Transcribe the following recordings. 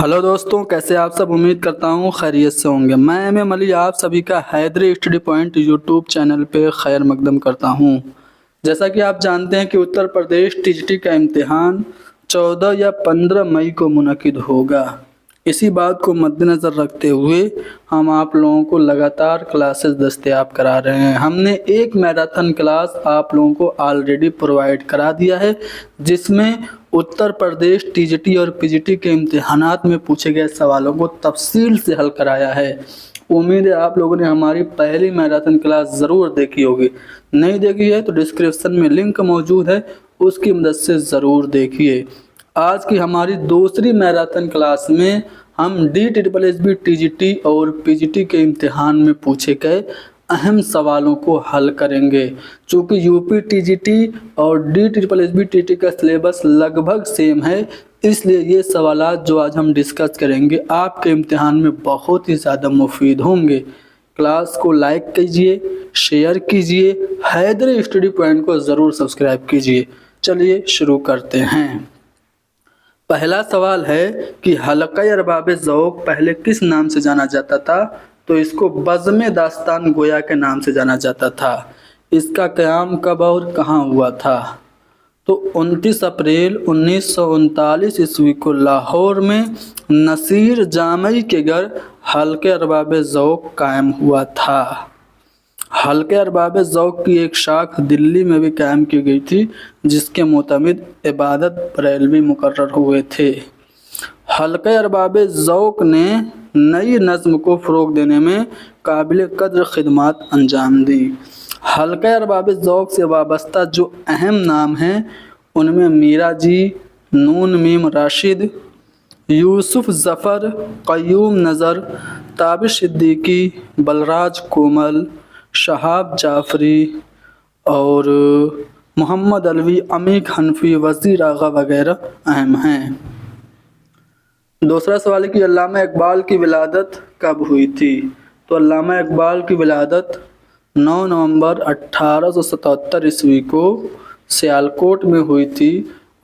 Hello दोस्तों, कैसे आप सब। उम्मीद करता हूँ खैरियत से होंगे। मैं एम अली आप सभी का Haidari study point YouTube channel पे खैर मकदम करता हूँ। जैसा कि आप जानते हैं कि उत्तर प्रदेश टीजीटी का इम्तिहान 14 या 15 मई को मुनक्किद होगा। इसी बात को मद्देनज़र रखते हुए हम आप लोगों को लगातार क्लासेस दस्तयाब करा रहे हैं। हमने एक मैराथन क्लास आप लोगों को ऑलरेडी प्रोवाइड करा दिया है, जिसमें उत्तर प्रदेश टीजीटी और पीजीटी के इम्तिहानात में पूछे गए सवालों को तफसील से हल कराया है। उम्मीद है आप लोगों ने हमारी पहली मैराथन क्लास ज़रूर देखी होगी। नहीं देखी है तो डिस्क्रिप्शन में लिंक मौजूद है, उसकी मदद से ज़रूर देखिए। आज की हमारी दूसरी मैराथन क्लास में हम DSSB टीजीटी और पीजीटी के इम्तिहान में पूछे गए अहम सवालों को हल करेंगे। चूँकि यूपी टीजीटी और DSSB टीजीटी का सिलेबस लगभग सेम है, इसलिए ये सवालात जो आज हम डिस्कस करेंगे आपके इम्तिहान में बहुत ही ज़्यादा मुफीद होंगे। क्लास को लाइक कीजिए, शेयर कीजिए, हैदरी स्टडी पॉइंट को ज़रूर सब्सक्राइब कीजिए। चलिए शुरू करते हैं। पहला सवाल है कि हल्का अरबाब ज़ौक़ पहले किस नाम से जाना जाता था? तो इसको बज़्म दास्तान गोया के नाम से जाना जाता था। इसका क़याम कब और कहाँ हुआ था? तो 29 अप्रैल 1939 ईस्वी को लाहौर में नसीर जामई के घर हल्के अरबाब ज़ौक़ कायम हुआ था। हल्के अरबाब ज़ौक़ की एक शाख दिल्ली में भी कायम की गई थी, जिसके मुतमिद इबादत बरेलवी मुकर्रर हुए थे। हल्के अरबाब ज़ौक़ ने नई नज़्म को फ़रोग़ देने में काबिल क़द्र ख़िदमत अंजाम दी। हल्के अरबाब ज़ौक़ से वाबस्ता जो अहम नाम हैं उनमें मीरा जी, नून मीम राशिद, यूसुफ़ ज़फ़र, क़य्यूम नज़र, ताबिश सिद्दीकी, बलराज कोमल, शहाब जाफ़री और मोहम्मद अलवी, अमीक हनफी, वज़ीर आगा वगैरह अहम हैं। दूसरा सवाल है कि अल्लामा इकबाल की विलादत कब हुई थी? तो अल्लामा इकबाल की विलादत 9 नवंबर 1877 ईस्वी को सियालकोट में हुई थी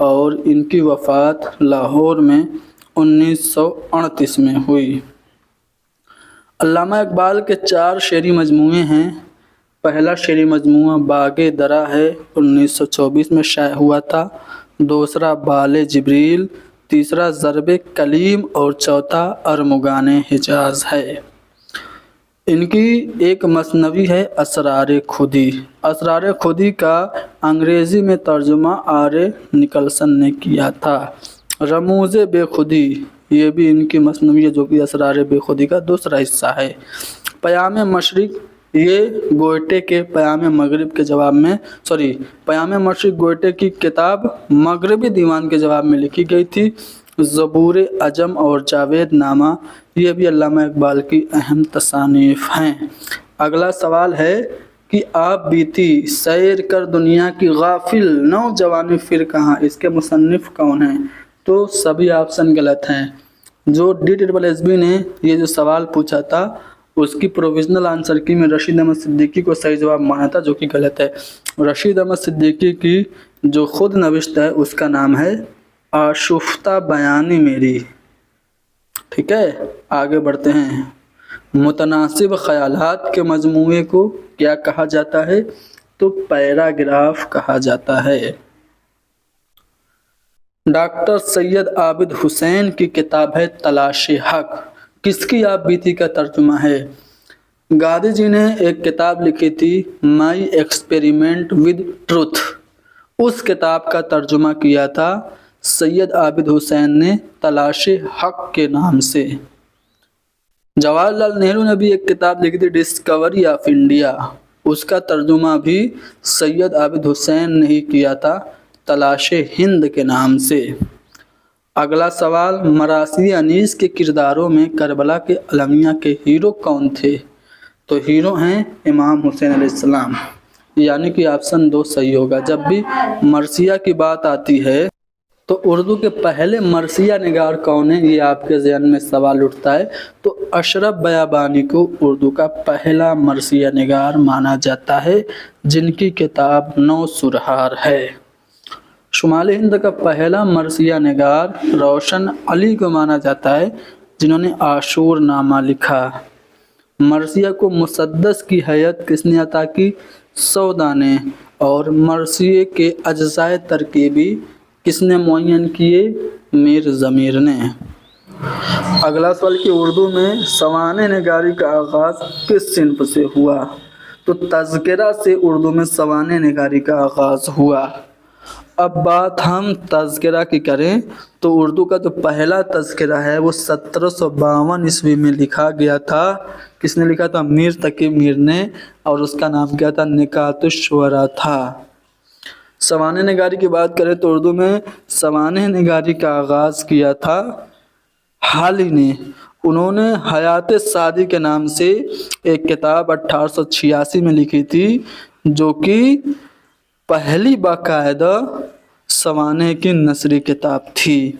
और इनकी वफ़ात लाहौर में 1938 में हुई। अल्लामा इकबाल के 4 शेरी मजमूए हैं। पहला शेरी मजमूआ बाग़े दरा है, 1924 में शाये हुआ था। दूसरा बाले जिब्रील, तीसरा ज़रबे कलीम और चौथा अरमुगाने हिजाज़ है। इनकी एक मसनवी है असरार खुदी। असरार खुदी का अंग्रेज़ी में तर्जुमा आर निकलसन ने किया था। रमूज़ बेखुदी ये भी इनकी मसनवी है, जो कि असरार बेखुदी का दूसरा हिस्सा है। पयाम मशरिक़ ये गोयटे के पयाम मगरिब के जवाब में पयाम मशरिक़ गोयटे की किताब मगरबी दीवान के जवाब में लिखी गई थी। ज़बूर अजम और जावेद नामा ये भी अल्लामा इकबाल की अहम तसानीफ़ हैं। अगला सवाल है कि आप बीती सैर कर दुनिया की गाफिल नौजवानी फिर कहाँ, इसके मुसन्निफ़ कौन हैं? तो सभी ऑप्शन गलत हैं। जो DSSB ने ये जो सवाल पूछा था उसकी प्रोविज़नल आंसर की में रशीद अहमद सिद्दीकी को सही जवाब माना था, जो कि गलत है। रशीद अहमद सिद्दीकी की जो खुद नविश्त है उसका नाम है आशुफ्ता बयानी मेरी। ठीक है, आगे बढ़ते हैं। मुतनासिब ख़यालात के मजमूए को क्या कहा जाता है? तो पैराग्राफ कहा जाता है। डॉक्टर सैयद आबिद हुसैन की किताब है तलाश हक, किसकी आप बीती का तर्जुमा है? गांधी जी ने एक किताब लिखी थी माई एक्सपेरिमेंट विद ट्रुथ, उस किताब का तर्जुमा किया था सैयद आबिद हुसैन ने तलाश हक के नाम से। जवाहरलाल नेहरू ने भी एक किताब लिखी थी डिस्कवरी ऑफ इंडिया, उसका तर्जुमा भी सैयद आबिद हुसैन ने ही किया था तलाश हिंद के नाम से। अगला सवाल, मरासी अनीस के किरदारों में करबला के अलमिया के हीरो कौन थे? तो हीरो हैं इमाम हुसैन अलैहिस्सलाम, यानी कि ऑप्शन 2 सही होगा। जब भी मरसिया की बात आती है तो उर्दू के पहले मरसिया निगार कौन है, ये आपके ज़हन में सवाल उठता है। तो अशरफ बयाबानी को उर्दू का पहला मरसिया निगार माना जाता है, जिनकी किताब 9 सुरहार है। शुमाली हिंद का पहला मरसिया नगार रोशन अली को माना जाता है, जिन्होंने आशूर नामा लिखा। मरसिया को मुसद्दस की हैयत किसने अता की? सौदा ने। और मरसिए के अज्जाए तरकीबी किसने मुअय्यन किए? मीर ज़मीर ने। अगला सवाल कि उर्दू में सवाने निगारी का आगाज़ किस सिन्फ से हुआ? तो तज़किरा से उर्दू में सवाने निगारी का आगाज़ हुआ। अब बात हम तज़किरा की करें तो उर्दू का जो पहला तज़किरा है वो 1752 ईस्वी में लिखा गया था। किसने लिखा था? मीर तकी मीर ने, और उसका नाम क्या था? निकातुश्शुअरा था। सवाने निगारी की बात करें तो उर्दू में सवाने निगारी का आगाज़ किया था हाली ने। उन्होंने हयात सादी के नाम से एक किताब 1886 में लिखी थी, जो कि पहली बाकायदा सवाने की नसरी किताब थी।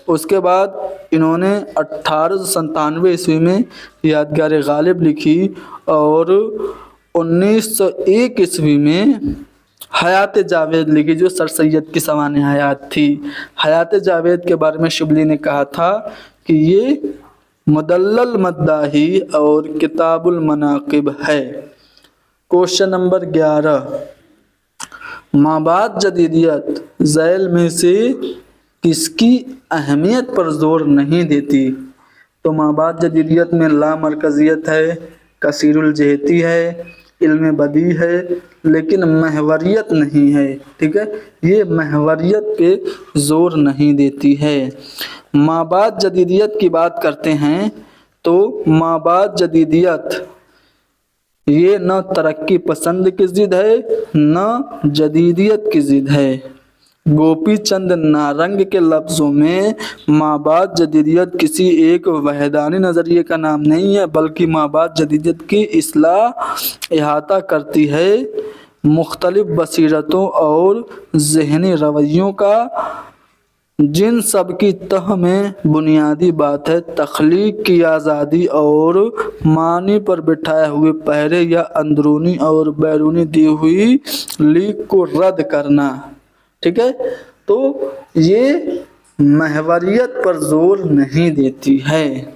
उसके बाद इन्होंने 1897 ईस्वी में यादगार गालिब लिखी और 1901 ईस्वी में हयात जावेद लिखी, जो सर सैयद की सवाने हयात थी। हयात जावेद के बारे में शिबली ने कहा था कि ये मुदल्लल मद्दाही और किताबुल मनाकिब है। क्वेश्चन नंबर 11, माबाद जदीदियत ज़ैल में से किसकी अहमियत पर जोर नहीं देती? तो माबाद जदीदियत में ला मरकज़ियत है, कसीरुल जहती है, इल्म बदी है, लेकिन महवरियत नहीं है। ठीक है, ये महवरियत पे जोर नहीं देती है। माबाद जदीदियत की बात करते हैं तो माबाद जदीदियत ये न तरक्की पसंद की ज़िद है न जदीदियत की ज़िद है। गोपी चंद नारंग के लफ्ज़ों में माबाद जदीदियत किसी एक वहदानी नज़रिए का नाम नहीं है, बल्कि माबाद जदीदियत की इस्लाह इहाता करती है मुख्तलिफ बसीरतों और ज़हनी रवैयों का, जिन सब की तह में बुनियादी बात है तख्लीक की आज़ादी और मानी पर बिठाए हुए पहरे या अंदरूनी और बैरूनी दी हुई लीक को रद्द करना। ठीक है, तो ये महवरियत पर जोर नहीं देती है।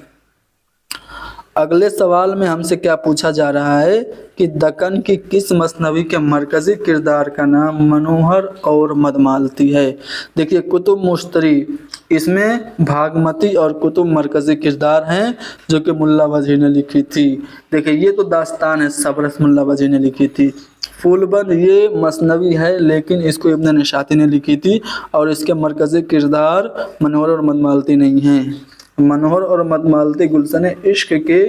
अगले सवाल में हमसे क्या पूछा जा रहा है कि दक्कन की किस मसनवी के मरकज़ी किरदार का नाम मनोहर और मदमालती है? देखिए, कुतुब मुश्तरी इसमें भागमती और कुतुब मरकज़ी किरदार हैं जो कि मुल्ला वजी ने लिखी थी। देखिए, ये तो दास्तान है सब्रस मुल्ला वजी ने लिखी थी। फूलबंद ये मसनवी है लेकिन इसको इब्न निशाती ने लिखी थी, और इसके मरकज़ी किरदार मनोहर और मदमालती नहीं हैं। मनोहर और मदमालती गुलशन इश्क के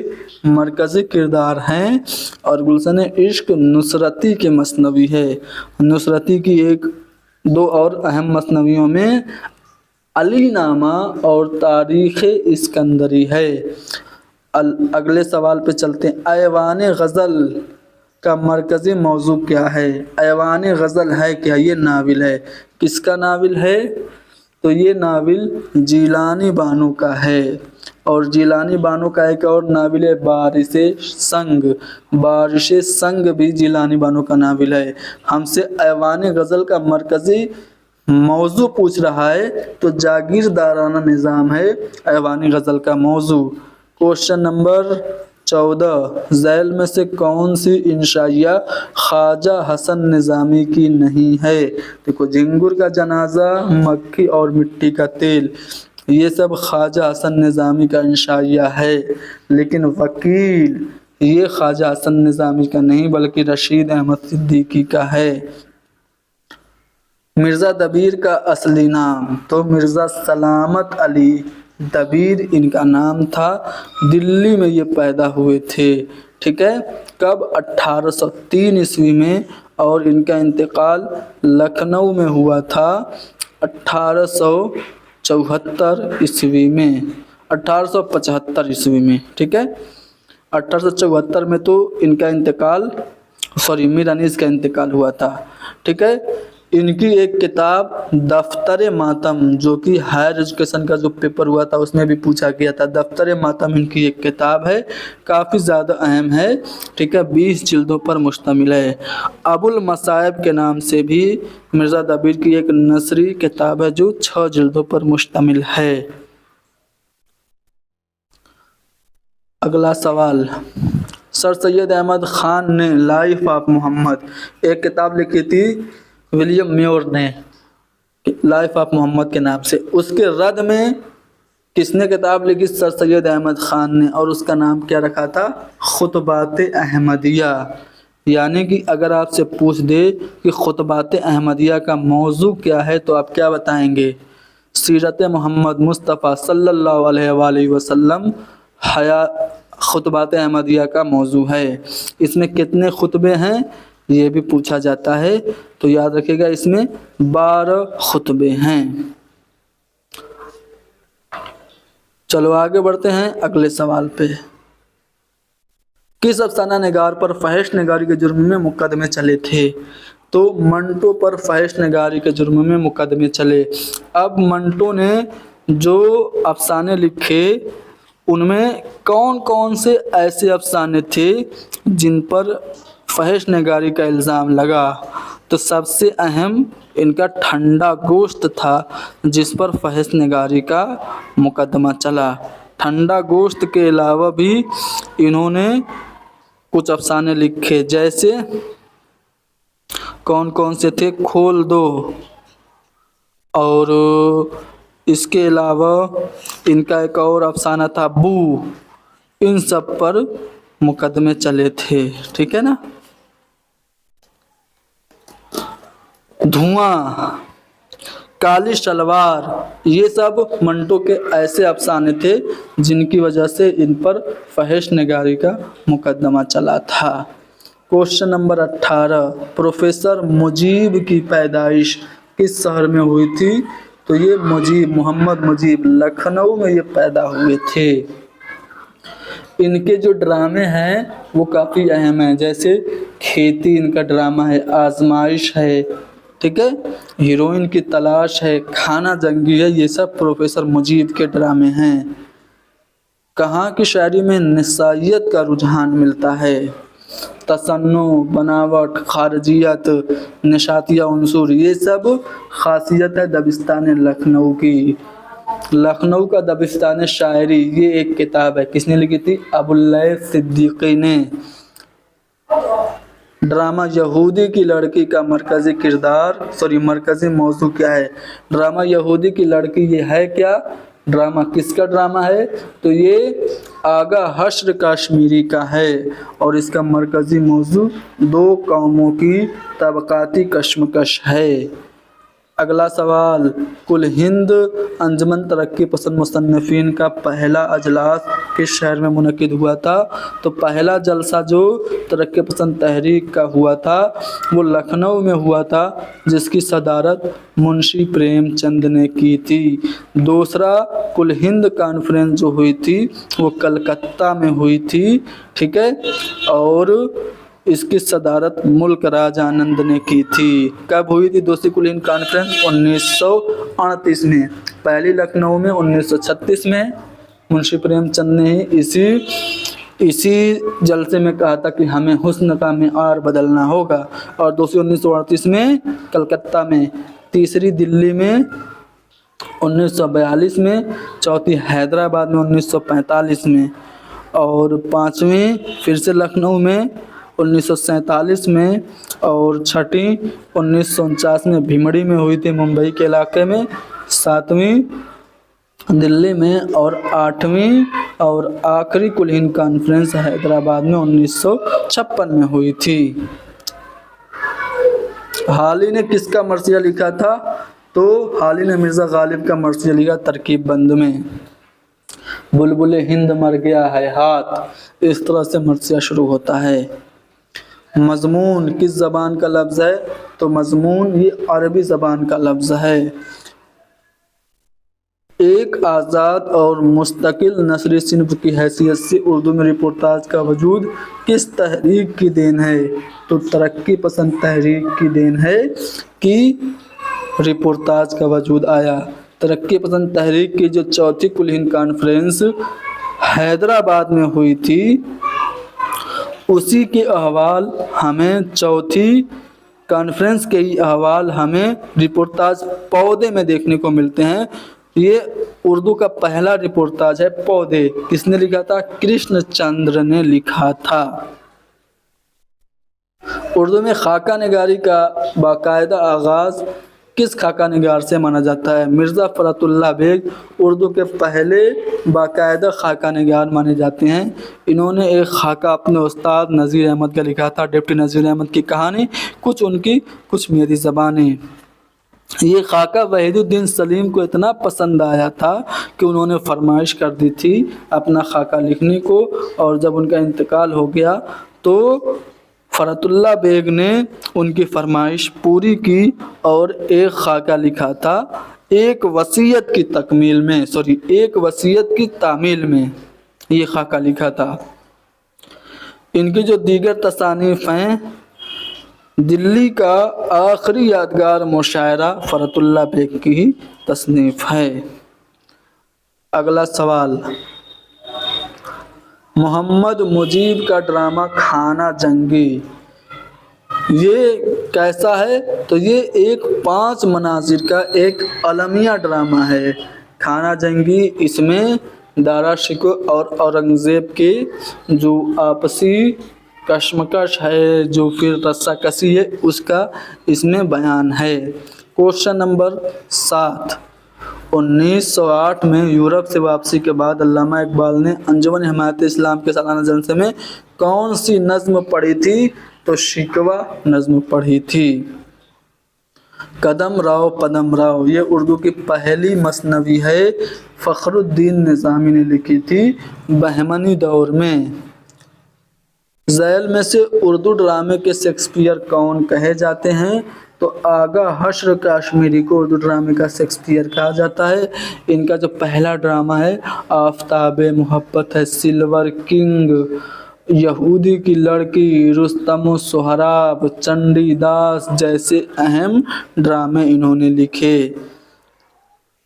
मरकज़ी किरदार हैं, और गुलशन इश्क नुसरती के मसनवी है। नुसरती की एक दो और अहम मसनवियों में अली नामा और तारीख़ इस्कंदरी है। अगले सवाल पे चलते हैं। ऐवान गज़ल का मरकज़ी मौजू क्या है? ऐवान गज़ल है क्या? ये नाविल है। किसका नाविल है? तो ये नाविल जीलानी बानो का है, और जीलानी बानो का एक और नाविल है बारिश संग। बारिश संग भी जीलानी बानो का नाविल है। हमसे ऐवान गज़ल का मरकज़ी मौजू पूछ रहा है तो जागीरदाराना निज़ाम है ऐवान गज़ल का मौजू। क्वेश्चन नंबर 14, ज़ैल में से कौन सी इंशाइया ख्वाजा हसन निज़ामी की नहीं है? देखो, झिंगुर का जनाजा, मक्खी और मिट्टी का तेल, ये सब ख्वाजा हसन निज़ामी का इंशाइया है, लेकिन वकील ये ख्वाजा हसन निज़ामी का नहीं बल्कि रशीद अहमद सिद्दीकी का है। मिर्ज़ा दबीर का असली नाम? तो मिर्ज़ा सलामत अली दबीर इनका नाम था। दिल्ली में ये पैदा हुए थे। ठीक है, कब? 1803 ईस्वी में, और इनका इंतकाल लखनऊ में हुआ था 1874 ईस्वी में, 1875 ईस्वी में। ठीक है, 1874 में तो इनका इंतकाल मीर अनीस का इंतकाल हुआ था। ठीक है, इनकी एक किताब दफ्तर मातम, जो कि हायर एजुकेशन का जो पेपर हुआ था उसमें भी पूछा गया था। दफ्तर मातम इनकी एक किताब है, काफ़ी ज़्यादा अहम है, ठीक है, 20 जिल्दों पर मुश्तमिल है। अबुल मसायब के नाम से भी मिर्ज़ा दबीर की एक नसरी किताब है जो 6 जिल्दों पर मुश्तमिल है। अगला सवाल, सर सैयद अहमद ख़ान ने लाइफ ऑफ मोहम्मद एक किताब लिखी थी, विलियम म्योर ने, लाइफ ऑफ मोहम्मद के नाम से। उसके रद्द में किसने किताब लिखी? सर सैयद अहमद ख़ान ने, और उसका नाम क्या रखा था? खुतबात अहमदिया। यानी कि अगर आपसे पूछ दे कि खुतबात अहमदिया का मौजू क्या है तो आप क्या बताएंगे? सीरत मोहम्मद मुस्तफ़ा सल्लल्लाहु अलैहि वसल्लम हया खुतबात अहमदिया का मौजू है। इसमें कितने खुतबे हैं ये भी पूछा जाता है, तो याद रखिएगा इसमें 12 खुतबे हैं। चलो आगे बढ़ते हैं अगले सवाल पे। किस अफसाना निगार पर फहश निगारी के जुर्म में मुकदमे चले थे? तो मंटो पर फहश निगारी के जुर्म में मुकदमे चले। अब मंटो ने जो अफसाने लिखे उनमें कौन कौन से ऐसे अफसाने थे जिन पर फहश निगारी का इल्ज़ाम लगा? तो सबसे अहम इनका ठंडा गोश्त था जिस पर फहश निगारी का मुकदमा चला। ठंडा गोश्त के अलावा भी इन्होंने कुछ अफसाने लिखे, जैसे कौन कौन से थे? खोल दो, और इसके अलावा इनका एक और अफसाना था बू। इन सब पर मुकदमे चले थे, ठीक है ना। धुआं, काली शलवार, ये सब मंटो के ऐसे अफसाने थे जिनकी वजह से इन पर फहश निगारी का मुकदमा चला था। क्वेश्चन नंबर 18, प्रोफेसर मुजीब की पैदाइश किस शहर में हुई थी? तो ये मोहम्मद मुजीब लखनऊ में ये पैदा हुए थे। इनके जो ड्रामे हैं वो काफ़ी अहम हैं, जैसे खेती इनका ड्रामा है, आजमाइश है, ठीक है, हीरोइन की तलाश है, खाना जंगी है, ये सब प्रोफेसर मुजीब के ड्रामे हैं। कहाँ की शायरी में निसाइयत का रुझान मिलता है? तसन्नु, बनावट, खारजियत, निशातिया उनसुर, ये सब खासियत है दबिस्तान लखनऊ की। लखनऊ का दबिस्तान शायरी ये एक किताब है, किसने लिखी थी? अबुल्लैथ सिद्दीकी ने। ड्रामा यहूदी की लड़की का मरकज़ी किरदार, मरकज़ी मौजू क्या है? ड्रामा यहूदी की लड़की ये है क्या? ड्रामा किसका ड्रामा है? तो ये आगा हश्र कश्मीरी का है, और इसका मरकज़ी मौजू 2 कौमों की तबक़ाती कशमकश है। अगला सवाल, कुल हिंद अंजुमन तरक्की पसंद मुसन्निफ़ीन का पहला अजलास किस शहर में मुनक़िद हुआ था? तो पहला जलसा जो तरक्की पसंद तहरीक का हुआ था वो लखनऊ में हुआ था, जिसकी सदारत मुंशी प्रेमचंद ने की थी। दूसरा कुल हिंद कॉन्फ्रेंस जो हुई थी वो कलकत्ता में हुई थी, ठीक है, और इसकी सदारत मुल्क राज आनंद ने की थी। कब हुई थी दूसरी कुल हिंद कॉन्फ्रेंस? 1938 में। पहली लखनऊ में 1936 में मुंशी प्रेमचंद ने इसी जलसे में कहा था कि हमें हुस्न का मेआर बदलना होगा, और दूसरी 1938 में कलकत्ता में, तीसरी दिल्ली में 1942 में, चौथी हैदराबाद में 1945 में, और पाँचवीं फिर से लखनऊ में 1947 में, और छठी 1949 में भिमड़ी में हुई थी मुंबई के इलाके में, सातवीं दिल्ली में, और आठवीं और आखिरी कुल हिंद कॉन्फ्रेंस हैदराबाद में 1956 में हुई थी। हाली ने किसका मरसिया लिखा था? तो हाली ने मिर्ज़ा गालिब का मरसिया लिखा तरकीब बंद में। बुलबुले हिंद मर गया है हाथ, इस तरह से मरसिया शुरू होता है। मज़मून किस ज़बान का लफ्ज़ है? तो मज़मून ये अरबी ज़बान का लफ्ज़ है। ایک آزاد اور مستقل نثری صنف کی حیثیت سے اردو میں رپورتاج کا وجود کس تحریک کی دین ہے؟ تو ترقی پسند تحریک کی دین ہے کہ رپورتاج کا وجود آیا۔ ترقی پسند تحریک کی جو چوتھی کل ہند کانفرنس حیدرآباد میں ہوئی تھی، اسی کے احوال ہمیں چوتھی کانفرنس کے احوال ہمیں رپورتاج پودے میں دیکھنے کو ملتے ہیں۔ یہ اردو کا پہلا رپورتاج ہے پودے۔ کس نے لکھا تھا؟ کرشن چندر نے لکھا تھا۔ اردو میں خاکہ نگاری کا باقاعدہ آغاز کس خاکہ نگار سے مانا جاتا ہے؟ مرزا فرات اللہ بیگ اردو کے پہلے باقاعدہ خاکہ نگار مانے جاتے ہیں۔ انہوں نے ایک خاکہ اپنے استاد نذیر احمد کا لکھا تھا، ڈپٹی نذیر احمد کی کہانی، کچھ ان کی کچھ میری زبانیں۔ یہ خاکہ وحید الدین سلیم کو اتنا پسند آیا تھا کہ انہوں نے فرمائش کر دی تھی اپنا خاکہ لکھنے کو، اور جب ان کا انتقال ہو گیا تو فرات اللہ بیگ نے ان کی فرمائش پوری کی اور ایک خاکہ لکھا تھا، ایک وصیت کی تعمیل میں یہ خاکہ لکھا تھا۔ ان کی جو دیگر تصانیف ہیں، دلی کا آخری یادگار مشاعرہ فرات اللہ بیگ کی ہی تصنیف ہے۔ اگلا سوال، محمد مجیب کا ڈرامہ کھانا جنگی یہ کیسا ہے؟ تو یہ ایک 5 مناظر کا ایک المیہ ڈرامہ ہے۔ کھانا جنگی، اس میں دارا شکوہ اور اورنگزیب کے جو آپسی کشمکش ہے، جو پھر رسہ کسی ہے، اس کا اس میں بیان ہے۔ کوشچن نمبر 7، 1908 میں یورپ سے واپسی کے بعد علامہ اقبال نے انجمن حمایت اسلام کے سالانہ جلسے میں کون سی نظم پڑھی تھی؟ تو شکوہ نظم پڑھی تھی۔ قدم راؤ پدم راؤ یہ اردو کی پہلی مثنوی ہے، فخر الدین نظامی نے لکھی تھی بہمنی دور میں۔ ذیل میں سے اردو ڈرامے کے شیکسپیئر کون کہے جاتے ہیں؟ تو آغا حشر کاشمیری کو اردو ڈرامے کا شیکسپیئر کہا جاتا ہے۔ ان کا جو پہلا ڈرامہ ہے آفتاب محبت ہے، سلور کنگ، یہودی کی لڑکی، رستم و سہراب، چنڈی داس جیسے اہم ڈرامے انہوں نے لکھے۔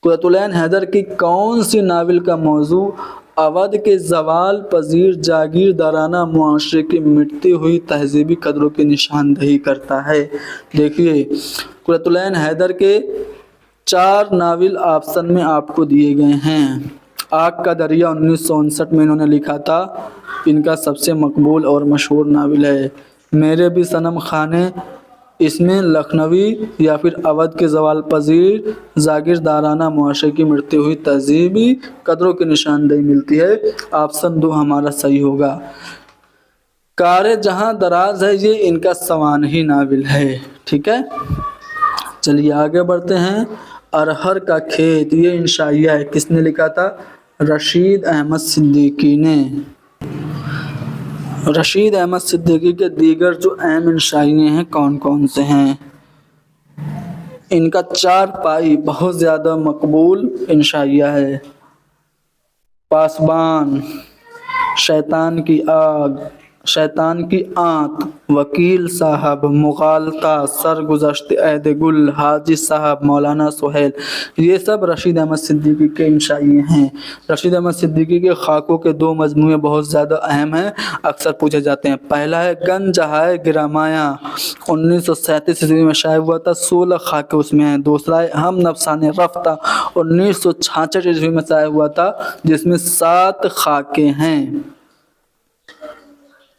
قرۃ العین حیدر کی کون سی ناول کا موضوع اودھ کے زوال پذیر جاگیردارانہ معاشرے کی مٹتی ہوئی تہذیبی قدروں کی نشاندہی کرتا ہے؟ دیکھیے، قرۃ العین حیدر کے 4 ناول آپشن میں آپ کو دیے گئے ہیں۔ آگ کا دریا 1959 میں انہوں نے لکھا تھا، ان کا سب سے مقبول اور مشہور ناول ہے۔ میرے بھی صنم خانے، اس میں لکھنوی یا پھر اودھ کے زوال پذیر جاگیردارانہ معاشرے کی مٹتی ہوئی تہذیبی قدروں کی نشاندہی ملتی ہے۔ آپشن 2 ہمارا صحیح ہوگا۔ کار جہاں دراز ہے یہ ان کا سوانحی ناول ہے۔ ٹھیک ہے، چلیے آگے بڑھتے ہیں۔ ارہر کا کھیت یہ انشائیہ ہے، کس نے لکھا تھا؟ رشید احمد صدیقی نے۔ رشید احمد صدیقی کے دیگر جو اہم انشائیے ہیں کون کون سے ہیں؟ ان کا 4 پائی بہت زیادہ مقبول انشائیہ ہے۔ پاسبان، شیطان کی آگ، شیطان کی آنکھ، وکیل صاحب، مغالطہ، سرگزشت عہد گل، حاجی صاحب، مولانا سہیل، یہ سب رشید احمد صدیقی کے انشائیے ہیں۔ رشید احمد صدیقی کے خاکوں کے 2 مجموعے بہت زیادہ اہم ہیں، اکثر پوچھے جاتے ہیں۔ پہلا ہے گن جہائے گرامایا، 1937 عیسوی میں شائع ہوا تھا، 16 خاکے اس میں ہیں۔ دوسرا ہے ہم نفسان رفتہ، 1966 عیسوی میں شائع ہوا تھا، جس میں 7 خاکے ہیں۔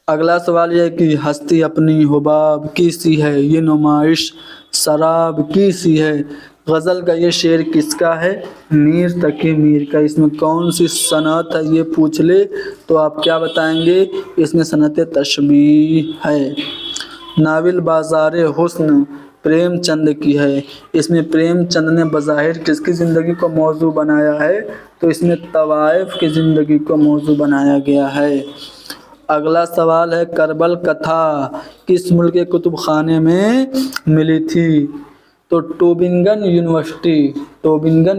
اگلا سوال یہ ہے کہ ہستی اپنی حباب کی سی ہے، یہ نمائش سراب کی سی ہے۔ غزل کا یہ شعر کس کا ہے؟ میر تقی میر کا۔ اس میں کون سی صنعت ہے یہ پوچھ لے تو آپ کیا بتائیں گے؟ اس میں صنعت تشبیہ ہے۔ ناول بازار حسن پریم چند کی ہے، اس میں پریم چند نے بظاہر کس کی زندگی کو موضوع بنایا ہے؟ تو اس میں طوائف کی زندگی کو موضوع بنایا گیا ہے۔ اگلا سوال ہے کربل کتھا کس ملک کے کتب خانے میں ملی تھی؟ तो टोबिंगन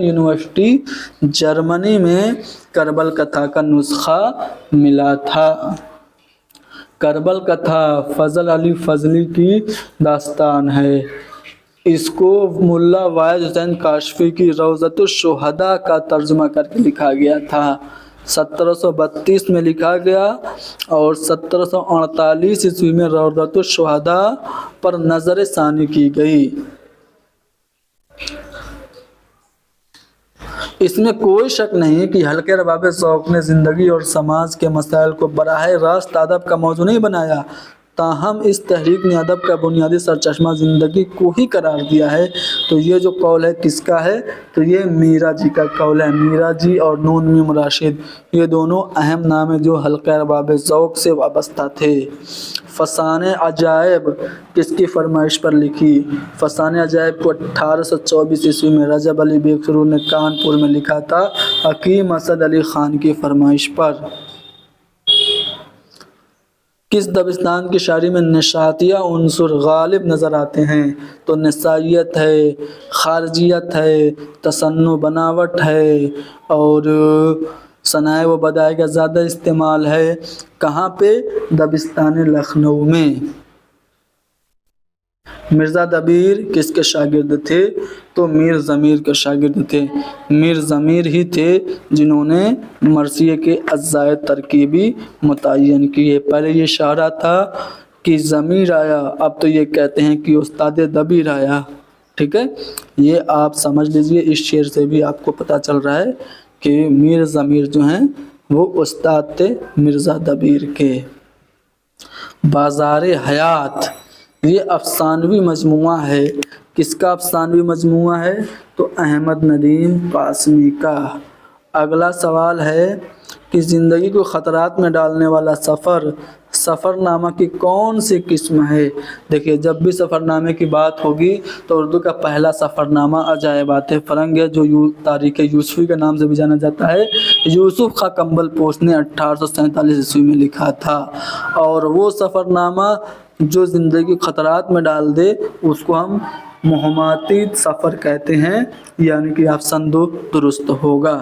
यूनिवर्सिटी जर्मनी में करबल कथा का नुस्खा मिला था। करबल कथा फजल अली फजली की दास्तान है। इसको मुल्ला वाइज हुसैन काशफी की रौज़तुश शुहदा का तर्जुमा करके लिखा गया था। 1732 में लिखा गया और 1748 ईस्वी में रौज़तुश शुहदा पर नज़र सानी की गई। इसमें कोई शक नहीं कि हल्के रबाब ज़ौक़ ने ज़िंदगी और समाज के मसाइल को बराह रास्त अदब का मौजू नहीं बनाया, ताहम इस तहरीक ने अदब का बुनियादी सरचश्मा ज़िंदगी को ही करार दिया है। तो ये जो कौल है किसका है, तो ये मीरा जी का कौल है। मीरा जी और नून मीम राशिद ये दोनों अहम नाम हैं जो हल्का रबाब ज़ौक़ से वाबस्ता थे। फ़साने अजायब किसकी फरमाइश पर लिखी? फ़साने अजायब को 1824 ईस्वी में रजब अली बेगसरू ने कानपुर में लिखा था हकीम असद अली ख़ान की फरमाइश पर। किस दबिस्तान की शायरी में निशातिया उन्सुर गालिब नज़र आते हैं? तो निसाइयत है, खारजियत है, तसन्नु बनावट है और सनाए व बदाए का ज़्यादा इस्तेमाल है। कहाँ पे? दबिस्तान लखनऊ में। मिर्ज़ा दबीर किसके शागिर्द थे? तो मीर ज़मीर के शागिर्द थे। मीर ज़मीर ही थे जिन्होंने मरसिये के अज्जाए तरकीबी मुतय्यन किए। पहले ये इशारा था कि ज़मीर आया, अब तो ये कहते हैं कि उस्ताद दबीर आया। ठीक है, ये आप समझ लीजिए। इस शेर से भी आपको पता चल रहा है कि मीर ज़मीर जो हैं वो उस्ताद थे मिर्ज़ा दबीर के। बाज़ार हयात ये अफसानवी मजमुआ है। किसका अफसानवी मजमुआ है? तो अहमद नदीम कासमी का। अगला सवाल है कि ज़िंदगी को ख़तरात में डालने वाला सफ़रनामा की कौन सी किस्म है? देखिए, जब भी सफ़रनामे की बात होगी तो उर्दू का पहला सफ़रनामा अजायबात फ़रंग है जो तारीख़ यूसुफ़ी के नाम से भी जाना जाता है। यूसुफ़ खा कंबल पोश ने 1847 ईस्वी में लिखा था और वो सफ़रनामा जो ज़िंदगी ख़तरात में डाल दे उसको हम मुहम्मती सफ़र कहते हैं, यानी कि ऑप्शन 2 दुरुस्त होगा।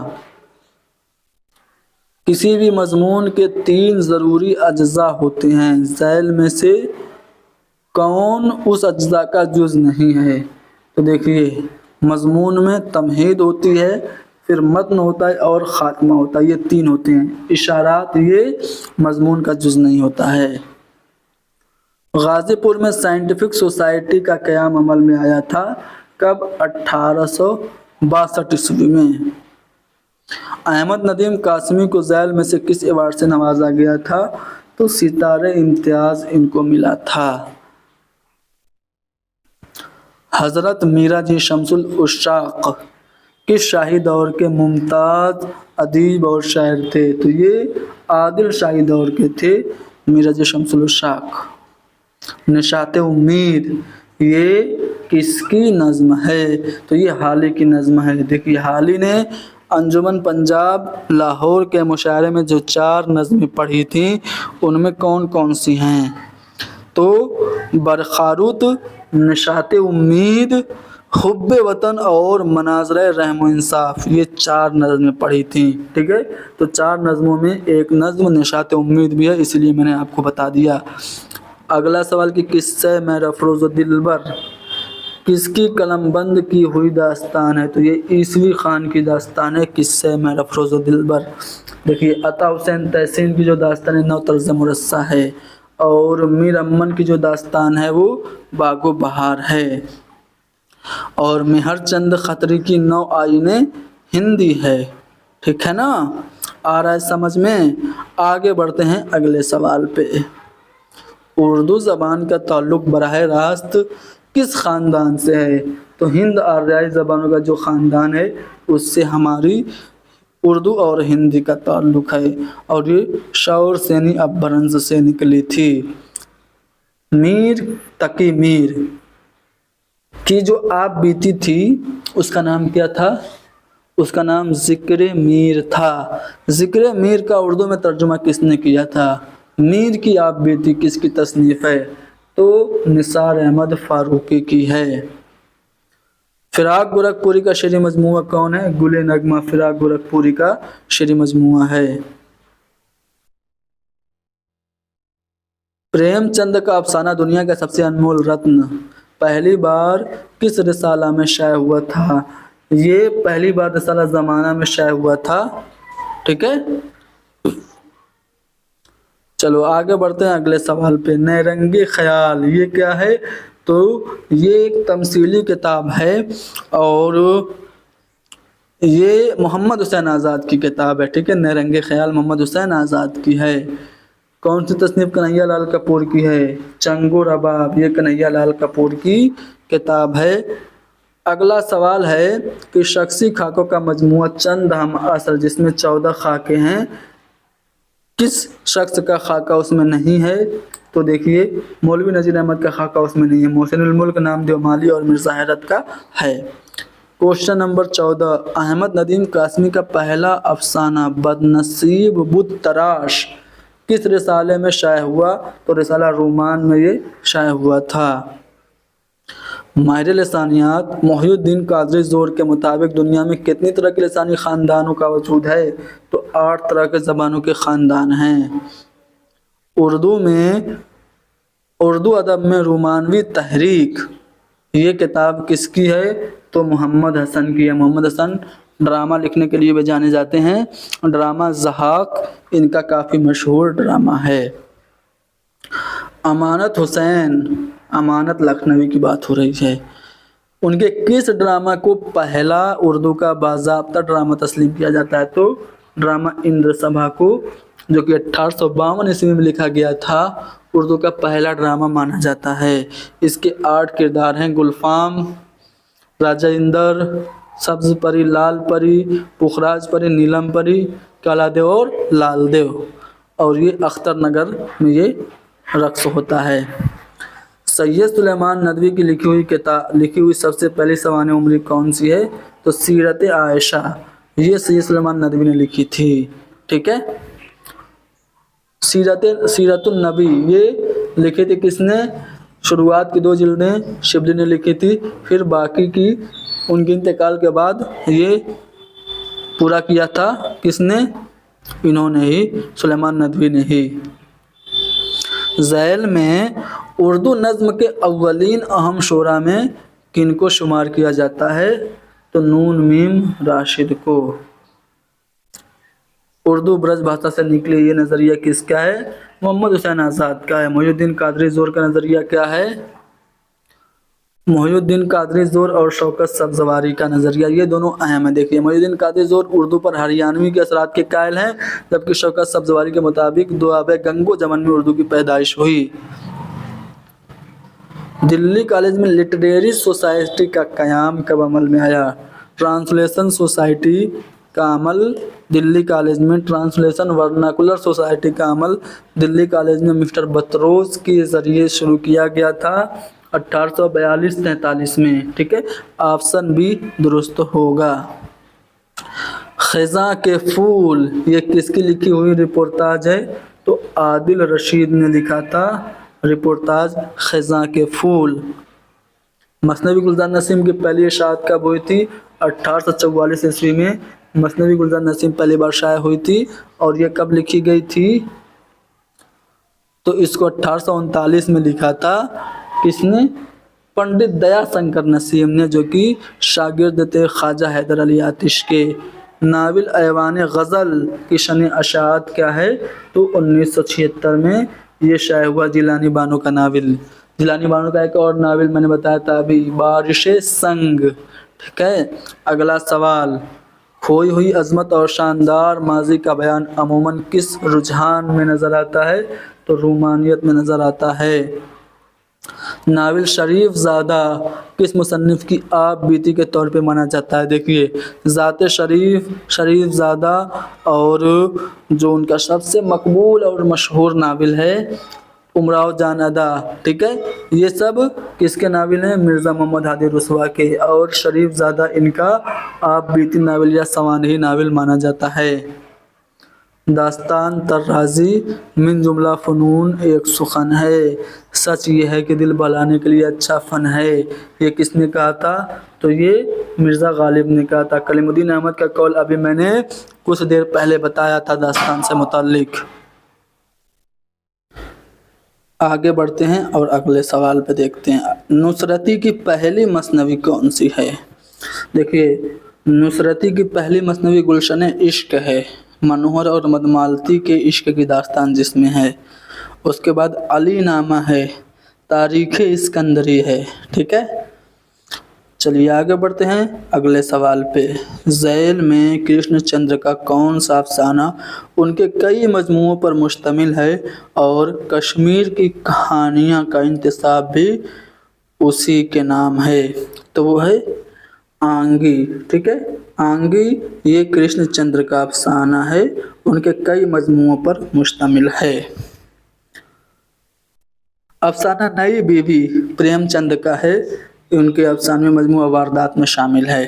किसी भी मज़मून के 3 ज़रूरी अज्ज़ा होते हैं, ज़ैल में से कौन उस अज्ज़ा का जुज़ नहीं है? तो देखिए, मज़मून में तमहीद होती है, फिर मतन होता है और ख़ात्मा होता है, ये 3 होते हैं। इशारात ये मज़मून का जुज़ नहीं होता है। गाज़ीपुर में साइंटिफिक सोसाइटी का क़याम अमल में आया था कब? 1862 ईस्वी में। अहमद नदीम कासमी को ज़ैल में से किस अवार्ड से नवाजा गया था? तो सितारे इम्तियाज़ इनको मिला था। हज़रत मीरा जी शम्सुल उश्शाक़ किस शाही दौर के मुमताज़ अदीब और शायर थे? तो ये आदिल शाही दौर के थे मीरा जी शम्सुल उश्शाक़। निशाते उम्मीद ये किसकी नज़्म है? तो ये हाली की नज़्म है। देखिए, हाली ने अंजुमन पंजाब लाहौर के मुशायरे में जो 4 नज़में पढ़ी थीं उनमें कौन कौन सी हैं? तो बरखारुत, निशाते उम्मीद, हुब्बे वतन और मनाज़रे रहम इंसाफ, ये 4 नज़में पढ़ी थीं। ठीक है, तो 4 नज़मों में एक नज़्म निशाते उम्मीद भी है, इसलिए मैंने आपको बता दिया। अगला सवाल कि किस्से में रफ़रोज़ दिलबर किसकी कलमबंद की हुई दास्तान है? तो ये ईसवी खान की दास्तान है किस्से में रफ़रोज़ दिलबर। देखिए, अता हुसैन तहसीन की जो दास्तान है 9 तर्ज़ मुरस्सा है और मीर अमन की जो दास्तान है वो बागो बहार है और मेहर चंद खतरी की 9 आईने हिंदी है। ठीक है ना, आ रहा है समझ में? आगे बढ़ते हैं अगले सवाल पे। उर्दू ज़बान का ताल्लुक़ बराह रास्त किस ख़ानदान से है? तो हिंद आर्याई ज़बानों का जो ख़ानदान है उससे हमारी उर्दू और हिंदी का ताल्लुक़ है और ये शौर सेनी अब्बरंज से निकली थी। मीर तकी मीर की जो आप बीती थी उसका नाम क्या था? उसका नाम ज़िक्र मीर था। ज़िक्र मीर का उर्दू में तर्जुमा किसने किया था? मीर की आप बीती किसकी तसनीफ़ है? तो निसार अहमद फ़ारूक़ी की है। फिराक गोरखपुरी का शेरी मजमूआ कौन है? गुले नगमा फिराक गोरखपुरी का शेरी मजमूआ है। प्रेमचंद का अफसाना दुनिया का सबसे अनमोल रत्न पहली बार किस रिसाला में शाये हुआ था? ये पहली बार रिसाला ज़माना में शाये हुआ था। ठीक है, चलो आगे बढ़ते हैं अगले सवाल पे। नैरंगी ख्याल ये क्या है? तो ये एक तमसीली किताब है और ये मोहम्मद हुसैन आज़ाद की किताब है। ठीक है, नैरंगी ख्याल मोहम्मद हुसैन आज़ाद की है। कौन सी तसनीफ़? कन्हैया लाल कपूर की है। चंगो रबाब ये कन्हैया लाल कपूर की किताब है। अगला सवाल है कि शख्सी खाकों का मजमूआ चंद हम असर जिसमें 14 खाके हैं, किस शख्स का खाका उसमें नहीं है? तो देखिए, मौलवी नज़ीर अहमद का खाका उसमें नहीं है, मोहसिनुल मुल्क नामदेव माली और मिर्ज़ा हैरत का है। क्वेश्चन नंबर 14, अहमद नदीम कासमी का पहला अफसाना बदनसीब बुत तराश किस रिसाले में शाये हुआ? तो रिसाला रोमान में ये शाये हुआ था। माहिर लिसानियात मोहिउद्दीन कादरी ज़ोर के मुताबिक दुनिया में कितनी तरह के लिसानी ख़ानदानों का वजूद है? तो 8 तरह के ज़बानों के ख़ानदान हैं। उर्दू अदब में रोमानवी तहरीक ये किताब किसकी है? तो मोहम्मद हसन की है। मोहम्मद हसन ड्रामा लिखने के लिए भी जाने जाते हैं। ड्रामा ज़हाक इनका काफ़ी मशहूर ड्रामा है। अमानत हुसैन, अमानत लखनवी की बात हो रही है। उनके किस ड्रामा को पहला उर्दू का बाज़ाब्ता ड्रामा तस्लीम किया जाता है? तो ड्रामा इंद्र सभा को, जो कि 1852 ईस्वी में लिखा गया था, उर्दू का पहला ड्रामा माना जाता है। इसके 8 किरदार हैं, गुलफाम, राजा इंदर, सब्ज़ परी, लाल परी, पुखराज परी, नीलम परी, काला देव और लाल देव। और ये अख्तर नगर में ये रक्स होता है। सैयद सुलेमान नदवी की लिखी हुई सबसे पहली सवान उमरी कौन सी है? तो सीरत आयशा ये सैयद सुलेमान नदवी ने लिखी थी। ठीक है, सीरतुन नबी ये लिखी थी किसने? शुरुआत की 2 जिल्दें शिबली ने लिखी थी, फिर बाकी की उनके इंतकाल के बाद ये पूरा किया था किसने? इन्होंने ही, सुलेमान नदवी ने ही। ज़ैल में उर्दू नज़्म के अव्वलीन अहम शोरा में किनको शुमार किया जाता है? तो नून मीम राशिद को। उर्दू ब्रज भाषा से निकले ये नज़रिया किसका है? मोहम्मद हुसैन आज़ाद का है। मोहिउद्दीन कादरी ज़ोर का नज़रिया क्या है? मोहिउद्दीन कादरी ज़ोर और शौकत सब्ज़वारी का नज़रिया, ये दोनों अहम है। देखिए, मोहिउद्दीन कादरी ज़ोर उर्दू पर हरियाणवी के असरात के कायल हैं, जबकि शौकत सब्ज़वारी के मुताबिक दुआबे गंगो जमन में उर्दू की पैदाइश हुई। दिल्ली कॉलेज में लिटरेरी सोसाइटी का क़याम कब अमल में आया? ट्रांसलेशन सोसाइटी का अमल दिल्ली कॉलेज में, ट्रांसलेशन वर्नाकुलर सोसाइटी का अमल दिल्ली कॉलेज में मिस्टर बतरोज के ज़रिए शुरू किया गया था 1842-43 में। ठीक है, ऑप्शन बी दुरुस्त होगा। ख़ज़ां के फूल ये किसकी लिखी हुई रिपोर्टाज है? तो आदिल रशीद ने लिखा था रिपोर्टाज ख़ज़ां के फूल। मसनवी गुलजार नसीम की पहली इशाअत कब हुई थी? 1844 ईस्वी में मसनवी गुलजार नसीम पहली बार शाया हुई थी। और ये कब लिखी गई थी? तो इसको 1839 में लिखा था किसने? पंडित दया शंकर नसीम ने, जो कि शागिर्द थे ख्वाजा हैदर अली आतिश के। नाविल ऐवान गज़ल की शन अशात क्या है? तो 1976 में ये शाया हुआ जिलानी बानो का नाविल। जिलानी बानो का एक और नाविल मैंने बताया था अभी, बारिश संग। ठीक है, अगला सवाल, खोई हुई अज़मत और शानदार माजी का बयान अमूमन किस रुझान में नज़र आता है? तो रूमानियत में नज़र आता है। नाविल शरीफ ज़ादा किस मुसन्निफ़ की आप बीती के तौर पे माना जाता है? देखिए, ज़ाते शरीफ ज़ादा और जो उनका सबसे मकबूल और मशहूर नाविल है उमराव जान अदा। ठीक है, ये सब किसके नाविल हैं? मिर्ज़ा मोहम्मद हादी रुसवा के। और शरीफ ज़ादा इनका आप बीती नाविल या सवानही नाविल माना जाता है। दास्तान तर्राजी मिन जुमला फ़नून एक सुखन है। सच ये है कि दिल बहलाने के लिए अच्छा फ़न है। ये किसने कहा था? तो ये मिर्ज़ा गालिब ने कहा था। कलीमुद्दीन अहमद का कौल अभी मैंने कुछ देर पहले बताया था दास्तान से मुताल्लिक। आगे बढ़ते हैं और अगले सवाल पे देखते हैं। नुसरती की पहली मसनवी कौन सी है? देखिए, नुसरती की पहली मसनवी गुलशन इश्क है, मनोहर और मदमालती के इश्क की दास्तान जिसमें है। उसके बाद अली नामा है, तारीख़ इस्कंदरी है। ठीक है, चलिए आगे बढ़ते हैं अगले सवाल पे। ज़ैल में कृष्णचंद्र का कौन सा अफसाना उनके कई मजमुओं पर मुश्तमिल है और कश्मीर की कहानियाँ का इंतसाब भी उसी के नाम है? तो वो है आंगी। ठीक है, आंगी ये कृष्णचंद्र का अफसाना है, उनके कई मजमुओं पर मुश्तमिल है। अफसाना नई बीवी प्रेमचंद का है, उनके अफसाने मजमूआ वारदात में शामिल है।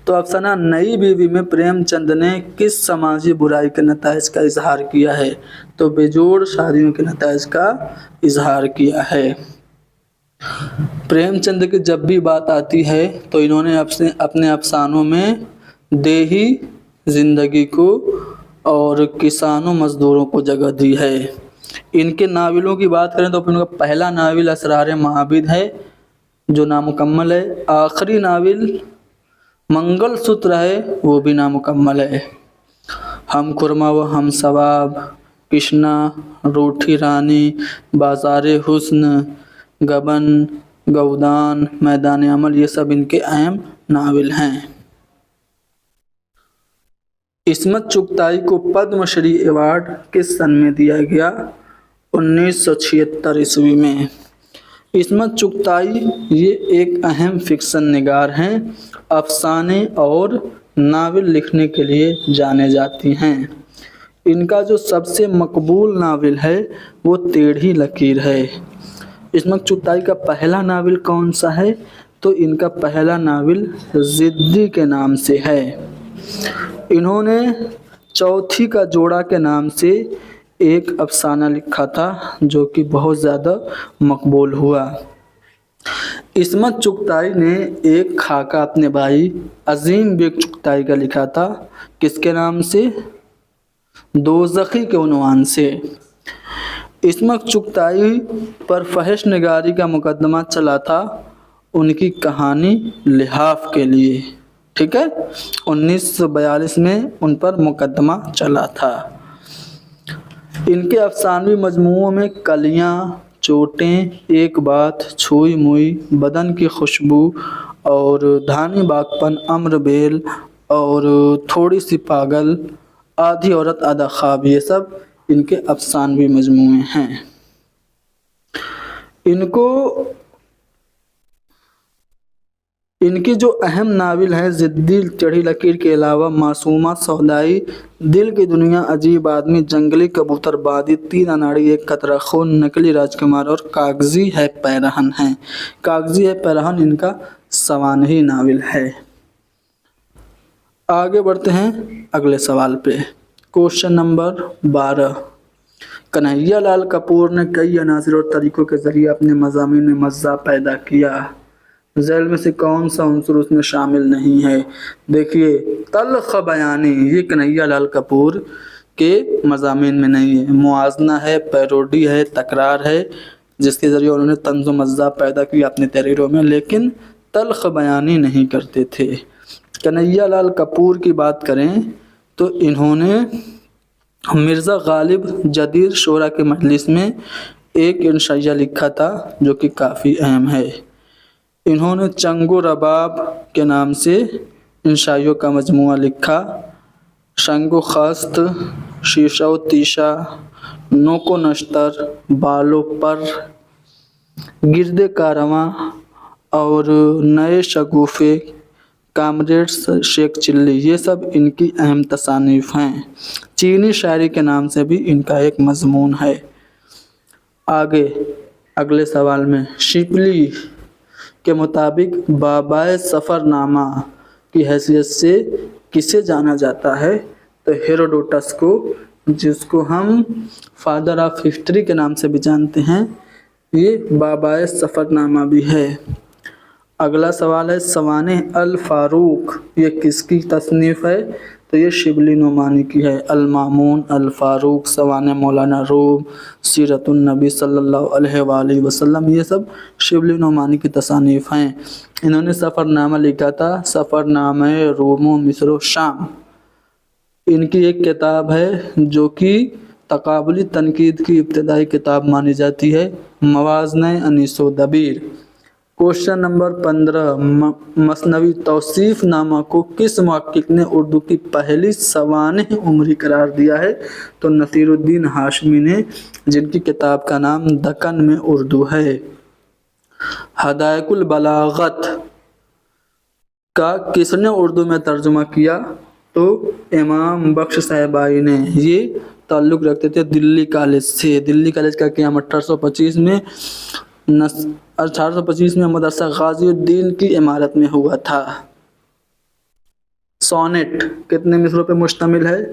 तो अफसाना नई बीवी में प्रेमचंद ने किस समाजी बुराई के नताइज का इजहार किया है? तो बेजोड़ शादियों के नताइज का इजहार किया है। प्रेमचंद की जब भी बात आती है तो इन्होंने अपने अफसानों में देही ज़िंदगी को और किसानों मज़दूरों को जगह दी है। इनके नावलों की बात करें तो इनका पहला नावल असरार माबिद है जो नामुकम्मल है। आखिरी नावल मंगलसूत्र है, वो भी नामुकम्मल है। हम खुरमा व हम सवाब, कृष्णा, रूठी रानी, बाज़ार हुस्न, गबन, गौदान, मैदान अमल, ये सब इनके अहम नावल हैं। इस्मत चुगताई को पद्मश्री अवार्ड किस सन में दिया गया? 1976 ईस्वी में। इस्मत चुगताई ये एक अहम फिक्सन निगार हैं, अफसाने और नावल लिखने के लिए जाने जाती हैं। इनका जो सबसे मकबूल नावल है वो टेढ़ी लकीर है। इस्मत चुगताई का पहला नावल कौन सा है? तो इनका पहला नावल ज़िद्दी के नाम से है। इन्होंने चौथी का जोड़ा के नाम से एक अफसाना लिखा था जो कि बहुत ज़्यादा मकबूल हुआ। इस्मत चुगताई ने एक खाका अपने भाई अजीम बेग चुगताई का लिखा था, किसके नाम से? दोज़खी के उन्वान से। इस्मत चुगताई पर फहश निगारी का मुकदमा चला था उनकी कहानी लिहाफ के लिए। ठीक है, 1942 में उन पर मुकदमा चला था। इनके अफसानवी मजमूओं में कलियाँ, चोटें, एक बात, छुई मुई, बदन की खुशबू और धानी बागपन, अम्र बेल और थोड़ी सी पागल, आधी औरत आधा ख्वाब, ये सब इनके अफसानवी मजमूए हैं। इनकी जो अहम नावल है ज़िद्दी, टेढ़ी लकीर के अलावा मासूमा, सौदाई, दिल की दुनिया, अजीब आदमी, जंगली कबूतर, बादी, तीन अनाड़ी, एक कतरा खून, नकली राजकुमार और कागजी है पैरहन है। कागजी है पैरहन इनका सवानही नावल है। आगे बढ़ते हैं अगले सवाल पे। Question number 12। कन्हैया लाल कपूर ने कई अनासर और तरीक़ों के ज़रिए अपने मज़ामीन में मज़ा पैदा किया। ज़ैल में से कौन सा उनसर उसमें शामिल नहीं है? देखिए, तल्ख़ बयानी ये कन्हैया लाल कपूर के मज़ामीन में नहीं है। मुआजना है, पैरोडी है, तकरार है, जिसके ज़रिए उन्होंने तंज़ व मज़ा पैदा किया अपने तहरीरों में, लेकिन तल्ख़ बयानी नहीं करते थे। कन्हैया लाल कपूर की बात करें तो इन्होंने मिर्ज़ा गालिब जदीद शोरा के मजलिस में एक इंशाइया लिखा था जो कि काफ़ी अहम है। इन्होंने चंगो रबाब के नाम से इंशाइयों का मजमुआ लिखा। शंगो खस्त, शीशा व तीशा, नोको नश्तर, बालो पर, गिरदे कारवां और नए शगुफ़े, कामरेड्स शेख चिल्ली, ये सब इनकी अहम तसानीफ़ हैं। चीनी शायरी के नाम से भी इनका एक मजमून है। आगे अगले सवाल में शिपली के मुताबिक बाबाए सफ़रनामा की हैसियत से किसे जाना जाता है? तो हेरोडोटस को جس کو ہم فادر آف ہسٹری کے نام سے بھی جانتے ہیں، یہ بابائے سفر نامہ بھی ہے۔ اگلا سوال ہے سوانح الفاروق، یہ کس کی تصنیف ہے؟ تو یہ شبلی نعمانی کی ہے۔ المامون، الفاروق، سوانح مولانا روم، سیرت النبی صلی اللہ علیہ وآلہ وسلم، یہ سب شبلی نعمانی کی تصانیف ہیں۔ انہوں نے سفر نامہ لکھا تھا، سفر نامہ روم و مصر و شام۔ ان کی ایک کتاب ہے جو کہ تقابلی تنقید کی ابتدائی کتاب مانی جاتی ہے، موازنہ انیس و دبیر۔ کوشچن نمبر 15، مثنوی توصیف نامہ کو کس محقق نے اردو کی پہلی سوانح عمری قرار دیا ہے؟ تو نصیر الدین ہاشمی نے، جن کی کتاب کا نام دکن میں اردو ہے۔ حدائق البلاغت کا کس نے اردو میں ترجمہ کیا؟ تو امام بخش صاحبائی نے۔ یہ تعلق رکھتے تھے دلی کالج سے۔ دلی کالج کا قیام 1825 میں مدرسہ غازی الدین کی عمارت میں ہوا تھا۔ سونیٹ کتنے مصروں پہ مشتمل ہے؟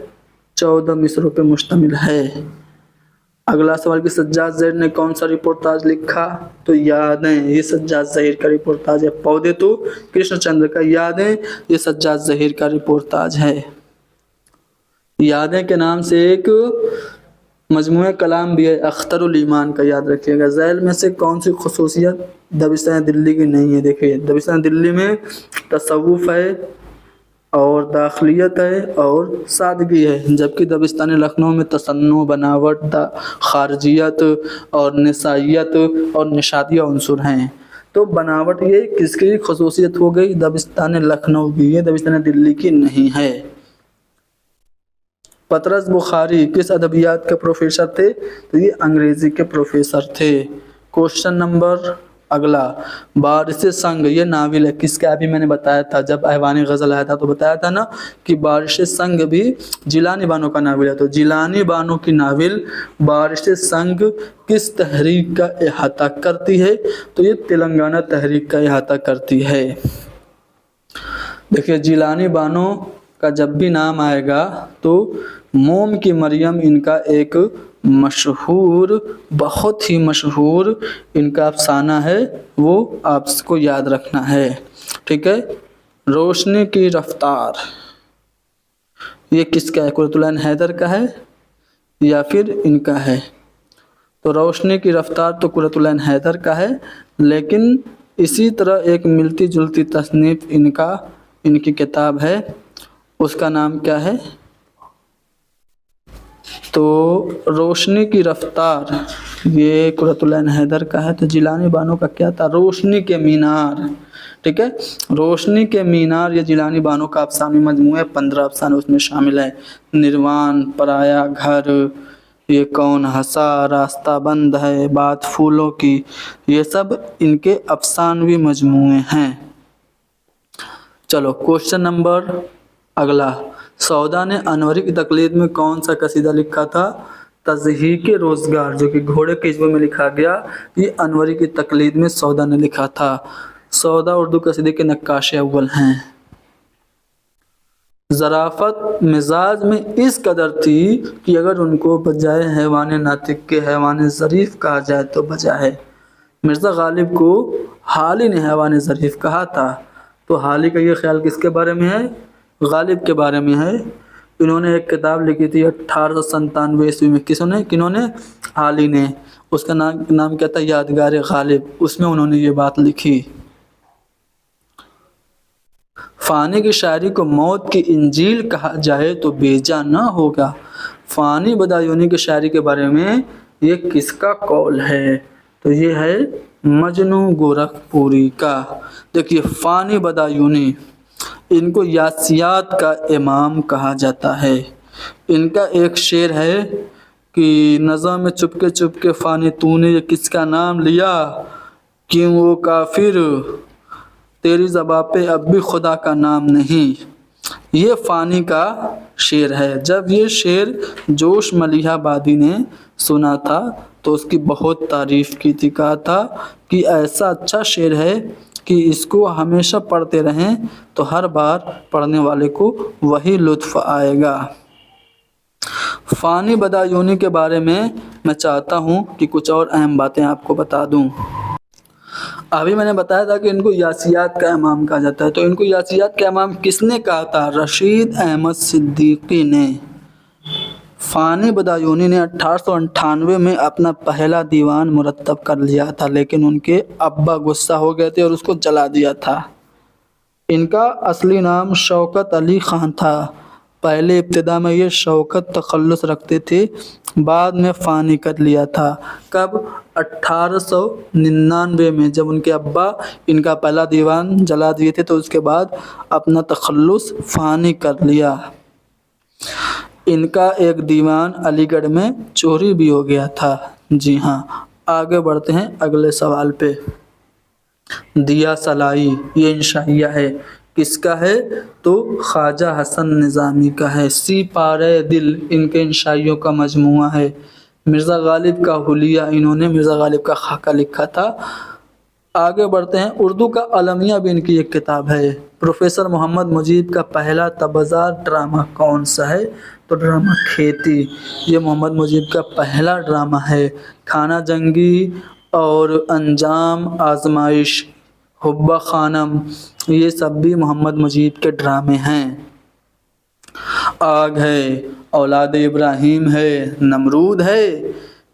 14 مصروں پہ مشتمل ہے۔ اگلا سوال کہ سجاد ظہیر نے کون سا رپورتاج لکھا؟ تو یادیں، یہ سجاد ظہیر کا رپورتاج ہے۔ پودے تو کرشن چندر کا، یادیں یہ سجاد ظہیر کا رپورتاج ہے۔ یادیں کے نام سے ایک مجموعہ کلام بھی ہے، اختر الایمان کا، یاد رکھیے گا۔ ذیل میں سے کون سی خصوصیت دبستان دلی کی نہیں ہے؟ دیکھیے دبستان دلی میں تصوف ہے اور داخلیت ہے اور سادگی ہے، جبکہ دبستان لکھنؤ میں تصنع، بناوٹ، خارجیت اور نسائیت اور نشادیہ عنصر ہیں۔ تو بناوٹ یہ کس کی خصوصیت ہو گئی؟ دبستان لکھنؤ کی، یہ دبستان دلی کی نہیں ہے۔ پطرس بخاری کس ادبیات کے پروفیسر تھے؟ تو یہ انگریزی کے پروفیسر تھے۔ کوشچن نمبر اگلا، بارش سنگ یہ ناول ہے کس کا؟ ابھی میں نے بتایا تھا جب ایوان غزل آیا تھا تو بتایا تھا نا کہ بارش سنگ بھی جیلانی بانو کا ناول ہے۔ تو جیلانی بانو کی ناول بارش سنگ کس تحریک کا احاطہ کرتی ہے؟ تو یہ تلنگانہ تحریک کا احاطہ کرتی ہے۔ دیکھیے جیلانی بانو کا جب بھی نام آئے گا تو موم کی مریم ان کا ایک مشہور، بہت ہی مشہور ان کا افسانہ ہے، وہ آپ کو یاد رکھنا ہے، ٹھیک ہے۔ روشنی کی رفتار یہ کس کا ہے؟ قرۃ العین حیدر کا ہے یا پھر ان کا ہے؟ تو روشنی کی رفتار تو قرۃ العین حیدر کا ہے، لیکن اسی طرح ایک ملتی جلتی تصنیف ان کی کتاب ہے، اس کا نام کیا ہے؟ تو روشنی کی رفتار یہ قرۃ العین حیدر کا ہے۔ تو جیلانی بانو کا کیا تھا؟ روشنی کے مینار، ٹھیک ہے۔ روشنی کے مینار یہ جیلانی بانو کا افسانوی مجموعہ ہے، 15 افسانے اس میں شامل ہے۔ نروان، پرایا گھر، یہ کون ہنسا، راستہ بند ہے، بات پھولوں کی، یہ سب ان کے افسانوی مجموعے ہیں۔ چلو کوشچن نمبر اگلا، سودا نے انوری کی تقلید میں کون سا قصیدہ لکھا تھا؟ تضحیک روزگار، جو کہ گھوڑے کے عجبے میں لکھا گیا، یہ انوری کی تقلید میں سودا نے لکھا تھا۔ سودا اردو قصیدے کے نقاش اول ہیں۔ ظرافت مزاج میں اس قدر تھی کہ اگر ان کو بجائے حیوان ناطق کے حیوان ظریف کہا جائے تو بجا ہے۔ مرزا غالب کو حالی نے حیوان ظریف کہا تھا، تو حالی کا یہ خیال کس کے بارے میں ہے؟ غالب کے بارے میں ہے۔ انہوں نے ایک کتاب لکھی تھی 1897 عیسوی میں، کنہوں نے؟ حالی نے۔ اس کا نام کیا تھا؟ یادگار غالب، اس میں انہوں نے یہ بات لکھی۔ فانی کی شاعری کو موت کی انجیل کہا جائے تو بیجا نہ ہوگا۔ فانی بدایونی کی شاعری کے بارے میں یہ کس کا قول ہے؟ تو یہ ہے مجنو گورکھپوری کا۔ دیکھیے فانی بدایونی، ان کو یاسیات کا امام کہا جاتا ہے۔ ان کا ایک شعر ہے کہ نظم میں چپ کے فانی تو نے یہ کس کا نام لیا، کیوں وہ کافر تیری زباں پہ اب بھی خدا کا نام نہیں۔ یہ فانی کا شعر ہے۔ جب یہ شعر جوش ملیح آبادی نے سنا تھا تو اس کی بہت تعریف کی تھی، کہا تھا کہ ایسا اچھا شعر ہے کہ اس کو ہمیشہ پڑھتے رہیں تو ہر بار پڑھنے والے کو وہی لطف آئے گا۔ فانی بدایونی کے بارے میں چاہتا ہوں کہ کچھ اور اہم باتیں آپ کو بتا دوں۔ ابھی میں نے بتایا تھا کہ ان کو یاسیات کا امام کہا جاتا ہے، تو ان کو یاسیات کا امام کس نے کہا تھا؟ رشید احمد صدیقی نے۔ فانی بدایونی نے 1898 میں اپنا پہلا دیوان مرتب کر لیا تھا، لیکن ان کے ابا غصہ ہو گئے تھے اور اس کو جلا دیا تھا۔ ان کا اصلی نام شوکت علی خان تھا۔ پہلے ابتدا میں یہ شوکت تخلص رکھتے تھے، بعد میں فانی کر لیا تھا۔ کب؟ 1899 میں، جب ان کے ابا ان کا پہلا دیوان جلا دیے تھے تو اس کے بعد اپنا تخلص فانی کر لیا۔ ان کا ایک دیوان علی گڑھ میں چوری بھی ہو گیا تھا۔ جی ہاں، آگے بڑھتے ہیں اگلے سوال پہ۔ دیا سلائی یہ انشائیہ ہے، کس کا ہے؟ تو خواجہ حسن نظامی کا ہے۔ سی پارے دل ان کے انشائیوں کا مجموعہ ہے۔ مرزا غالب کا حلیہ، انہوں نے مرزا غالب کا خاکہ لکھا تھا۔ آگے بڑھتے ہیں، اردو کا المیہ بھی ان کی ایک کتاب ہے۔ پروفیسر محمد مجیب کا پہلا تبذار ڈرامہ کون سا ہے؟ تو ڈرامہ کھیتی، یہ محمد مجیب کا پہلا ڈرامہ ہے۔ کھانا جنگی اور انجام آزمائش، حبہ خانم، یہ سب بھی محمد مجیب کے ڈرامے ہیں۔ آگ ہے، اولاد ابراہیم ہے، نمرود ہے،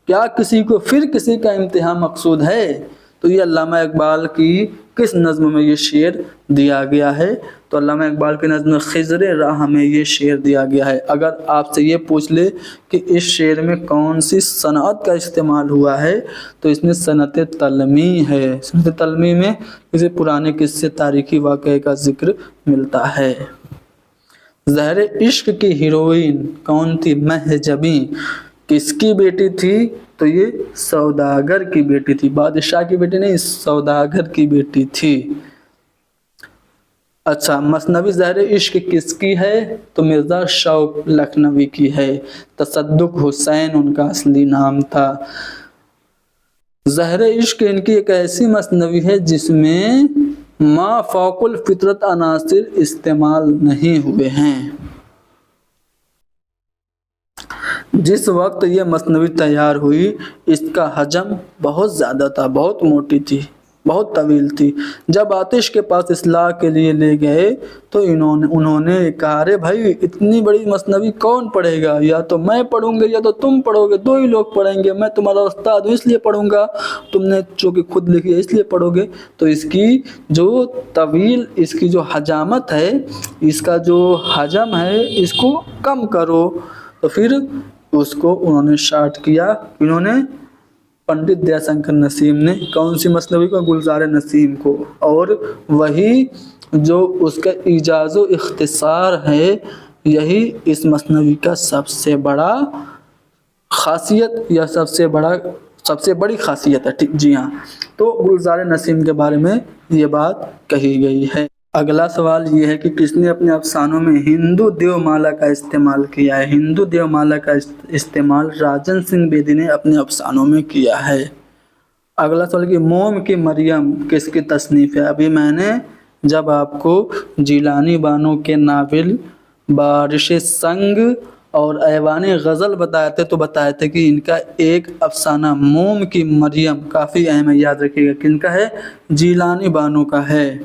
کیا کسی کو پھر کسی کا امتحان مقصود ہے؟ تو یہ علامہ اقبال کی کس نظم میں یہ شعر دیا گیا ہے؟ تو علامہ اقبال کی نظم خضر راہ میں یہ شعر دیا گیا ہے۔ اگر آپ سے یہ پوچھ لے کہ اس شعر میں کون سی صنعت کا استعمال ہوا ہے تو اس میں صنعت تلمیح ہے۔ صنعت تلمیح میں کسی پرانے قصے تاریخی واقعے کا ذکر ملتا ہے۔ زہر عشق کی ہیروئن کون تھی؟ مہ جبیں کس کی بیٹی تھی؟ تو یہ سوداگر کی بیٹی تھی، بادشاہ کی بیٹی نہیں، سوداگر کی بیٹی تھی۔ اچھا، مثنوی زہر عشق کس کی ہے؟ تو مرزا شوق لکھنوی کی ہے۔ تصدق حسین ان کا اصلی نام تھا۔ زہر عشق ان کی ایک ایسی مثنوی ہے جس میں ما فوق الفطرت عناصر استعمال نہیں ہوئے ہیں۔ جس وقت یہ مثنوی تیار ہوئی اس کا حجم بہت زیادہ تھا، بہت موٹی تھی، بہت طویل تھی۔ جب آتش کے پاس اصلاح کے لیے لے گئے تو انہوں نے کہا، ارے بھائی اتنی بڑی مثنوی کون پڑھے گا؟ یا تو میں پڑھوں گا یا تو تم پڑھو گے، دو ہی لوگ پڑھیں گے۔ میں تمہارا استاد ہوں اس لیے پڑھوں گا، تم نے چونکہ خود لکھی ہے اس لیے پڑھو گے۔ تو اس کی جو طویل، اس کی جو حجامت ہے، اس کا جو حجم ہے، اس کو کم کرو۔ تو پھر اس کو انہوں نے شارٹ کیا۔ انہوں نے پنڈت دیا شنکر نسیم نے کون سی مثنوی کو؟ گلزار نسیم کو۔ اور وہی جو اس کا ایجاز و اختصار ہے، یہی اس مثنوی کا سب سے بڑا خاصیت یا سب سے بڑی خاصیت ہے۔ ٹھیک، جی ہاں، تو گلزار نسیم کے بارے میں یہ بات کہی گئی ہے۔ اگلا سوال یہ ہے کہ کس نے اپنے افسانوں میں ہندو دیو مالا کا استعمال کیا ہے؟ ہندو دیو مالا کا استعمال راجن سنگھ بیدی نے اپنے افسانوں میں کیا ہے۔ اگلا سوال کہ موم کی مریم کس کی تصنیف ہے؟ ابھی میں نے جب آپ کو جیلانی بانو کے ناول بارش سنگ اور ایوان غزل بتائے تھے تو بتائے تھے کہ ان کا ایک افسانہ موم کی مریم کافی اہم ہے، یاد رکھیے گا۔ کن کا ہے؟ جیلانی بانو کا ہے۔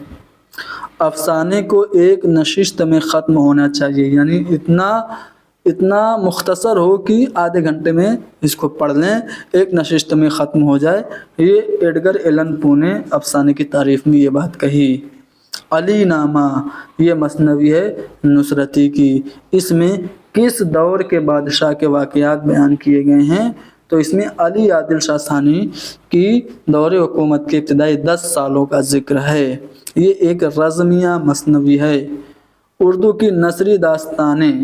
افسانے کو ایک نشست میں ختم ہونا چاہیے، یعنی اتنا مختصر ہو کہ آدھے گھنٹے میں اس کو پڑھ لیں، ایک نشست میں ختم ہو جائے۔ یہ ایڈگر ایلن پو نے افسانے کی تعریف میں یہ بات کہی۔ علی نامہ یہ مثنوی ہے نصرتی کی۔ اس میں کس دور کے بادشاہ کے واقعات بیان کیے گئے ہیں؟ تو اس میں علی عادل شاہ ثانی کی دور حکومت کے ابتدائی 10 سالوں کا ذکر ہے۔ یہ ایک رزمیہ مثنوی ہے۔ اردو کی نثری داستانیں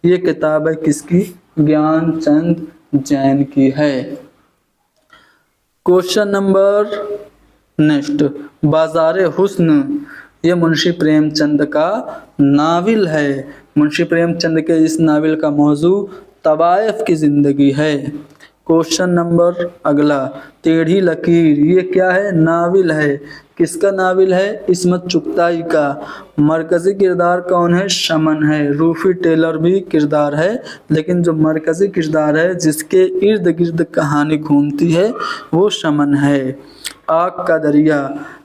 یہ کتاب ہے کس کی؟ گیان چند جین کی ہے۔ کوشچن نمبر نیکسٹ، بازار حسن یہ منشی پریم چند کا ناول ہے۔ منشی پریم چند کے اس ناول کا موضوع طوائف کی زندگی ہے۔ क्वेश्चन नंबर अगला, टेढ़ी लकीर ये क्या है? नाविल है। किसका नाविल है? इस्मत चुगताई का। मरकजी किरदार कौन है? शमन है। रूफी टेलर भी किरदार है, लेकिन जो मरकजी किरदार है जिसके इर्द गिर्द कहानी घूमती है वो शमन है। आग का दरिया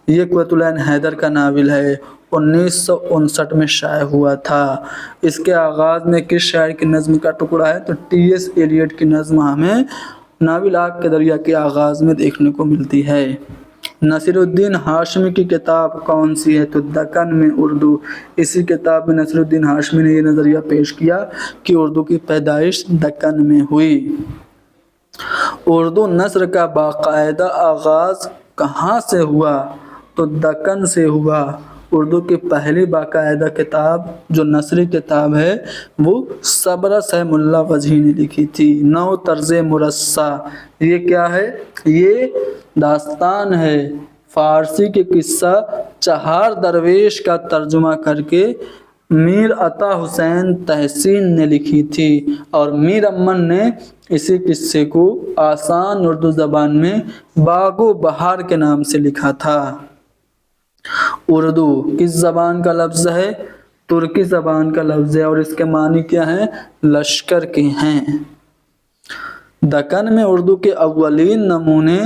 ये कुतुल-ए-आइन हैदर का नाविल है, 1959 में शाये हुआ था। इसके आगाज़ में किस शायर की नज़्म का टुकड़ा है? तो टी.एस. एलियट की नज़्म हमें नाविल आग के दरिया के आगाज़ में देखने को मिलती है। नसीरुद्दीन हाशमी की किताब कौन सी है? तो दक्कन में उर्दू। इसी किताब में नसीरुद्दीन हाशमी ने ये नज़रिया पेश किया कि उर्दू की पैदाइश दक्कन में हुई। उर्दू नस्र का बाकायदा आगाज़ कहाँ से हुआ? तो दक्कन से हुआ। उर्दू की पहली बाकायदा किताब जो नसरी किताब है वो सबरस है मुल्ला वजही ने लिखी थी। नौ तर्ज़ मुरस्सा ये क्या है? ये दास्तान है। फ़ारसी के किस्सा चहार दरवेश का तर्जुमा करके मीर अता हुसैन तहसीन ने लिखी थी और मीर अमन ने इसी किस्से को आसान उर्दू ज़बान में बागो बहार के नाम से लिखा था। उर्दू किस ज़बान का लफ्ज़ है? तुर्की ज़बान का लफ्ज़ है और इसके मानी क्या हैं? लश्कर के हैं। दक्कन में उर्दू के अव्वलीन नमूने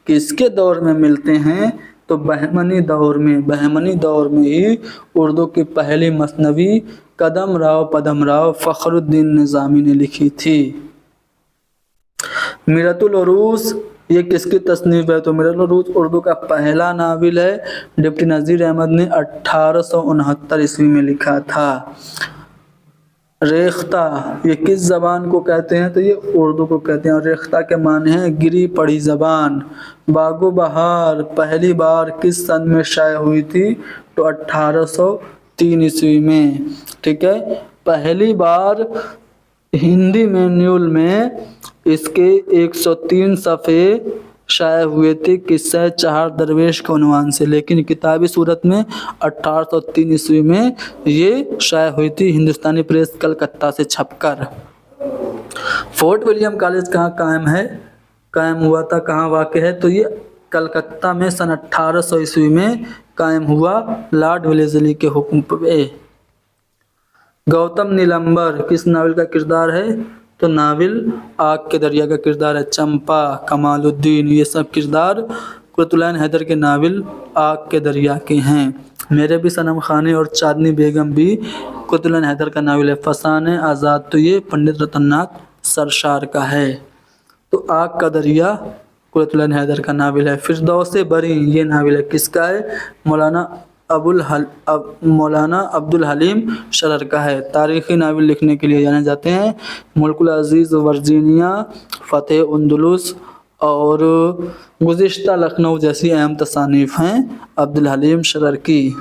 किसके दौर में मिलते हैं? तो बहमनी दौर में। बहमनी दौर में ही उर्दू की पहली मसनवी कदम राव पदम राव फ़खरुद्दीन निज़ामी ने लिखी थी। मीरतुल उरूस ये किसकी तसनीफ़ है? तो मीरतुल उरूस उर्दू का पहला नाविल है। डिप्टी नज़ीर अहमद ने 1869 ईस्वी में लिखा था। रेख्ता ये किस ज़बान को कहते हैं? तो ये उर्दू को कहते हैं और रेख्ता के माने हैं गिरी पड़ी ज़बान। बागो बहार पहली बार किस सन में शाये हुई थी? तो 1803 ईस्वी में। ठीक है, पहली बार हिंदी मैन्यूल में इसके 103 सफ़े शाये हुए थे किस्सा चहार दरवेश के उन्वान से, लेकिन किताबी सूरत में 1803 ईस्वी में ये शाये हुई थी हिंदुस्तानी प्रेस कलकत्ता से छपकर। फोर्ट विलियम कॉलेज कहाँ कायम हुआ था, कहाँ वाक़ है? तो ये कलकत्ता में सन 1800 ईस्वी में कायम हुआ लॉर्ड वेलेज़ली के हुक्म पे। गौतम नीलंबर किस नावल का किरदार है? तो नाविल आग के दरिया का किरदार है। चंपा, कमालुद्दीन ये सब किरदार कुतुल-ए-आइन हैदर के नाविल आग के दरिया के हैं। मेरे भी सनम खाने और चांदनी बेगम भी कुतुल-ए-आइन हैदर का नाविल है। फसाने आज़ाद तो ये पंडित रतननाथ सरशार का है। तो आग का दरिया कुतुल-ए-आइन हैदर का नाविल है। फिरदौस बरी ये नाविल है किसका है? मौलाना अब्दुल हलीम शरर का है। तारीख़ी नाविल लिखने के लिए जाने जाते हैं मुल्कुल अज़ीज़ वर्जीनिया, फ़तेह अंदलुस और गुज़िश्ता लखनऊ जैसी अहम तसानीफ़ हैं अब्दुल हलीम शरर की।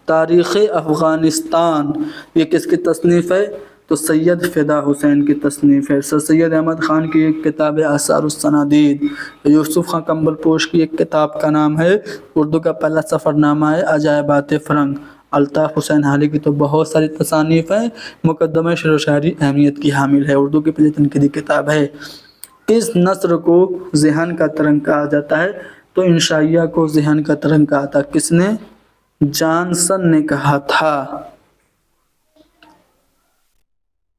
तारीख़ अफ़ग़ानिस्तान ये किसकी तसनीफ़ है? तो सैयद फ़िदा हुसैन की तसनीफ़ है। सर सैयद अहमद ख़ान की एक किताब है आसारुस्सनादीद। यूसुफ़ ख़ान कंबलपोश की एक किताब का नाम है उर्दू का पहला सफ़रनामा है अजायबात फ़रंग। अल्ताफ़ हुसैन हाली की तो बहुत सारी तसानीफ़ हैं। मुक़द्दमा शेर व शायरी अहमियत की हामिल है, उर्दू की पहली तनक़ीदी किताब है। किस नस्र को ज़हन का तरंग कहा जाता है? तो इंशाइया को ज़हन का तरंग कहा था। किसने? जॉनसन ने कहा था।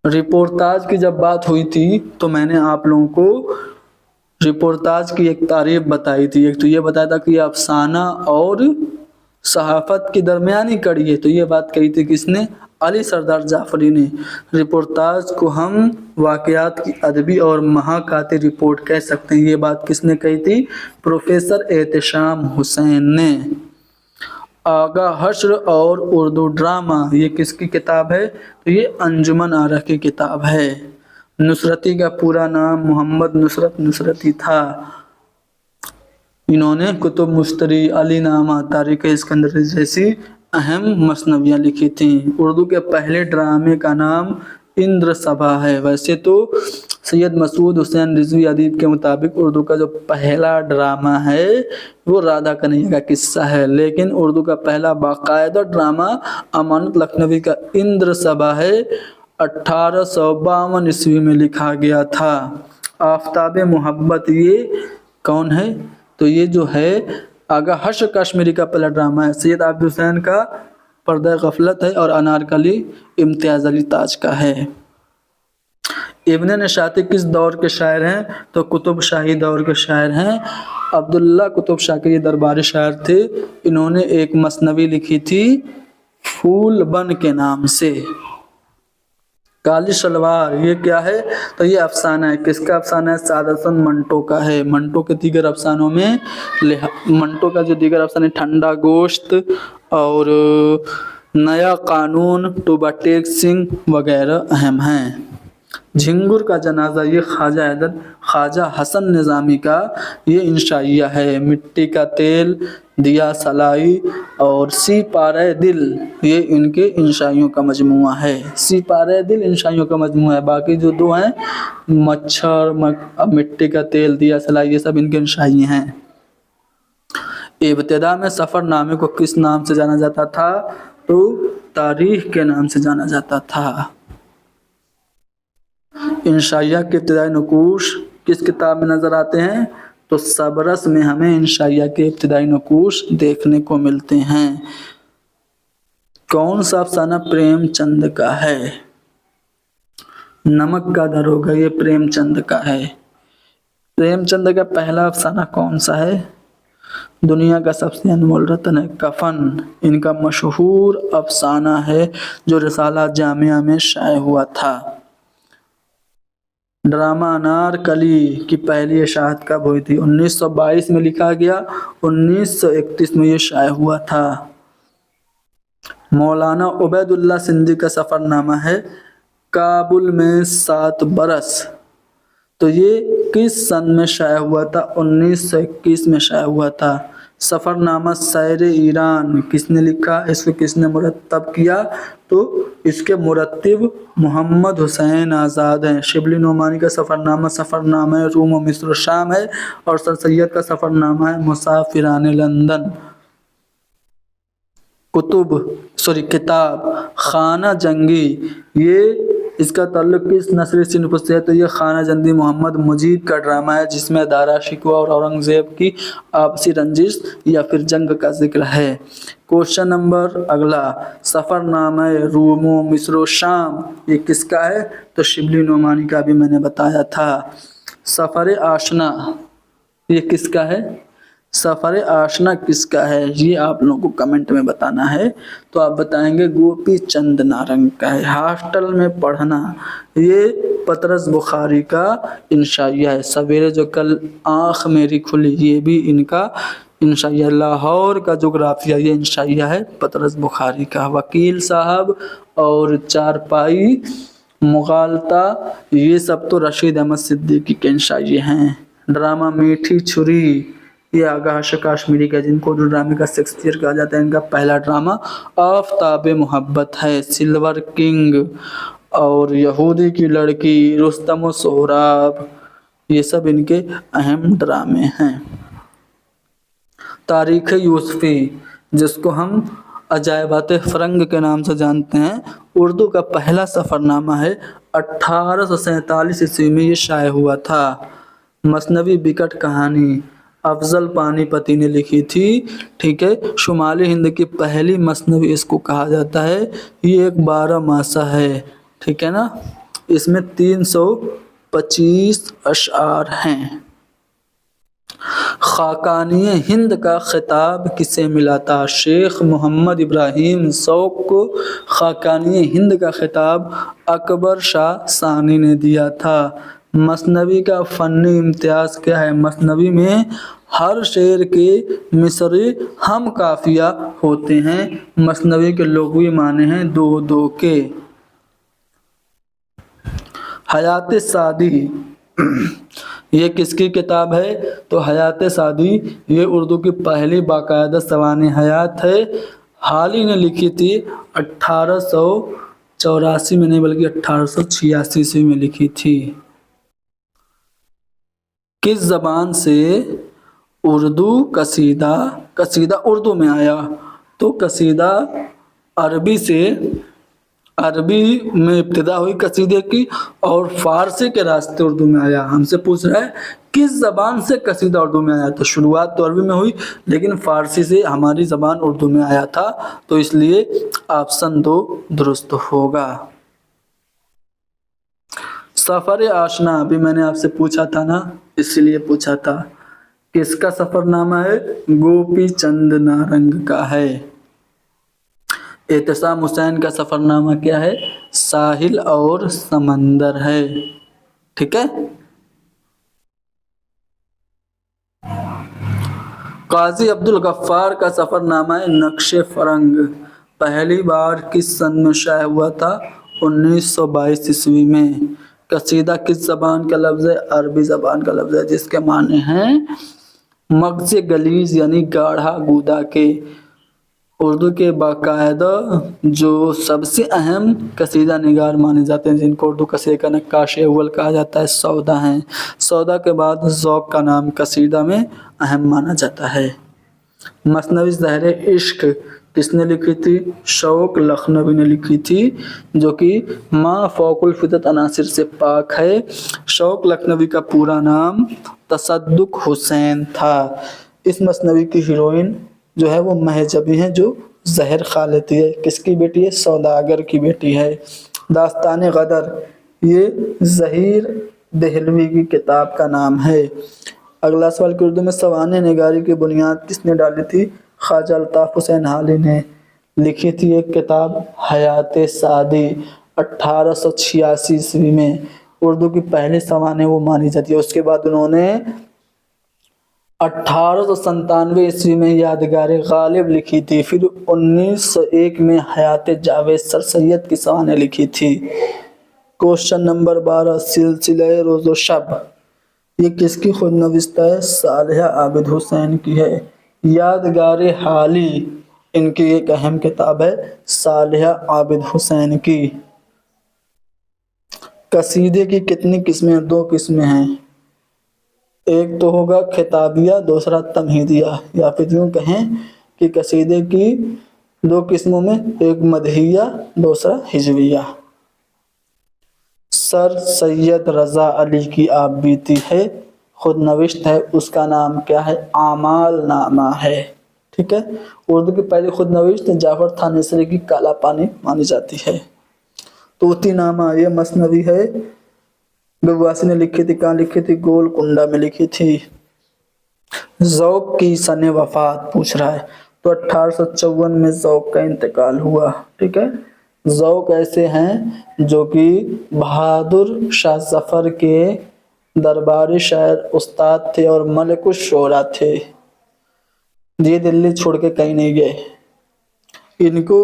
रिपोर्टाज की जब बात हुई थी तो मैंने आप लोगों को रिपोर्टाज की एक तारीफ बताई थी। एक तो ये बताया था कि अफसाना और सहाफ़त की दरमियानी कड़ी है, तो ये बात कही थी किसने? अली सरदार जाफ़री ने। रिपोर्टाज को हम वाक़यात की अदबी और महाकाती रिपोर्ट कह सकते हैं, ये बात किसने कही थी? प्रोफेसर एहतशाम हुसैन ने। आगा हश्र और उर्दू ड्रामा ये किसकी किताब है? तो ये अंजुमन आरा की किताब है। नुसरती का पूरा नाम मोहम्मद नुसरत नुसरती था। इन्होंने कुतुब मुश्तरी, अली नामा, तारीख़ इस्कंदरी जैसी अहम मसनवियाँ लिखी थीं। उर्दू के पहले ड्रामे का नाम इंद्र सभा है। वैसे तो सैयद मसूद हुसैन रिजवी अदीब के मुताबिक उर्दू का जो पहला ड्रामा है वो राधा कन्हैया का किस्सा है, लेकिन उर्दू का पहला बाकायदा ड्रामा अमानत लखनवी का इंद्र सभा है, 1852 ईस्वी में लिखा गया था। आफताब मोहब्बत ये कौन है? तो ये जो है आगा हर्ष कश्मीरी का पहला ड्रामा है। सैयद आबिद हुसैन का पर्दा गफलत है और अनारकली इम्तियाज़ अली ताज का है। इब्न नशाती किस दौर के शायर हैं? तो कुतुब शाही दौर के शायर हैं। अब्दुल्ला कुतुब शाह के ये दरबारी शायर थे। इन्होंने एक मसनवी लिखी थी फूल बन के नाम से। काली शलवार ये क्या है? तो ये अफसाना है। किसका अफसाना है? सादत हसन मंटो का है। मंटो के दीगर अफसानों में मंटो का जो दीगर अफसाने ठंडा गोश्त और नया कानून, टूबा टेक सिंह वगैरह अहम हैं। झिंगुर का जनाजा ये ख्वाजा हसन निज़ामी का ये इंशाइया है। मिट्टी का तेल, दिया सलाई और सी पारे दिल ये इनके इंशाइयों का मजमुआ है। सी पारे दिल इंशाइयों का मजमुआ है। बाकी जो दो हैं मच्छर, मिट्टी का तेल, दिया सलाई ये सब इनके इंशाइए हैं। इब्तिदा में सफ़रनामे को किस नाम से जाना जाता था? तो तारीख के नाम से जाना जाता था। इंशाइया के इब्तिदाई नकूश किस किताब में नज़र आते हैं? तो सबरस में हमें इंशाइया के इब्तिदाई नकूश देखने को मिलते हैं। कौन सा अफसाना प्रेमचंद का है? नमक का दरोगा ये प्रेमचंद का है। प्रेमचंद का पहला अफसाना कौन सा है? दुनिया का सबसे अनमोल रत्न है कफन। इनका मशहूर अफसाना है जो रिसाला जामिया में शाये हुआ था। ड्रामा अनारकली की पहली इशाअत कब हुई थी? 1922 में लिखा गया, 1931 में ये शाये हुआ था। मौलाना उबैदुल्ला सिंधी का सफ़रनामा है काबुल में 7 बरस। तो ये किस सन में शाये हुआ था? 1921 में शाये हुआ था। सफ़रनामा सैर ईरान किसने लिखा? इसको किसने मुरत्तब किया? तो इसके मुरत्तिब मोहम्मद हुसैन आज़ाद हैं। शिबली नोमानी का सफ़रनामा रूम और मिस्र शाम है और सर सैयद का सफ़रनामा है मुसाफिरान लंदन। किताब खाना जंगी ये इसका ताल्लुक किस नस्री सिन्फ से है? तो ये खाना जंगी मोहम्मद मुजीब का ड्रामा है जिसमें दारा शिकवा और औरंगज़ेब की आपसी रंजिश या फिर जंग का जिक्र है। क्वेश्चन नंबर अगला, सफ़रनामा रूम मिस्र शाम ये किसका है? तो शिबली नोमानी का भी मैंने बताया था। सफ़र आशना ये किसका है? सफ़र आशना किसका है? ये आप लोगों को कमेंट में बताना है। तो आप बताएंगे गोपी चंद नारंग का है। हॉस्टल में पढ़ना ये पतरस बुखारी का इंशाइया है। सवेरे जो कल आँख मेरी खुली ये भी इनका इंशाइया। लाहौर का जोग्राफिया ये इंशाइया है पतरस बुखारी का। वकील साहब और चारपाई मुगालता ये सब तो रशीद अहमद सिद्दीकी के इंशाइये हैं। ड्रामा मीठी छुरी ये आगाश कश्मीरी का जिनको जो ड्रामे का शेक्सपियर कहा जाता है इनका पहला ड्रामा आफताब मोहब्बत है। सिल्वर किंग और यहूदी की लड़की, रुस्तम और सोहराब ये सब इनके अहम ड्रामे हैं। तारीख़ यूसुफ़ी जिसको हम अजायबात फ़रंग के नाम से जानते हैं, उर्दू का पहला सफ़रनामा है। 1847 ईस्वी में ये शाये हुआ था। मसनवी बिकट कहानी अफजल पानीपती ने लिखी थी। ठीक है, शुमाली हिंद की पहली मसनवी इसको कहा जाता है। ये एक 12 मासा है। ठीक है ना, इसमें 325 अशआर हैं। खाकानी हिंद का खिताब किसे मिला था? शेख मोहम्मद इब्राहिम शौक़ को खाकानी हिंद का खिताब अकबर शाह सानी ने दिया था। मसनवी का फ़नी इम्तियाज़ क्या है? मसनवी में हर शेर के मिसरे हम काफिया होते हैं। मसनवी के लुग़वी माने हैं 2-2 के। हयात सादी ये किसकी किताब है? तो हयात सादी ये उर्दू की पहली बाकायदा सवाने हयात है। हाल ही ने लिखी थी 1884 में नहीं बल्कि 1886 ईस्वी में लिखी थी। किस ज़बान से उर्दू कसीदा उर्दू में आया? तो कसीदा अरबी से अरबी में इब्तिदा हुई कसीदे की और फारसी के रास्ते उर्दू में आया। हमसे पूछ रहा है किस ज़बान से कसीदा उर्दू में आया, तो शुरुआत तो अरबी में हुई लेकिन फारसी से हमारी ज़बान उर्दू में आया था, तो इसलिए ऑप्शन 2 दुरुस्त होगा। सफ़र आशना अभी मैंने आपसे पूछा था ना, इसलिए पूछा था। किसका सफ़रनामा है? गोपी चंद नारंग का है। एहतसाम हुसैन का सफ़रनामा क्या है? साहिल और समंदर है। ठीक है। काजी अब्दुल गफ्फार का सफ़रनामा है नक्शे फरंग। पहली बार किस सन में शाया हुआ था? 1922 ईस्वी में। कसीदा किस ज़बान का लफ्ज़ है? अरबी ज़बान का लफ्ज़ है, जिसके माने हैं मग़ज़ गलीज़ यानी गाढ़ा गूदा के। उर्दू के बाकायदा जो सबसे अहम कसीदा निगार माने जाते हैं, जिनको उर्दू कसीदे का नक्काश अव्वल कहा जाता है, सौदा हैं। सौदा के बाद ज़ौक़ का नाम कसीदा में अहम माना जाता है। मसनवी ज़हरे इश्क किसने लिखी थी? शौक़ लखनवी ने लिखी थी, जो कि माँ फ़ौकुल फितरत अनासिर से पाक है। शौक़ लखनवी का पूरा नाम तसद्दुक़ हुसैन था। इस मसनवी की हीरोइन जो है वो महजबी हैं, जो जहर खा लेती है। किसकी बेटी है? सौदागर की बेटी है। दास्तान गदर ये ज़हीर दहलवी की किताब का नाम है। अगला सवाल कि उर्दू में सवाने निगारी की बुनियाद किसने डाली थी? ख्वाजा अल्ताफ़ हुसैन हाली ने लिखी थी एक किताब हयात सादी 1886 ईस्वी में। उर्दू की पहली सवाने वो मानी जाती है। उसके बाद उन्होंने 1897 ईस्वी में यादगार गालिब लिखी थी। फिर 1901 में हयात जावेद सर सैयद की सवाने लिखी थी। क्वेश्चन नंबर 12 सिलसिला रोज़ो शब ये किसकी खुद नविश्त है? सालिहा आबिद हुसैन की है। यादगार हाली इनकी एक अहम किताब है सालिहा आबिद हुसैन की। कसीदे की कितनी किस्में? 2 किस्में हैं। एक तो होगा खिताबिया, दूसरा तमहीदिया, या फिर यूँ कहें कि कसीदे की 2 किस्मों में, एक मदहिया दूसरा हिजविया। सर सैयद रज़ा अली की आप बीती है, खुद नविश्त है, उसका नाम क्या है? आमाल नामा है। ठीक है। उर्दू की पहली खुद नविश्त जाफर थानेसरी की काला पानी मानी जाती है। तोती नामा ये मसनवी है, गवासी ने लिखी थी। कहाँ लिखी थी? गोलकुंडा में लिखी थी। ज़ौक़ की सने वफ़ात पूछ रहा है, तो 1854 में ज़ौक़ का इंतकाल हुआ। ठीक है। ज़ौक़ ऐसे हैं जो कि बहादुर शाह ज़फ़र के दरबारी शायर उस्ताद थे और मलिकुश शोरा थे। ये दिल्ली छोड़ के कहीं नहीं गए। इनको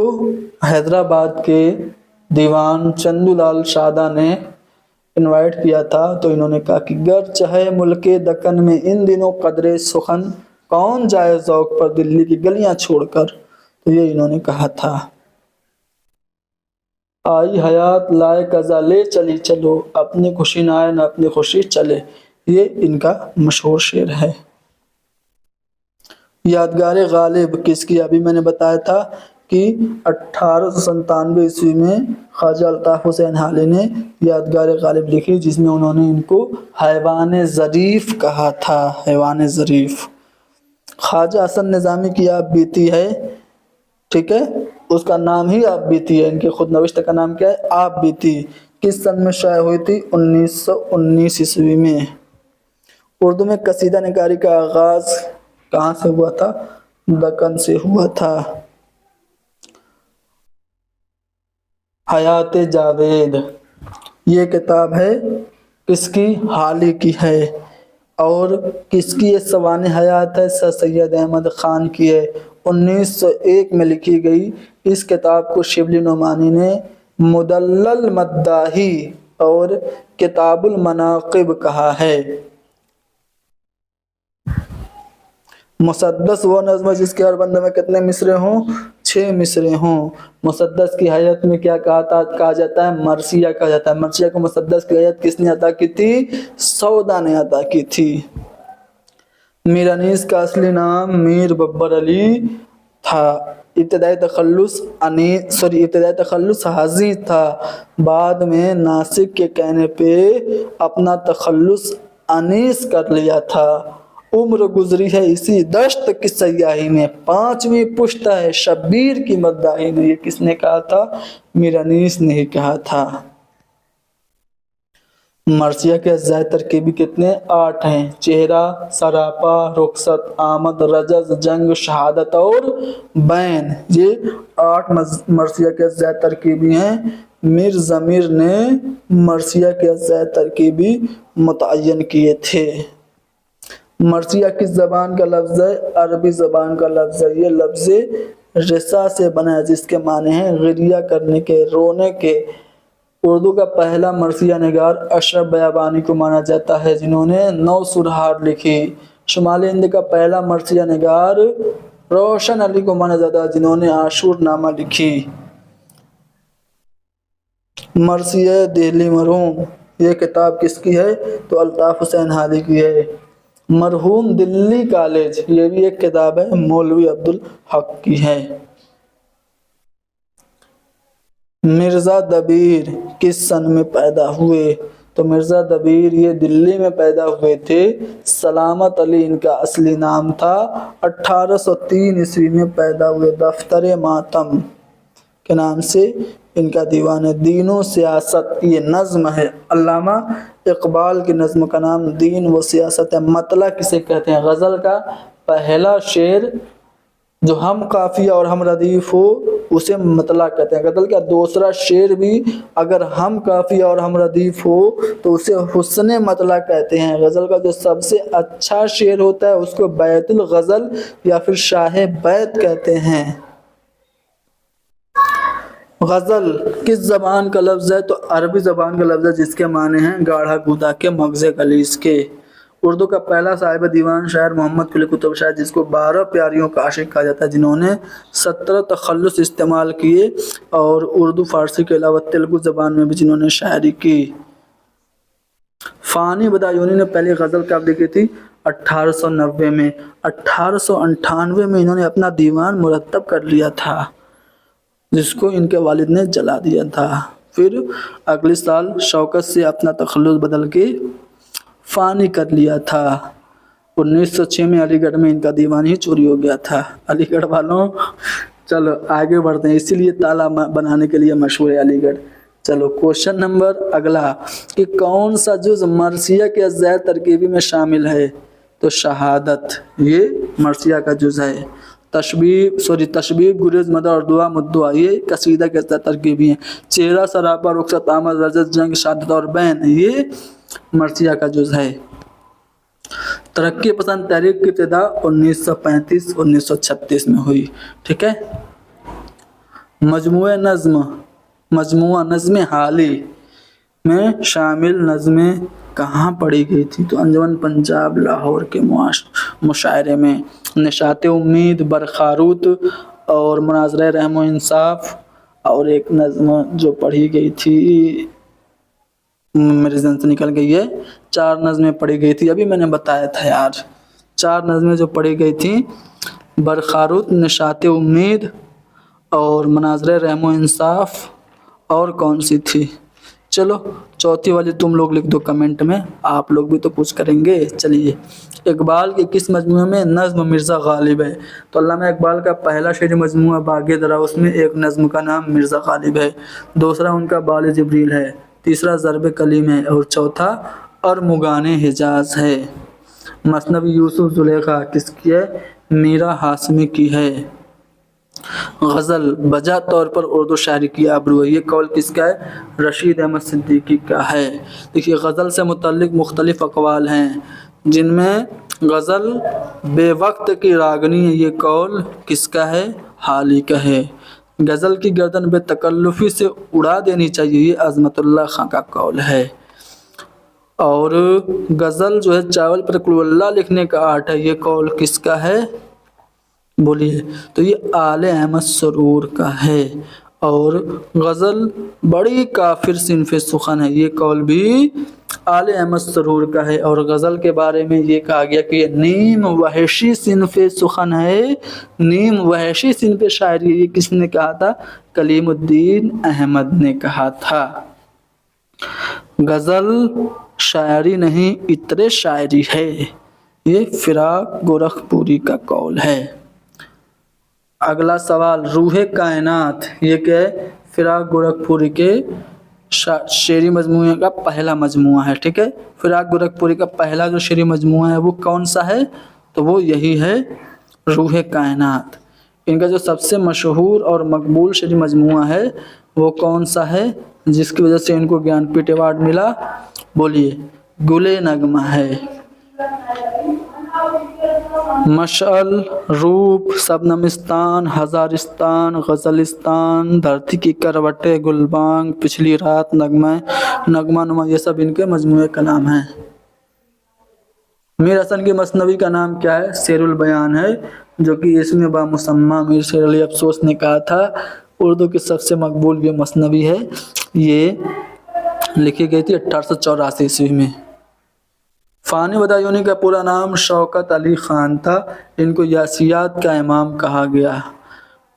हैदराबाद के दीवान चंदूलाल शादा ने इनवाइट किया था, तो इन्होंने कहा कि गर चाहे मुल्के दक्कन में इन दिनों कदरे सुखन, कौन जाए ज़ौक़ पर दिल्ली की गलियां छोड़कर। तो ये इन्होंने कहा था। आई हयात लाए कज़ा ले चली चलो, अपनी खुशी ना आए ना अपनी खुशी चले, ये इनका मशहूर शेर है। यादगार गालिब किसकी? अभी मैंने बताया था कि 1897 ईस्वी में ख्वाजा अल्ताफ़ हुसैन हाली ने यादगार गालिब लिखी, जिसमें उन्होंने इनको हैवान ज़रीफ़ कहा था। हैवान ज़रीफ़। ख्वाजा हसन निज़ामी की आप बीती है। ठीक है। उसका नाम ही आप बीती है। इनके खुद नविश्त का नाम क्या है? आप बीती। किस सन में शाया हुई थी? 1919 ईस्वी में। उर्दू में कसीदा निगारी का आगाज़ कहाँ से हुआ था? दक्कन से हुआ था। हयात जावेद ये किताब है किसकी? हाली की है। और किसकी ये सवाने हयात है? सर सैयद अहमद ख़ान की है। 1901 में लिखी गई। इस किताब को शिबली नोमानी ने मुदल्लल मद्दाही और किताबुल मनाक़िब कहा है। मुसद्दस वो नज़्म है जिसके हर बंदे में कितने मिसरे हों? 6 मिसरे हों। मुसद्दस की हैयत में क्या कहा जाता है? मरसिया कहा जाता है। मरसिया को मुसद्दस की हैयत किसने अता की थी? सौदा ने अता की थी। मीर अनीस का असली नाम मीर बब्बर अली था। ابتدائی تخلص حاضی تھا، بعد میں ناصح کے کہنے پہ اپنا تخلص انیس کر لیا تھا۔ عمر گزری ہے اسی دشت کی سیاہی میں، پانچویں پشت ہے شبیر کی مداحی میں۔ یہ کس نے کہا تھا؟ میر انیس نے ہی کہا تھا۔ مرثیہ کے اجزائے ترکیبی کتنے؟ 8 ہیں۔ چہرہ، سراپا، رخصت، آمد، رجز، جنگ، شہادت اور بین، یہ 8 مرثیہ کے اجزائے ترکیبی ہیں۔ میر ضمیر نے مرثیہ کے اجزائے ترکیبی متعین کیے تھے۔ مرثیہ کس زبان کا لفظ ہے؟ عربی زبان کا لفظ ہے۔ یہ لفظ رسا سے بنا ہے، جس کے معنی ہیں غریہ کرنے کے، رونے کے۔ اردو کا پہلا مرثیہ نگار اشرف بیابانی کو مانا جاتا ہے، جنہوں نے 9 سرہار لکھی۔ شمالی ہند کا پہلا مرثیہ نگار روشن علی کو مانا جاتا ہے، جنہوں نے عاشور نامہ لکھی۔ مرثیہ دہلی مرحوم، یہ کتاب کس کی ہے؟ تو الطاف حسین ہادی کی ہے۔ مرحوم دلی کالج، یہ بھی ایک کتاب ہے، مولوی عبدالحق کی ہے۔ مرزا دبیر کس سن میں پیدا ہوئے؟ تو مرزا دبیر یہ دلی میں پیدا ہوئے تھے۔ سلامت علی ان کا اصلی نام تھا۔ 1803 عیسوی میں پیدا ہوئے۔ دفتر ماتم کے نام سے ان کا دیوان ہے۔ دین و سیاست یہ نظم ہے۔ علامہ اقبال کی نظم کا نام دین و سیاست ہے۔ مطلع کسے کہتے ہیں؟ غزل کا پہلا شعر جو ہم قافیہ اور ہم ردیف ہو اسے مطلع کہتے ہیں۔ غزل کا دوسرا شعر بھی اگر ہم قافیہ اور ہم ردیف ہو تو اسے حسن مطلع کہتے ہیں۔ غزل کا جو سب سے اچھا شعر ہوتا ہے اس کو بیت الغزل یا پھر شاہ بیت کہتے ہیں۔ غزل کس زبان کا لفظ ہے؟ تو عربی زبان کا لفظ ہے، جس کے معنی ہیں گاڑھا گودا کے، مغز غلیظ کے۔ اردو کا پہلا صاحب دیوان شاعر محمد قلی قطب شاہ، جس کو 12 پیاریوں کا عاشق کہا جاتا ہے، جنہوں نے 17 تخلص استعمال کیے، اور اردو فارسی کے علاوہ تیلگو زبان میں بھی جنہوں نے شاعری کی۔ فانی بدایونی نے پہلی غزل کب لکھی تھی؟ 1890 میں۔ 1898 میں انہوں نے اپنا دیوان مرتب کر لیا تھا، جس کو ان کے والد نے جلا دیا تھا۔ پھر اگلے سال شوکت سے اپنا تخلص بدل کے فانی کر لیا تھا۔ 1906 میں علی گڑھ میں ان کا دیوان ہی چوری ہو گیا تھا۔ علی گڑھ والوں چلو آگے بڑھتے ہیں، اسی لیے تالا بنانے کے لیے مشہور ہے علی گڑھ۔ چلو کوشچن نمبر اگلا کہ کون سا جز مرثیہ کے اجزائے ترکیبی میں شامل ہے؟ تو شہادت یہ مرثیہ کا جز ہے۔ تشبیہ، گریز، مدح اور دعا مدعا یہ قصیدہ کے اجزاء ترکیبی ہیں۔ چہرہ، سراپا، رخصت، آمد، رجز، جنگ، شہادت اور بین یہ مرثیہ کا جز ہے۔ ترقی پسند تحریک کی ابتدا 1935-1936 میں ہوئی، ٹھیک ہے۔ مجموعہ نظم حالی میں شامل نظمیں کہاں پڑھی گئی تھی؟ تو انجمن پنجاب لاہور کے مشاعرے میں۔ نشاط امید، برخاروت اور مناظرہ رحم و انصاف، اور ایک نظم جو پڑھی گئی تھی میرے ذہن سے نکل گئی ہے، 4 نظمیں پڑھی گئی تھی، ابھی میں نے بتایا تھا یار۔ 4 نظمیں جو پڑھی گئی تھیں، برخاروت، نشاط امید اور مناظرہ رحم و انصاف، اور کون سی تھی؟ چلو چوتھی والی تم لوگ لکھ دو کمنٹ میں، آپ لوگ بھی تو کچھ کریں گے۔ چلیے، اقبال کے کس مجموعے میں نظم مرزا غالب ہے؟ تو علامہ اقبال کا پہلا شعری مجموعہ باغ درا، اس میں ایک نظم کا نام مرزا غالب ہے، دوسرا ان کا بال جبریل ہے، تیسرا ضرب کلیم ہے، اور چوتھا ارمغان حجاز ہے۔ مثنوی یوسف زلیخا کس کی ہے؟ میرا ہاشمی کی ہے۔ غزل بجا طور پر اردو شاعری کی آبرو ہے، یہ قول کس کا ہے؟ رشید احمد صدیقی کا ہے۔ دیکھیے غزل سے متعلق مختلف اقوال ہیں، جن میں غزل بے وقت کی راگنی ہے، یہ قول کس کا ہے؟ حالی کا ہے۔ غزل کی گردن بے تکلفی سے اڑا دینی چاہیے، یہ عظمت اللہ خان کا قول ہے۔ اور غزل جو ہے چاول پر قل اللہ لکھنے کا آرٹ ہے، یہ قول کس کا ہے؟ بولیے، تو یہ آل احمد سرور کا ہے۔ اور غزل بڑی کافر صنف سخن ہے، یہ قول بھی آل احمد سرور کا ہے۔ اور غزل کے بارے میں یہ کہا گیا کہ یہ نیم وحشی صنف سخن ہے، نیم وحشی صنف شاعری ہے۔ یہ کس نے کہا تھا؟ کلیم الدین احمد نے کہا تھا۔ غزل شاعری نہیں عطر شاعری ہے، یہ فراق گورکھپوری کا قول ہے۔ اگلا سوال، روح کائنات یہ کیا ہے؟ فراق گورکھپوری کے شعری مجموعے کا پہلا مجموعہ ہے، ٹھیک ہے۔ فراق گورکھپوری کا پہلا جو شعری مجموعہ ہے وہ کون سا ہے؟ تو وہ یہی ہے، روح کائنات۔ ان کا جو سب سے مشہور اور مقبول شعری مجموعہ ہے وہ کون سا ہے جس کی وجہ سے ان کو گیان پیٹھ ایوارڈ ملا؟ بولیے، گل نغمہ ہے۔ مشعل، روپ، شبنمستان، ہزارستان، غزلستان، دھرتی کی کروٹیں، گلبانگ، پچھلی رات، نغمہ نما، یہ سب ان کے مجموعے کلام ہیں۔ میر حسن کی مثنوی کا نام کیا ہے؟ سیر البیان ہے، جو کہ اس میں بامسمہ میر شیر علی افسوس نے کہا تھا۔ اردو کی سب سے مقبول یہ مثنوی ہے، یہ لکھی گئی تھی 1884 عیسوی میں۔ فانی بدایونی کا پورا نام شوکت علی خان تھا، ان کو یاسیات کا امام کہا گیا۔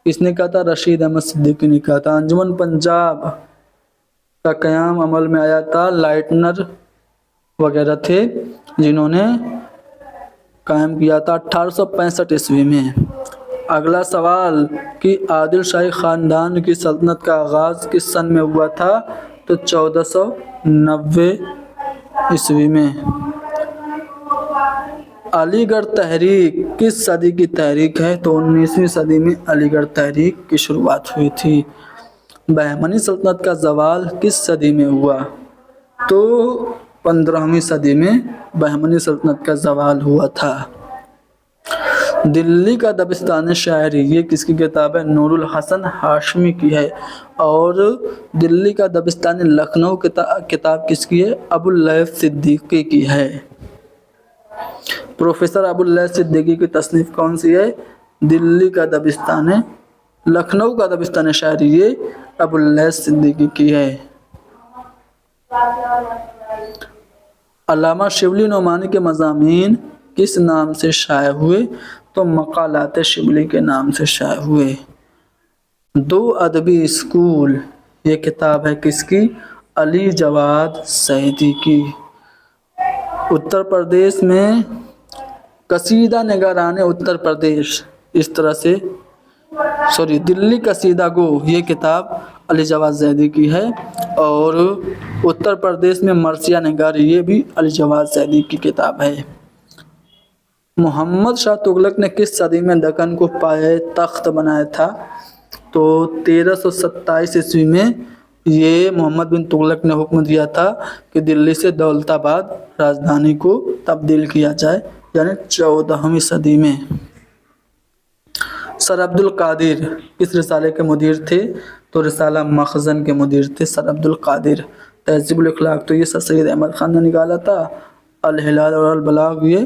اس نے کہا تھا رشید احمد صدیقی نے کہا تھا۔ انجمن پنجاب کا قیام عمل میں آیا تھا، لائٹنر وغیرہ تھے جنہوں نے قائم کیا تھا 1865 عیسوی میں۔ اگلا سوال کہ عادل شاہی خاندان کی سلطنت کا آغاز کس سن میں ہوا تھا؟ تو 1490 عیسوی میں۔ علی گڑھ تحریک کس صدی کی تحریک ہے؟ تو 19ویں صدی میں علی گڑھ تحریک کی شروعات ہوئی تھی۔ بہمنی سلطنت کا زوال کس صدی میں ہوا؟ تو 15ویں صدی میں بہمنی سلطنت کا زوال ہوا تھا۔ دلی کا دبستان شاعری یہ کس کی کتاب ہے؟ نور الحسن ہاشمی کی ہے۔ اور دلی کا دبستان لکھنؤ کتاب کس کی ہے؟ ابو اللیث صدیقی کی ہے۔ پروفیسر ابو اللیث صدیقی کی تصنیف کون سی ہے؟ دلی کا دبستان، لکھنؤ کا دبستان شاعری یہ ابو اللیث صدیقی کی ہے۔ علامہ شبلی نعمانی کے مضامین کس نام سے شائع ہوئے؟ تو مقالات شبلی کے نام سے شائع ہوئے۔ دو ادبی اسکول یہ کتاب ہے کس کی؟ علی جواد سعیدی کی۔ اتر پردیش میں قصیدہ نگاران اتر پردیش اس طرح سے دلی قصیدہ گو یہ کتاب علی جواد زیدی کی ہے۔ اور اتر پردیش میں مرثیہ نگاری یہ بھی علی جواد زیدی کی کتاب ہے۔ محمد شاہ تغلق نے کس صدی میں دکن کو پائے تخت بنایا تھا؟ تو 1327 عیسوی میں یہ محمد بن تغلق نے حکم دیا تھا کہ دلی سے دولت آباد راجدھانی کو تبدیل کیا جائے، یعنی 14ویں صدی میں۔ سر عبد القادر کس رسالے کے مدیر تھے؟ تو رسالہ مخزن کے مدیر تھے سر عبد القادر۔ تہذیب الاخلاق تو یہ سر سید احمد خان نے نکالا تھا۔ الہلال اور البلاغ یہ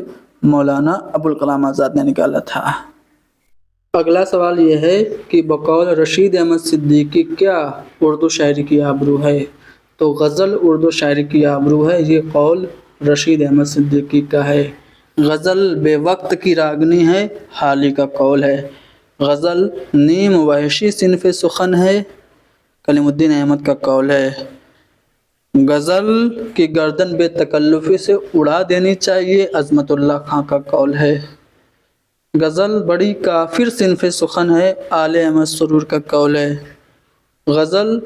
مولانا ابوالکلام آزاد نے نکالا تھا۔ اگلا سوال یہ ہے کہ بقول رشید احمد صدیقی کیا اردو شاعری کی آبرو ہے؟ تو غزل اردو شاعری کی آبرو ہے، یہ قول رشید احمد صدیقی کا ہے۔ غزل بے وقت کی راگنی ہے، حالی کا قول ہے۔ غزل نیم وحشی صنف سخن ہے، کلیم الدین احمد کا قول ہے۔ غزل کی گردن بے تکلفی سے اڑا دینی چاہیے، عظمت اللہ خان کا قول ہے۔ غزل بڑی کافر صنف سخن ہے، آل احمد سرور کا قول ہے۔ غزل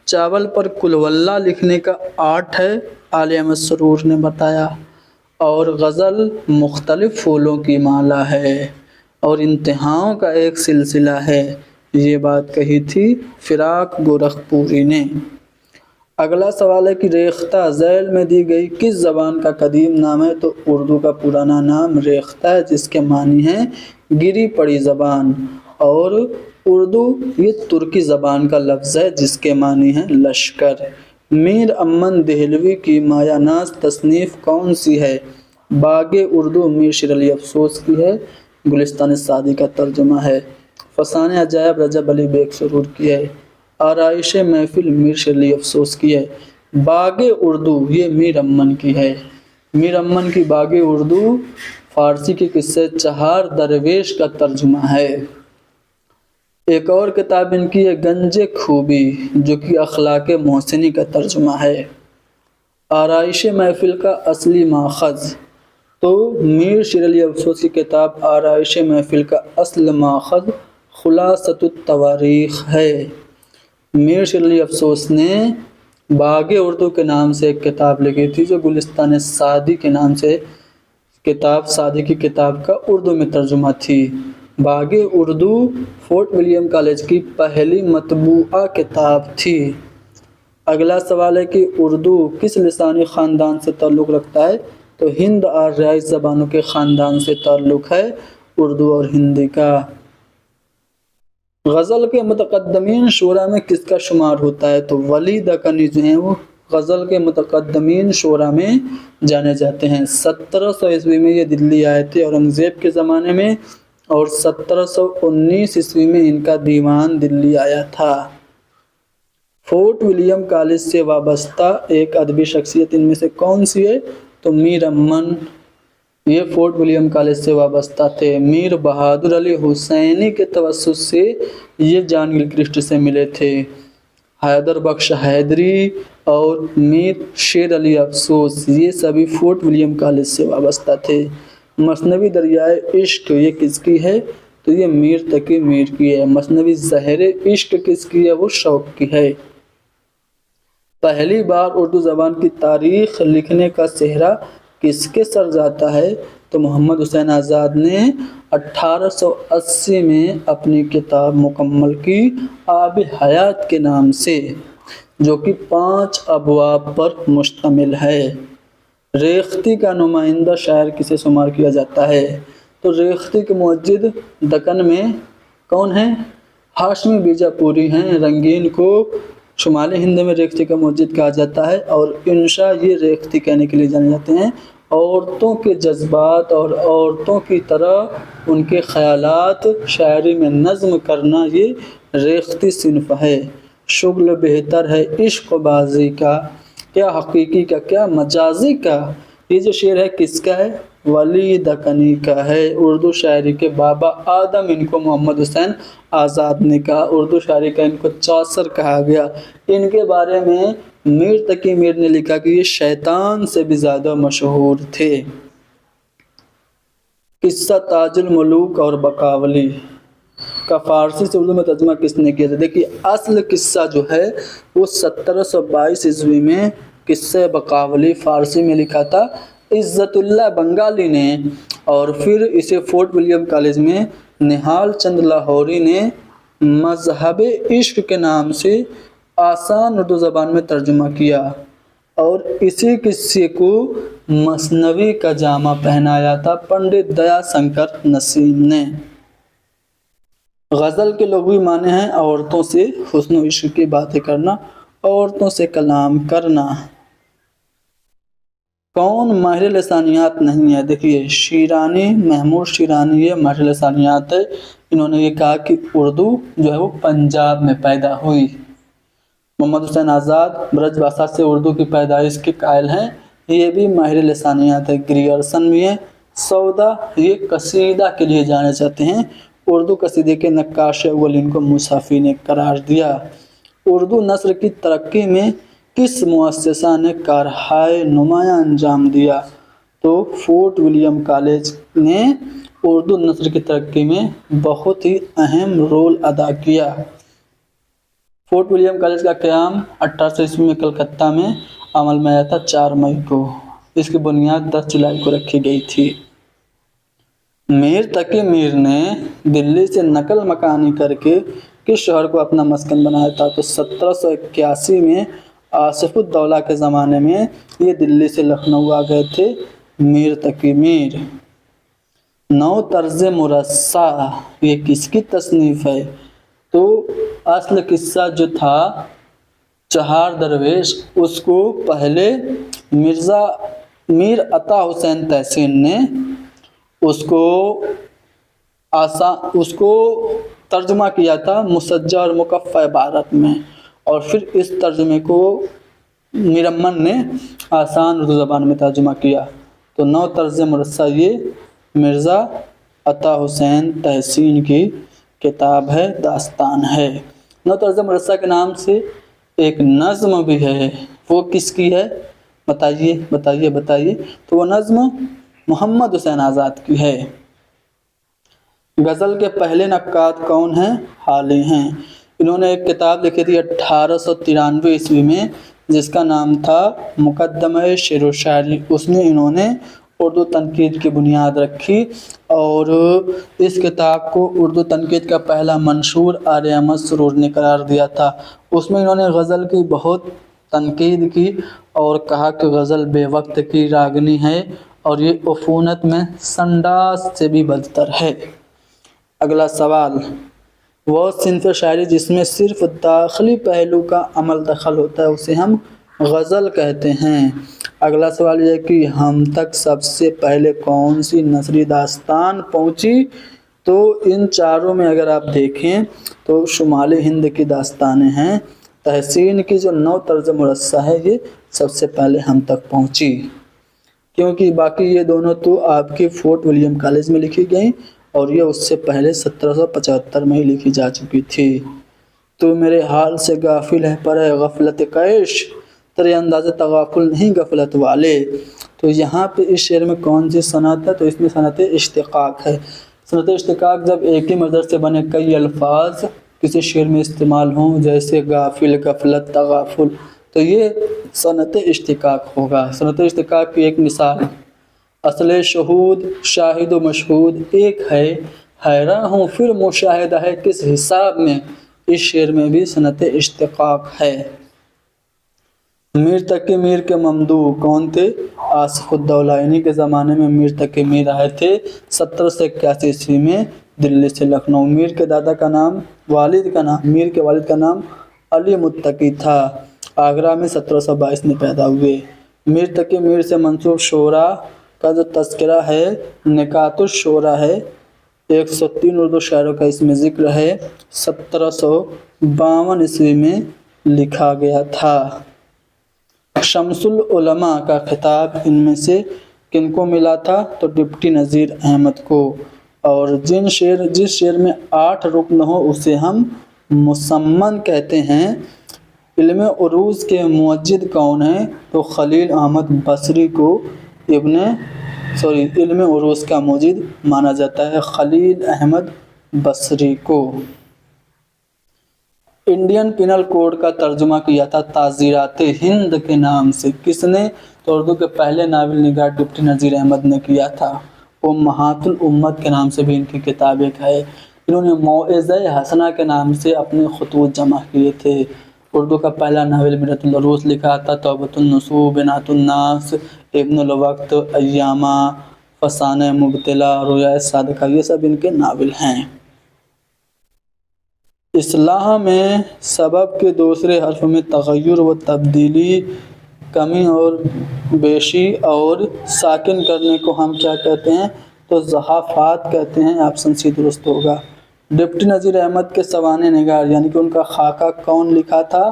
چاول پر قل ہو اللہ لکھنے کا آرٹ ہے، آل احمد سرور نے بتایا۔ اور غزل مختلف پھولوں کی مالا ہے اور انتہاؤں کا ایک سلسلہ ہے، یہ بات کہی تھی فراق گورکھپوری نے۔ اگلا سوال ہے کہ ریختہ ذیل میں دی گئی کس زبان کا قدیم نام ہے؟ تو اردو کا پرانا نام ریختہ ہے، جس کے معنی ہیں گری پڑی زبان۔ اور اردو یہ ترکی زبان کا لفظ ہے جس کے معنی ہیں لشکر۔ میر امن دہلوی کی مایہ ناز تصنیف کون سی ہے؟ باغ اردو میر شیر علی افسوس کی ہے، گلستان سعدی کا ترجمہ ہے۔ فسانہ عجائب رجب علی بیگ سرور کی ہے۔ آرائش محفل میر شیر علی افسوس کی ہے۔ باغ اردو یہ میر امن کی ہے۔ میر امن کی باغ اردو فارسی کے قصے چہار درویش کا ترجمہ ہے۔ ایک اور کتاب ان کی ہے گنج خوبی جو کہ اخلاق محسنی کا ترجمہ ہے۔ آرائش محفل کا اصلی ماخذ تو میر شیر علی افسوس کی کتاب آرائش محفل کا اصل ماخذ خلاصۃ التواریخ ہے۔ میر شیر علی افسوس نے باغ اردو کے نام سے ایک کتاب لکھی تھی جو گلستان سعدی کے نام سے کتاب سعدی کی کتاب کا اردو میں ترجمہ تھی۔ باغ اردو فورٹ ولیم کالج کی پہلی مطبوعہ کتاب تھی۔ اگلا سوال ہے کہ اردو کس لسانی خاندان سے تعلق رکھتا ہے؟ تو ہند آریائی زبانوں کے خاندان سے تعلق ہے اردو اور ہندی کا۔ غزل کے متقدمین شعراء میں کس کا شمار ہوتا ہے؟ تو ولی دکنی جو ہیں وہ غزل کے متقدمین شعراء میں جانے جاتے ہیں۔ 1700 عیسوی میں یہ دلی آئے تھے اورنگزیب کے زمانے میں، اور 1719 عیسوی میں ان کا دیوان دلی آیا تھا۔ فورٹ ولیم کالج سے وابستہ ایک ادبی شخصیت ان میں سے کون سی ہے؟ تو میر امن، یہ فورٹ ولیم کالج سے وابستہ تھے۔ میر بہادر علی حسینی کے توسط سے یہ جان گلکرسٹ سے ملے تھے۔ حیدر بخش حیدری اور میر شیر علی افسوس یہ سبھی فورٹ ولیم کالج سے وابستہ تھے۔ مثنوی دریائے عشق یہ کس کی ہے؟ تو یہ میر تقی میر کی ہے۔ مثنوی زہر عشق کس کی ہے؟ وہ شوق کی ہے۔ پہلی بار اردو زبان کی تاریخ لکھنے کا سہرا کس کے سر جاتا ہے؟ تو محمد حسین آزاد نے 1880 میں اپنی کتاب مکمل کی آب حیات کے نام سے، جو کہ 5 ابواب پر مشتمل ہے۔ ریختی کا نمائندہ شاعر کسے شمار کیا جاتا ہے؟ تو ریختی کے موجد دکن میں کون ہیں؟ ہاشمی بیجاپوری ہیں۔ رنگین کو شمالی ہند میں ریختی کا موجد کہا جاتا ہے، اور انشا یہ ریختی کہنے کے لیے جانے جاتے ہیں۔ عورتوں کے جذبات اور عورتوں کی طرح ان کے خیالات شاعری میں نظم کرنا یہ ریختی صنف ہے۔ شغل بہتر ہے عشق و بازی کا، کیا حقیقی کا کیا مجازی کا۔ یہ جو شعر ہے کس کا ہے؟ ولی دکنی کا ہے۔ اردو شاعری کے بابا آدم ان کو محمد حسین آزاد نے کہا۔ اردو شاعری کا ان کو چوسر کہا گیا۔ ان کے بارے میں میر تقی میر نے لکھا کہ یہ شیطان سے بھی زیادہ مشہور تھے۔ قصہ تاج الملوک اور بقاولی کا فارسی سے اردو میں ترجمہ کس نے کیا تھا؟ دیکھیے اصل قصہ جو ہے وہ 1722 عیسوی میں قصہ بقاولی فارسی میں لکھا تھا عزت اللہ بنگالی نے، اور پھر اسے فورٹ ولیم کالج میں نہال چند لاہوری نے مذہب عشق کے نام سے آسان اردو زبان میں ترجمہ کیا، اور اسی قصے کو مثنوی کا جامہ پہنایا تھا پنڈت دیا شنکر نسیم نے۔ غزل کے لغوی معنی ہیں عورتوں سے حسن و عشق کی باتیں کرنا، عورتوں سے کلام کرنا۔ کون ماہر لسانیات نہیں ہے؟ دیکھیے شیرانی، محمود شیرانی یہ ماہر لسانیات ہے۔ انہوں نے یہ کہا کہ اردو جو ہے وہ پنجاب میں پیدا ہوئی۔ محمد حسین آزاد برج بھاشا سے اردو کی پیدائش کے قائل ہیں، یہ بھی ماہر لسانیات ہے۔ گریرسن بھی ہیں۔ سودا یہ قصیدہ کے لیے جانے جاتے ہیں۔ اردو قصیدے کے نقاش اول ان کو مصحفی نے قرار دیا۔ اردو نثر کی ترقی میں کس مؤسسہ نے کارہائے نمایاں انجام دیا؟ تو فورٹ ولیم کالج نے اردو نثر کی ترقی میں بہت ہی اہم رول ادا کیا۔ فورٹ ولیم کالج کا قیام 1800 عیسوی میں کلکتہ میں عمل میں آیا تھا 4 مئی کو۔ اس کی بنیاد 10 جولائی کو رکھی گئی تھی۔ میر تقی میر نے دلی سے نقل مکانی کر کے کس شہر کو اپنا مسکن بنایا تھا؟ تو 1781 میں آصف الدولہ کے زمانے میں یہ دلی سے لکھنؤ آ گئے تھے میر تقی میر۔ نو طرز مرصع یہ کس کی تصنیف ہے؟ تو اصل قصہ جو تھا چہار درویش اس کو پہلے میر عطا حسین تحسین نے اس کو ترجمہ کیا تھا مسجع اور مکفّہ عبارت میں، اور پھر اس ترجمے کو میر امن نے آسان اردو زبان میں ترجمہ کیا۔ تو نو طرز مرصع یہ مرزا عطا حسین تحسین کی کتاب ہے، داستان ہے۔ نو طرز مرصع کے نام سے ایک نظم بھی ہے، وہ کس کی ہے؟ بتائیے۔ تو وہ نظم محمد حسین آزاد کی ہے۔ غزل کے پہلے نقاد کون ہیں؟ حالی ہیں۔ انہوں نے ایک کتاب لکھی تھی 1893 عیسوی میں، جس کا نام تھا مقدمہ شعر و شاعری۔ اس میں انہوں نے اردو تنقید کی بنیاد رکھی اور اس کتاب کو اردو تنقید کا پہلا منشور آریہ احمد سرور نے قرار دیا تھا۔ اس میں انہوں نے غزل کی بہت تنقید کی اور کہا کہ غزل بے وقت کی راگنی ہے اور یہ عفونت میں سنڈاس سے بھی بدتر ہے۔ اگلا سوال، وہ صنف شاعری جس میں صرف داخلی پہلو کا عمل دخل ہوتا ہے اسے ہم غزل کہتے ہیں۔ اگلا سوال یہ ہے کہ ہم تک سب سے پہلے کون سی نثری داستان پہنچی؟ تو ان چاروں میں اگر آپ دیکھیں تو شمالی ہند کی داستانیں ہیں۔ تحسین کی جو نو طرز مرصع ہے یہ سب سے پہلے ہم تک پہنچی، کیونکہ باقی یہ دونوں تو آپ کی فورٹ ولیم کالج میں لکھی گئیں اور یہ اس سے پہلے 1775 میں ہی لکھی جا چکی تھی۔ تو میرے حال سے غافل ہے پر ہے غفلت کیش، تیرے انداز تغافل نہیں غفلت والے۔ تو یہاں پہ اس شعر میں کون سی صنعت ہے؟ تو اس میں صنعت اشتقاق ہے۔ صنعت اشتقاق جب ایک ہی مصدر سے بنے کئی الفاظ کسی شعر میں استعمال ہوں، جیسے غافل، غفلت، تغافل، تو یہ صنعت اشتقاق ہوگا۔ صنعت اشتقاق کی ایک مثال، اصل شہود شاہد و مشہود ایک ہے، حیراں ہوں پھر مشاہدہ ہے کس حساب میں۔ اس شعر میں بھی صنعت اشتقاق ہے۔ میر تقی میر کے ممدوح کون تھے؟ آصف الدولہ۔ انہی کے زمانے میں میر تقی میر آئے تھے 1781 عیسوی میں دلی سے لکھنؤ۔ میر کے دادا کا نام، میر کے والد کا نام علی متقی تھا۔ آگرہ میں 1722 میں پیدا ہوئے۔ میر تقی میر سے منسوب شعراء کا جو تذکرہ ہے نکات الشعراء ہے، 103 اردو شاعروں کا اس میں ذکر ہے، 1752 عیسوی میں لکھا گیا تھا۔ شمس العلماء کا خطاب ان میں سے کن کو ملا تھا؟ تو ڈپٹی نذیر احمد کو۔ اور جس شعر میں 8 رکن ہو اسے ہم مسمن کہتے ہیں۔ علم عروض کے موجد کون ہیں؟ تو خلیل احمد بصری کو علم عروض کا موجد مانا جاتا ہے، خلیل احمد بصری کو۔ انڈین پینل کوڈ کا ترجمہ کیا تھا تعزیرات ہند کے نام سے، کس نے؟ تو اردو کے پہلے ناول نگار ڈپٹی نذیر احمد نے کیا تھا۔ امہات الامت کے نام سے بھی ان کی کتاب ایک ہے۔ انہوں نے موعظہ حسنہ کے نام سے اپنے خطوط جمع کیے تھے۔ اردو کا پہلا ناول میرۃ العروس لکھا تھا، توبۃ النصوح، بنات الناس، ابن الوقت، ایامہ، فسانہ مبتلا، رویہ صادقہ، یہ سب ان کے ناول ہیں۔ اصلاح میں سبب کے دوسرے حرف میں تغیر و تبدیلی، کمی اور بیشی اور ساکن کرنے کو ہم کیا کہتے ہیں؟ تو ضعفات کہتے ہیں۔ آپشن سی درست ہوگا۔ ڈپٹی نذیر احمد کے سوانح نگار یعنی کہ ان کا خاکہ کون لکھا تھا؟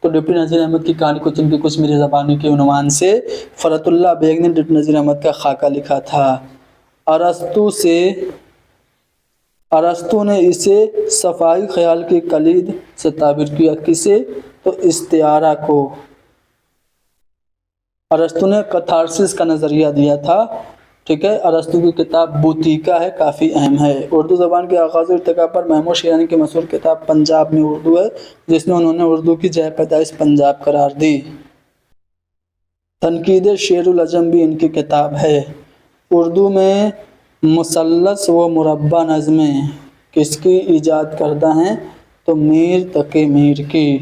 تو ڈپٹی نذیر احمد کی کہانی کچھ ان کی کچھ میری زبانی کے عنوان سے فرحت اللہ بیگ نے ڈپٹی نذیر احمد کا خاکہ لکھا تھا۔ ارسطو نے اسے صفائی خیال کی کلید سے تعبیر کیا، کسے؟ تو استعارہ کو۔ ارسطو نے کتھارسس کا نظریہ دیا تھا، ٹھیک ہے۔ ارسطو کی کتاب بوتیکا ہے، کافی اہم ہے۔ اردو زبان کے آغاز و ارتقاء پر محمود شیرانی کی مشہور کتاب پنجاب میں اردو ہے، جس میں انہوں نے اردو کی جائے پیدائش پنجاب قرار دی۔ تنقید شعر العجم بھی ان کی کتاب ہے۔ اردو میں مثلث و مربع نظمیں کس کی ایجاد کردہ ہیں؟ تو میر تقی میر کی۔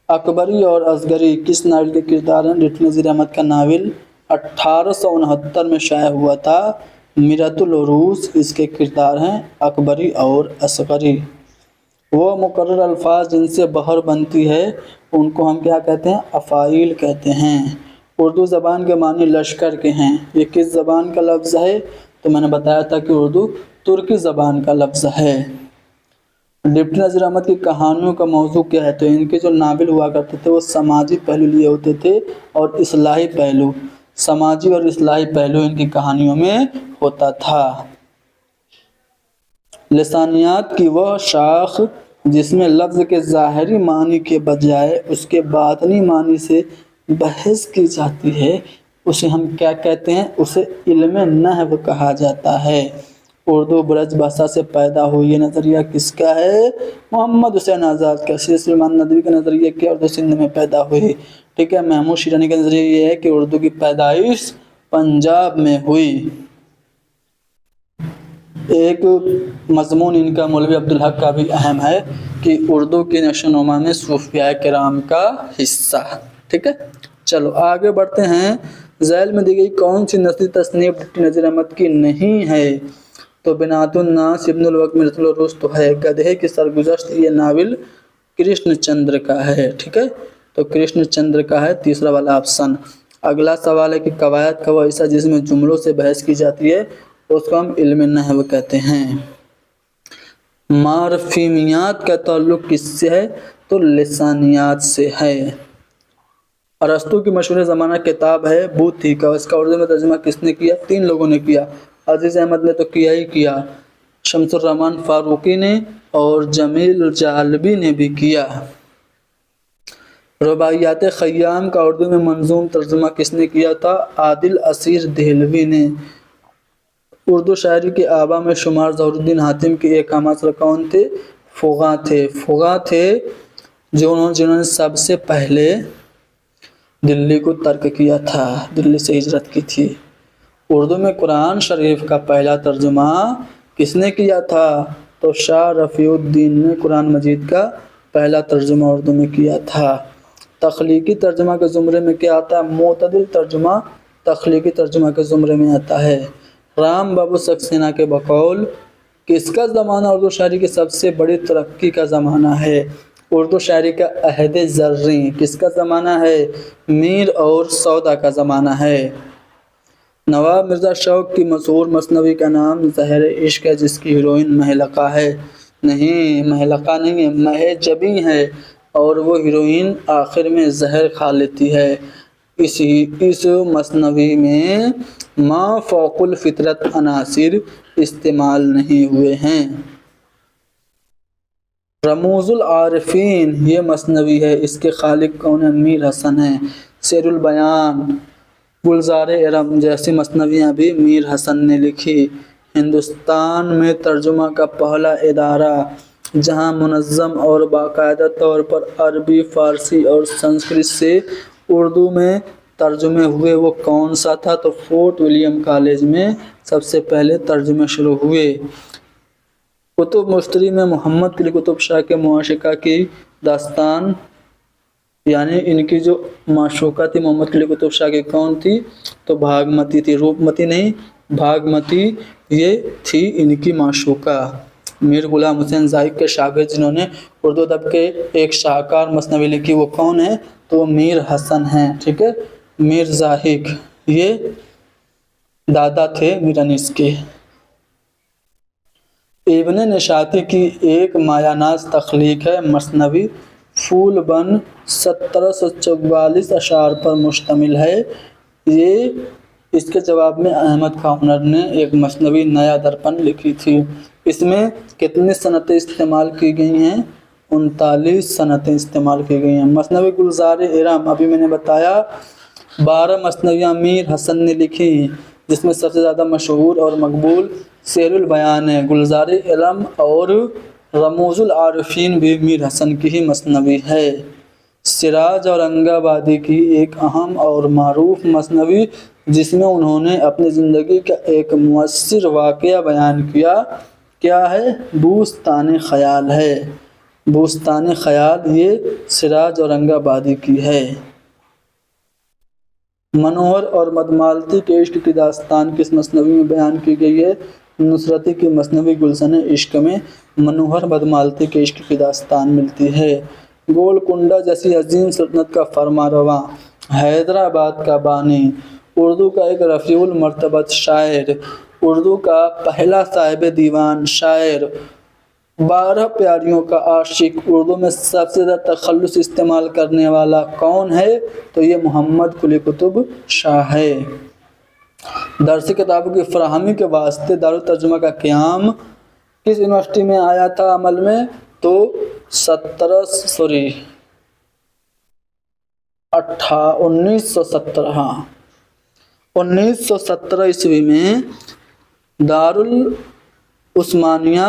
اکبری اور اصغری کس ناول کے کردار ہیں؟ ڈپٹی نذیر احمد کا ناول 1869 میں شائع ہوا تھا، میرۃ العروس، اس کے کردار ہیں اکبری اور اصغری۔ وہ مقرر الفاظ جن سے بحر بنتی ہے ان کو ہم کیا کہتے ہیں؟ افاعیل کہتے ہیں۔ اردو زبان کے معنی لشکر کے ہیں۔ یہ کس زبان کا لفظ ہے؟ تو میں نے بتایا تھا کہ اردو ترکی زبان کا لفظ ہے۔ डिप्टी नज़ीर अहमद की कहानियों का मौजू क्या है? तो इनके जो नावल हुआ करते थे वो समाजी पहलू लिए होते थे और इस्लाही पहलू, समाजी और इस्लाही पहलू इनकी कहानियों में होता था। लिसानियात की वह शाख जिसमें लफ्ज़ के ज़ाहिरी मानी के बजाय उसके बातनी मानी से बहस की जाती है, उसे हम क्या कहते हैं? उसे इल्म नहव कहा जाता है। उर्दू ब्रज भाषा से पैदा हुई ये नज़रिया किसका है? मोहम्मद हुसैन आज़ाद का। शेख सुलेमान नदवी का नज़रिया क्या? उर्दू सिंध में पैदा हुई। ठीक है। महमूद शिरानी का नज़रिया ये है कि उर्दू की पैदाइश पंजाब में हुई। एक मज़मून इनका मौलवी अब्दुल हक का भी अहम है कि उर्दू की नशोनुमा में सूफिया किराम का हिस्सा। ठीक है। चलो आगे बढ़ते हैं। ज़ैल में दी गई कौन सी नस्ली तस्नीफ डिप्टी नज़ीर अहमद की नहीं है? तो बिनातुन नास, इब्नुल वक्त, मिर्तुल रुस्त तो है। गधे की सरगुज़श्त ये नावल कृष्णचंद्र का है। ठीक है। तो कृष्णचंद्र का है तीसरा वाला ऑप्शन। अगला सवाल है कि कवायद का वो हिस्सा जिसमें जुमलों से बहस की जाती है उसको हम इल्म नहव कहते हैं। मारफीमियात का ताल्लुक किससे है? तो लिसानियात से है। अरस्तु की मशहूर ज़माना किताब है बूथिका, इसका उर्दू में तर्जुमा किसने किया? 3 लोगों ने किया। अजीज़ अहमद ने तो किया ही किया, शमसुर रहमान फारूकी ने और जमील जालबी ने भी किया। रुबाइयात खय्याम का उर्दू में मंजूम तर्जुमा किसने किया था? आदिल असीर देहलवी ने। उर्दू शायरी के आबा में शुमार ज़हरुद्दीन हातिम के एक आमासर कौन थे? फुगा थे। फुगा थे जिन्होंने सबसे पहले दिल्ली को तर्क किया था, दिल्ली से हिजरत की थी। उर्दू में कुरान शरीफ का पहला तर्जुमा किसने किया था? तो शाह रफ़ीउद्दीन ने कुरान मजीद का पहला तर्जुमा उर्दू में किया था। तख्लीकी तर्जुमा के ज़ुमरे में क्या आता है? मोतदिल तर्जुमा तख्लीकी तर्जुमा के ज़ुमरे में आता है। राम बाबू सक्सेना के बकौल किसका ज़माना उर्दू शायरी की सबसे बड़ी तरक्की का ज़माना है? उर्दू शायरी का अहद ज़र्री किसका ज़माना है? मीर और सौदा का ज़माना है। नवाब मिर्ज़ा शौक़ की मशहूर मसनवी का नाम ज़हर इश्क है जिसकी हीरोइन महलका है। नहीं, महलका नहीं है, महजबी है और वो हीरोइन आखिर में जहर खा लेती है। इस मसनवी में मा फ़ौकुल फितरत अनासिर इस्तेमाल नहीं हुए हैं। रमूज़ुल आरिफीन ये मसनवी है, इसके खालिक कौन है? मीर हसन है। शेरुल बयान, गुलजार इरम जैसी मसनवियाँ भी मीर हसन ने लिखी। हिंदुस्तान में तर्जुमा का पहला इदारा जहाँ मुनज़्ज़म और बाकायदा तौर पर अरबी, फ़ारसी और संस्कृत से उर्दू में तर्जुमे हुए वो कौन सा था? तो फोर्ट विलियम कॉलेज में सबसे पहले तर्जुमे शुरू हुए। कुतुब मुश्तरी में मोहम्मद कुली कुतुब शाह के मुआशिका की दास्तान यानी इनकी जो माशूका थी मोहम्मद कुली कुतुब शाह की कौन थी? तो भागमती थी, रूपमती नहीं, भागमती ये थी इनकी माशूका। मीर गुलाम हुसैन ज़ाहिद के शागिर्द जिन्होंने उर्दू अदब के एक शाहकार मसनवी लिखी वो कौन है? तो वो मीर हसन हैं। ठीक है। मीर ज़ाहिद ये दादा थे मीर अनीस के। इब्न निशाती की एक मायानाज़ तख्लीक है मसनवी फूल बन 1744 अशार पर मुश्तमिल है। ये इसके जवाब में अहमद खानर ने एक मसनवी नया दर्पण लिखी थी। इसमें कितनी सनतें इस्तेमाल की गई हैं? 39 सनतें इस्तेमाल की गई हैं। मसनवी गुलजार इरम अभी मैंने बताया 12 मसनवियाँ मीर हसन ने लिखी जिसमें सबसे ज़्यादा मशहूर और मकबूल शेरुल बयान है। गुलजार इरम और रमूज़ुल आरिफीन भी मीर हसन की ही मसनवी है। सिराज औरंगाबादी की एक अहम और मारूफ मसनवी जिसमें उन्होंने अपनी ज़िंदगी का एक मुअस्सिर वाक़या बयान किया क्या है? बूस्तान ख़याल है। बूस्तान ख़याल ये सिराज औरंगाबादी की है। मनोहर और मदमालती के इश्क की दास्तान किस मसनवी में बयान की गई है? नुसरती की मसनवी गुलशन इश्क में मनोहर मदमालती के इश्क की दास्तान मिलती है। गोलकुंडा जैसी अजीम सल्तनत का फरमारवा, हैदराबाद का बानी, उर्दू का एक रफ़ीउल मर्तबत शायर, उर्दू का पहला साहिब दीवान शायर, 12 پیاریوں کا عاشق اردو میں سب سے زیادہ تخلص استعمال کرنے والا کون ہے؟ تو یہ محمد قلی قطب شاہ ہے۔ درسی کتابوں کی فراہمی کے واسطے دارالترجمہ کا قیام کس یونیورسٹی میں آیا تھا عمل میں؟ تو 1917 عیسوی میں دارالعثمانیہ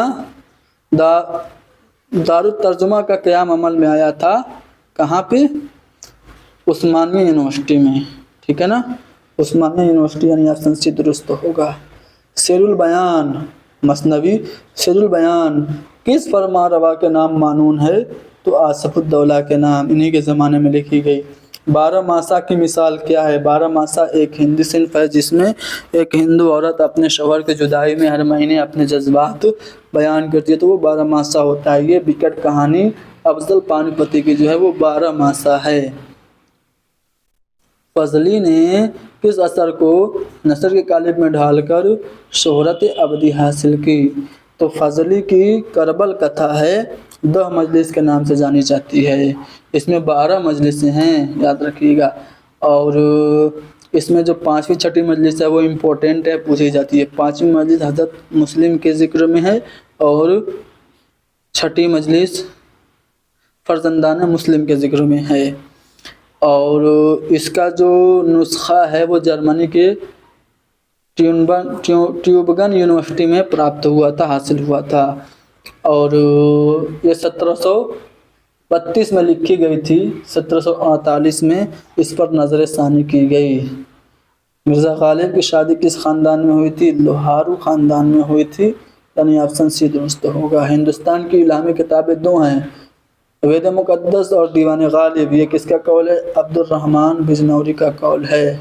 دارالترجمہ کا قیام عمل میں آیا تھا۔ کہاں پہ؟ عثمانیہ یونیورسٹی میں، ٹھیک ہے نا، عثمانیہ یونیورسٹی، یعنی آپشن سی درست ہوگا۔ سیر البیان مثنوی سیر البیان کس فرما روا کے نام معنون ہے؟ تو آصف الدولہ کے نام، انہی کے زمانے میں لکھی گئی۔ 12 ماسا کی مثال کیا ہے؟ 12 ماسا ایک ہندی صنف ہے جس میں ایک ہندو عورت اپنے شوہر کے جدائی میں ہر مہینے اپنے جذبات بیان کرتی ہے، تو وہ 12 ماسا ہوتا ہے۔ یہ وکٹ کہانی افضل پانی پتی کی جو ہے وہ 12 ماسا ہے۔ فضلی نے کس اثر کو نثر کے قالب میں ڈھال کر شہرت ابدی حاصل کی؟ تو فضلی کی کربل کتھا ہے 10 مجلس کے نام سے جانی جاتی ہے۔ اس میں 12 مجلسیں ہیں، یاد رکھیے گا، اور اس میں جو 5ویں 6ٹھی مجلس ہے وہ امپورٹنٹ ہے، پوچھی جاتی ہے۔ 5ویں مجلس حضرت مسلم کے ذکر میں ہے اور 6ٹھی مجلس فرزندان مسلم کے ذکر میں ہے، اور اس کا جو نسخہ ہے وہ جرمنی کے ٹیوبگن یونیورسٹی میں پراپت ہوا تھا، حاصل ہوا تھا، اور یہ 1732 میں لکھی گئی تھی۔ 1748 میں اس پر نظر ثانی کی گئی۔ مرزا غالب کی شادی کس خاندان میں ہوئی تھی؟ لوہارو خاندان میں ہوئی تھی، یعنی آپشن سی درست ہوگا۔ ہندوستان کی الہامی کتابیں 2 ہیں، وید مقدس اور دیوان غالب۔ یہ کس کا قول ہے؟ عبد الرحمن بجنوری کا قول ہے۔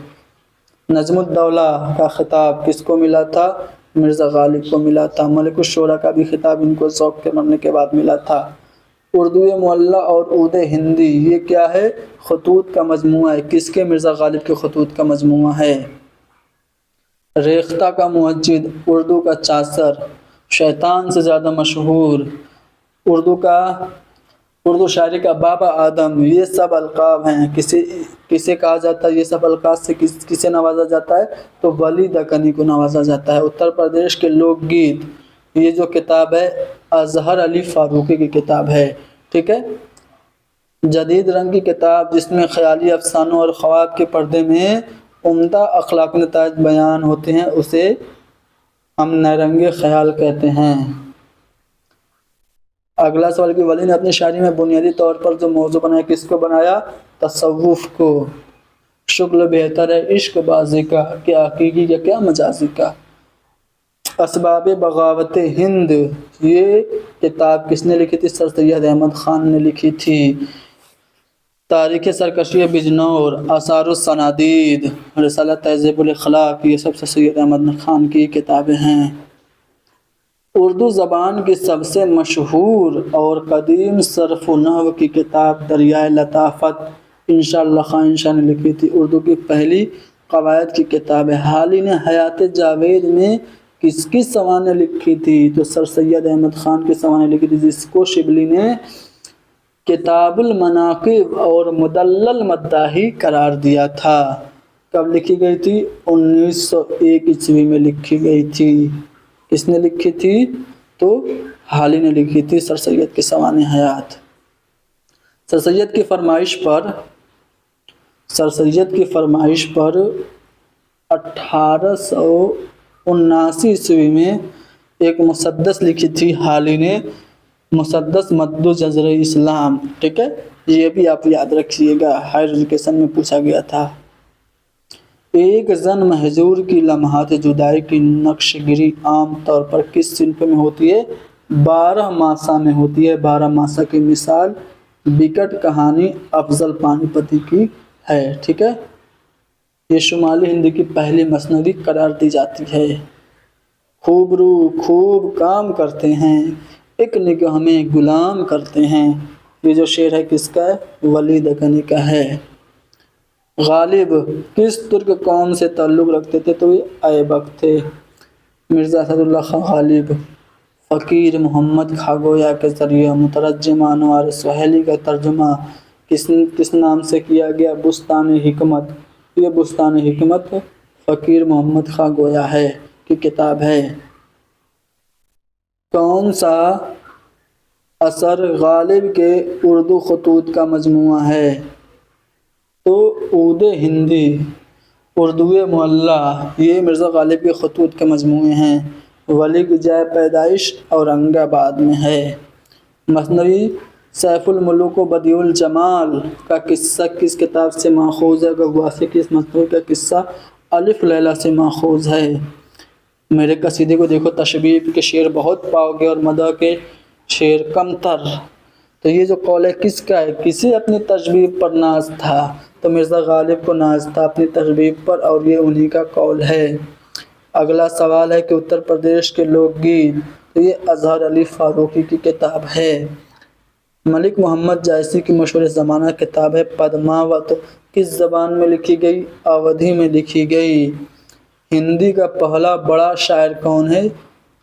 نظم الدولہ کا خطاب کس کو ملا تھا؟ مرزا غالب کو ملا تھا۔ ملک الشعراء کا بھی خطاب ان کو ذوق کے مرنے کے بعد ملا تھا۔ اردو معلیٰ اور عود ہندی یہ کیا ہے؟ خطوط کا مجموعہ ہے۔ کس کے؟ مرزا غالب کے خطوط کا مجموعہ ہے۔ ریختہ کا موجد اردو کا چاثر، شیطان سے زیادہ مشہور، اردو شاعری کا بابا آدم، یہ سب القاب ہیں۔ کسے کہا جاتا ہے؟ یہ سب القاب سے کسے نوازا جاتا ہے؟ تو ولی دکنی کو نوازا جاتا ہے۔ اتر پردیش کے لوک گیت، یہ جو کتاب ہے اظہر علی فاروقی کی کتاب ہے، ٹھیک ہے۔ جدید رنگ کی کتاب جس میں خیالی افسانوں اور خواب کے پردے میں عمدہ اخلاقی نتائج بیان ہوتے ہیں اسے ہم نیرنگ خیال کہتے ہیں۔ اگلا سوال کہ ولی نے اپنی شاعری میں بنیادی طور پر جو موضوع بنایا کس کو بنایا؟ تصوف کو۔ شغل بہتر ہے عشق بازی کا، کیا حقیقی کا کیا مجازی کا۔ اسباب بغاوت ہند یہ کتاب کس نے لکھی تھی؟ سر سید احمد خان نے لکھی تھی۔ تاریخ سرکشی بجنور، آثار الصنادید، رسالہ تہذیب الاخلاق، یہ سب سر سید احمد خان کی کتابیں ہیں۔ اردو زبان کی سب سے مشہور اور قدیم صرف و نحو کی کتاب دریائے لطافت انشاءاللہ خان شاہ نے لکھی تھی۔ اردو کی پہلی قواعد کی کتاب ہے۔ حالی نے حیات جاوید میں کس کی سوانح لکھی تھی؟ تو سر سید احمد خان کی سوانح لکھی تھی، جس کو شبلی نے کتاب المناقب اور مدلل مداحی قرار دیا تھا۔ کب لکھی گئی تھی؟ 1901 عیسوی میں لکھی گئی تھی۔ کس نے لکھی تھی؟ تو حالی نے لکھی تھی، سر سید کی سوانح حیات۔ سر سید کی فرمائش پر 1879 عیسوی میں ایک مسدس لکھی تھی حالی نے، مسدس مد جزر اسلام، ٹھیک ہے، یہ بھی آپ یاد رکھیے گا، ہائر ایجوکیشن میں پوچھا گیا تھا۔ ایک زن محجور کی لمحات جدائی کی نقش گری عام طور پر کس صنف میں ہوتی ہے؟ 12 ماسا میں ہوتی ہے۔ 12 ماسا کی مثال وکٹ کہانی افضل پانی پتی کی ہے، ٹھیک ہے۔ یہ شمالی ہند کی پہلی مثنوی قرار دی جاتی ہے۔ خوب رو خوب کام کرتے ہیں، ایک نگاہ میں غلام کرتے ہیں، یہ جو شعر ہے کس کا ہے؟ ولی دکنی کا ہے۔ غالب کس ترک قوم سے تعلق رکھتے تھے؟ تو یہ ایبک تھے۔ مرزا اسد اللہ خان غالب फ़कीर मोहम्मद खागोया के ज़रिए मुतरज्जिम अनवार सुहेली का तर्जुमा किस नाम से किया गया? बुस्तान हिकमत। ये बुस्तान हिकमत फ़कीर मोहम्मद खागोया है की किताब है। कौन सा असर गालिब के उर्दू खतूत का मजमूआ है? तो ऊद हिंदी, उर्दू मुअल्ला, ये मिर्ज़ा गालिब के खतूत के मजमूए हैं। वली की जाए पैदाइश औरंगाबाद में है। मसनवी सैफुल मुलूक व बदिउल जमाल का किस्सा किस किताब से माखूज़ है? गवासी की इस मसनवी का किस्सा अलिफ लैला से माखूज़ है। मेरे कसीदे को देखो, तशबीह के शेर बहुत पाओगे और मदह के शेर कमतर। तो ये जो कौल है किसका है? किसे अपनी तशबीह पर नाज था? तो मिर्ज़ा गालिब को नाज था अपनी तशबीह पर, और ये उन्हीं का कौल है। अगला सवाल है कि उत्तर प्रदेश के लोकगीत, तो ये अज़हर अली फ़ारूकी की किताब है। मलिक मोहम्मद जायसी की मशहूर ज़माना किताब है पद्मावत, किस ज़बान में लिखी गई? अवधी में लिखी गई। हिंदी का पहला बड़ा शायर कौन है?